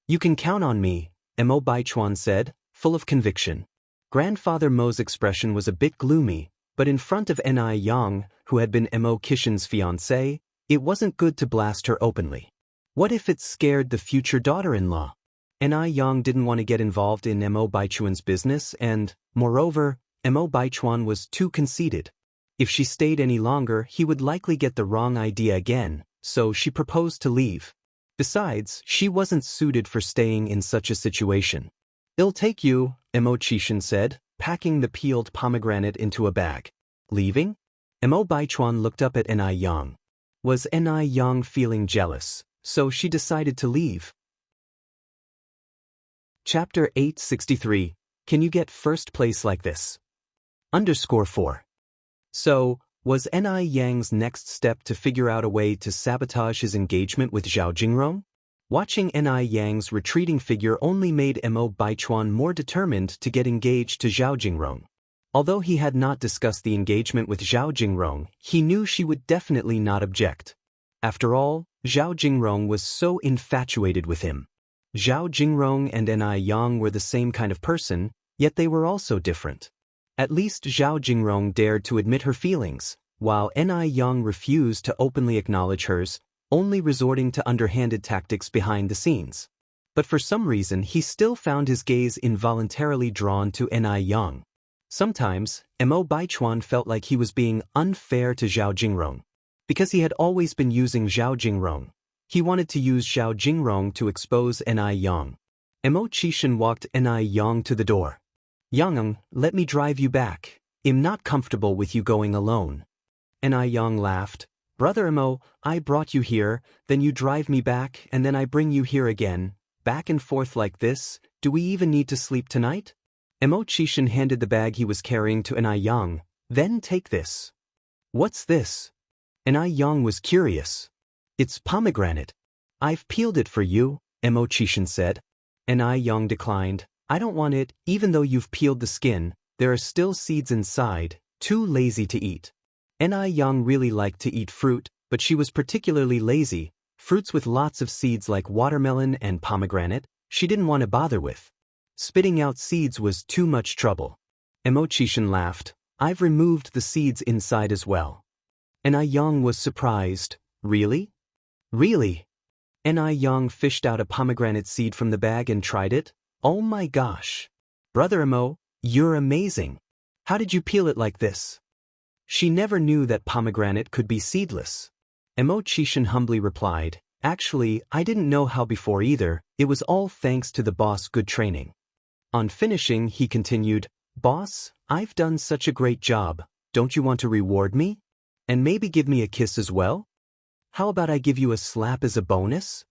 Speaker 1: You can count on me, Mo Baichuan said, full of conviction. Grandfather Mo's expression was a bit gloomy, but in front of Ni Yang, who had been Mo Qixin's fiancé, it wasn't good to blast her openly. What if it scared the future daughter-in-law? Ni Yang didn't want to get involved in Mo Baichuan's business and, moreover, Mo Baichuan was too conceited. If she stayed any longer, he would likely get the wrong idea again, so she proposed to leave. Besides, she wasn't suited for staying in such a situation. It'll take you, Mo Qixin said, packing the peeled pomegranate into a bag. Leaving? Mo Baichuan looked up at Ni Yang. Was Ni Yang feeling jealous, so she decided to leave? Chapter 863. Can you get first place like this? _4. So, was Ni Yang's next step to figure out a way to sabotage his engagement with Zhao Jingrong? Watching Ni Yang's retreating figure only made Mo Baichuan more determined to get engaged to Zhao Jingrong. Although he had not discussed the engagement with Zhao Jingrong, he knew she would definitely not object. After all, Zhao Jingrong was so infatuated with him. Zhao Jingrong and Ni Yang were the same kind of person, yet they were also different. At least Zhao Jingrong dared to admit her feelings, while Ni Yang refused to openly acknowledge hers, only resorting to underhanded tactics behind the scenes. But for some reason he still found his gaze involuntarily drawn to Ni Yang. Sometimes, Mo Baichuan felt like he was being unfair to Zhao Jingrong. Because he had always been using Zhao Jingrong, he wanted to use Zhao Jingrong to expose Ni Yang. Mo Qixin walked Ni Yang to the door. Yang, let me drive you back. I'm not comfortable with you going alone. Ni Yang laughed. Brother Mo, I brought you here, then you drive me back, and then I bring you here again. Back and forth like this, do we even need to sleep tonight? Mo Qixin handed the bag he was carrying to Ni Yang. Then take this. What's this? Ni Yang was curious. It's pomegranate. I've peeled it for you, Mo Qixin said. Ni Yang declined. I don't want it, even though you've peeled the skin, there are still seeds inside, too lazy to eat. Ni Yang really liked to eat fruit, but she was particularly lazy. Fruits with lots of seeds like watermelon and pomegranate, she didn't want to bother with. Spitting out seeds was too much trouble. Mo Qixin laughed. I've removed the seeds inside as well. Young was surprised. Really? Really? Young fished out a pomegranate seed from the bag and tried it. Oh my gosh. Brother Emo, you're amazing. How did you peel it like this? She never knew that pomegranate could be seedless. Chishin humbly replied, actually, I didn't know how before either, it was all thanks to the boss' good training. On finishing, he continued, Boss, I've done such a great job, don't you want to reward me? And maybe give me a kiss as well? How about I give you a slap as a bonus?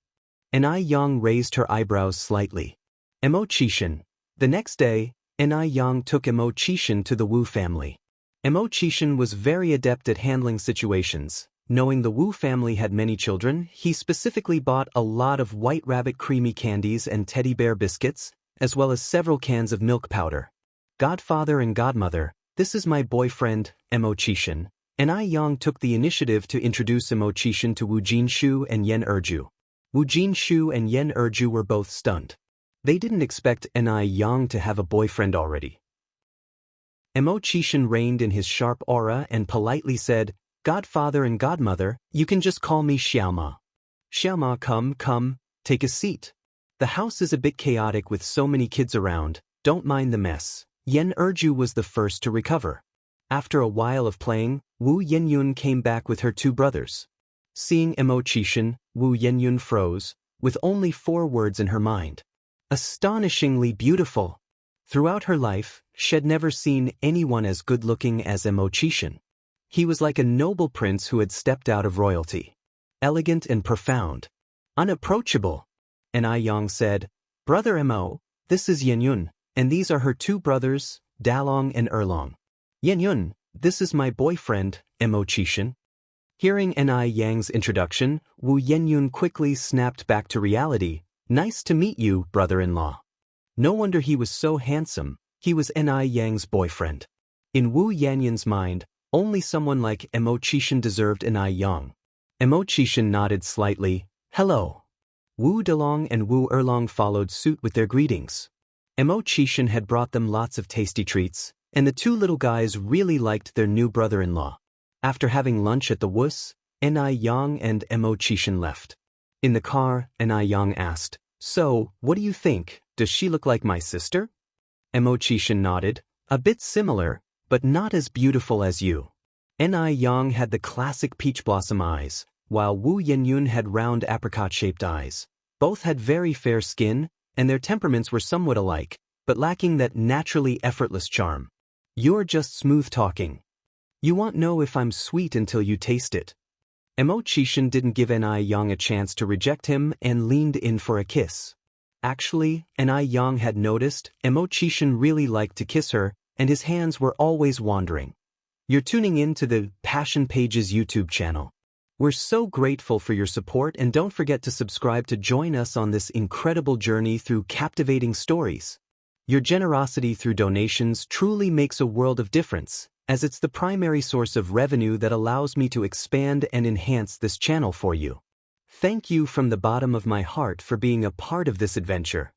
Speaker 1: Young raised her eyebrows slightly. Chishin. The next day, Young took Chishin to the Wu family. Chishin was very adept at handling situations. Knowing the Wu family had many children, he specifically bought a lot of White Rabbit creamy candies and teddy bear biscuits, as well as several cans of milk powder. Godfather and godmother, this is my boyfriend, Chishin. Young took the initiative to introduce Chishin to Wu Jinshu and Yen Erju. Wu Jinshu and Yen Erju were both stunned. They didn't expect Young to have a boyfriend already. Chishin reined in his sharp aura and politely said, Godfather and godmother, you can just call me Xiaoma. Xiaoma, come, take a seat. The house is a bit chaotic with so many kids around, don't mind the mess. Yen Erju was the first to recover. After a while of playing, Wu Yenyun came back with her two brothers. Seeing Chishin, Wu Yenyun froze, with only 4 words in her mind. Astonishingly beautiful. Throughout her life, she'd never seen anyone as good-looking as Chishin. He was like a noble prince who had stepped out of royalty. Elegant and profound. Unapproachable. Young said, Brother Emo, this is Yenyun, and these are her 2 brothers, Dalong and Erlong. Yenyun, this is my boyfriend, Chishin. Hearing Yang's introduction, Wu Yenyun quickly snapped back to reality. Nice to meet you, brother-in-law. No wonder he was so handsome, he was Yang's boyfriend. In Wu Yenyun's mind, only someone like Chishin deserved Young. Chishin nodded slightly. Hello. Wu Dalong and Wu Erlong followed suit with their greetings. Chishin had brought them lots of tasty treats, and the 2 little guys really liked their new brother-in-law. After having lunch at the Wus, Young and Chishin left. In the car, Young asked, So, what do you think, does she look like my sister? Chishin nodded, a bit similar, but not as beautiful as you. Young had the classic peach blossom eyes, while Wu Yenyun had round apricot-shaped eyes. Both had very fair skin, and their temperaments were somewhat alike, but lacking that naturally effortless charm. You're just smooth talking. You won't know if I'm sweet until you taste it. Chishin didn't give Young a chance to reject him and leaned in for a kiss. Actually, Young had noticed Chishin really liked to kiss her, and his hands were always wandering. You're tuning in to the Passion Pages YouTube channel. We're so grateful for your support, and don't forget to subscribe to join us on this incredible journey through captivating stories. Your generosity through donations truly makes a world of difference, as it's the primary source of revenue that allows me to expand and enhance this channel for you. Thank you from the bottom of my heart for being a part of this adventure.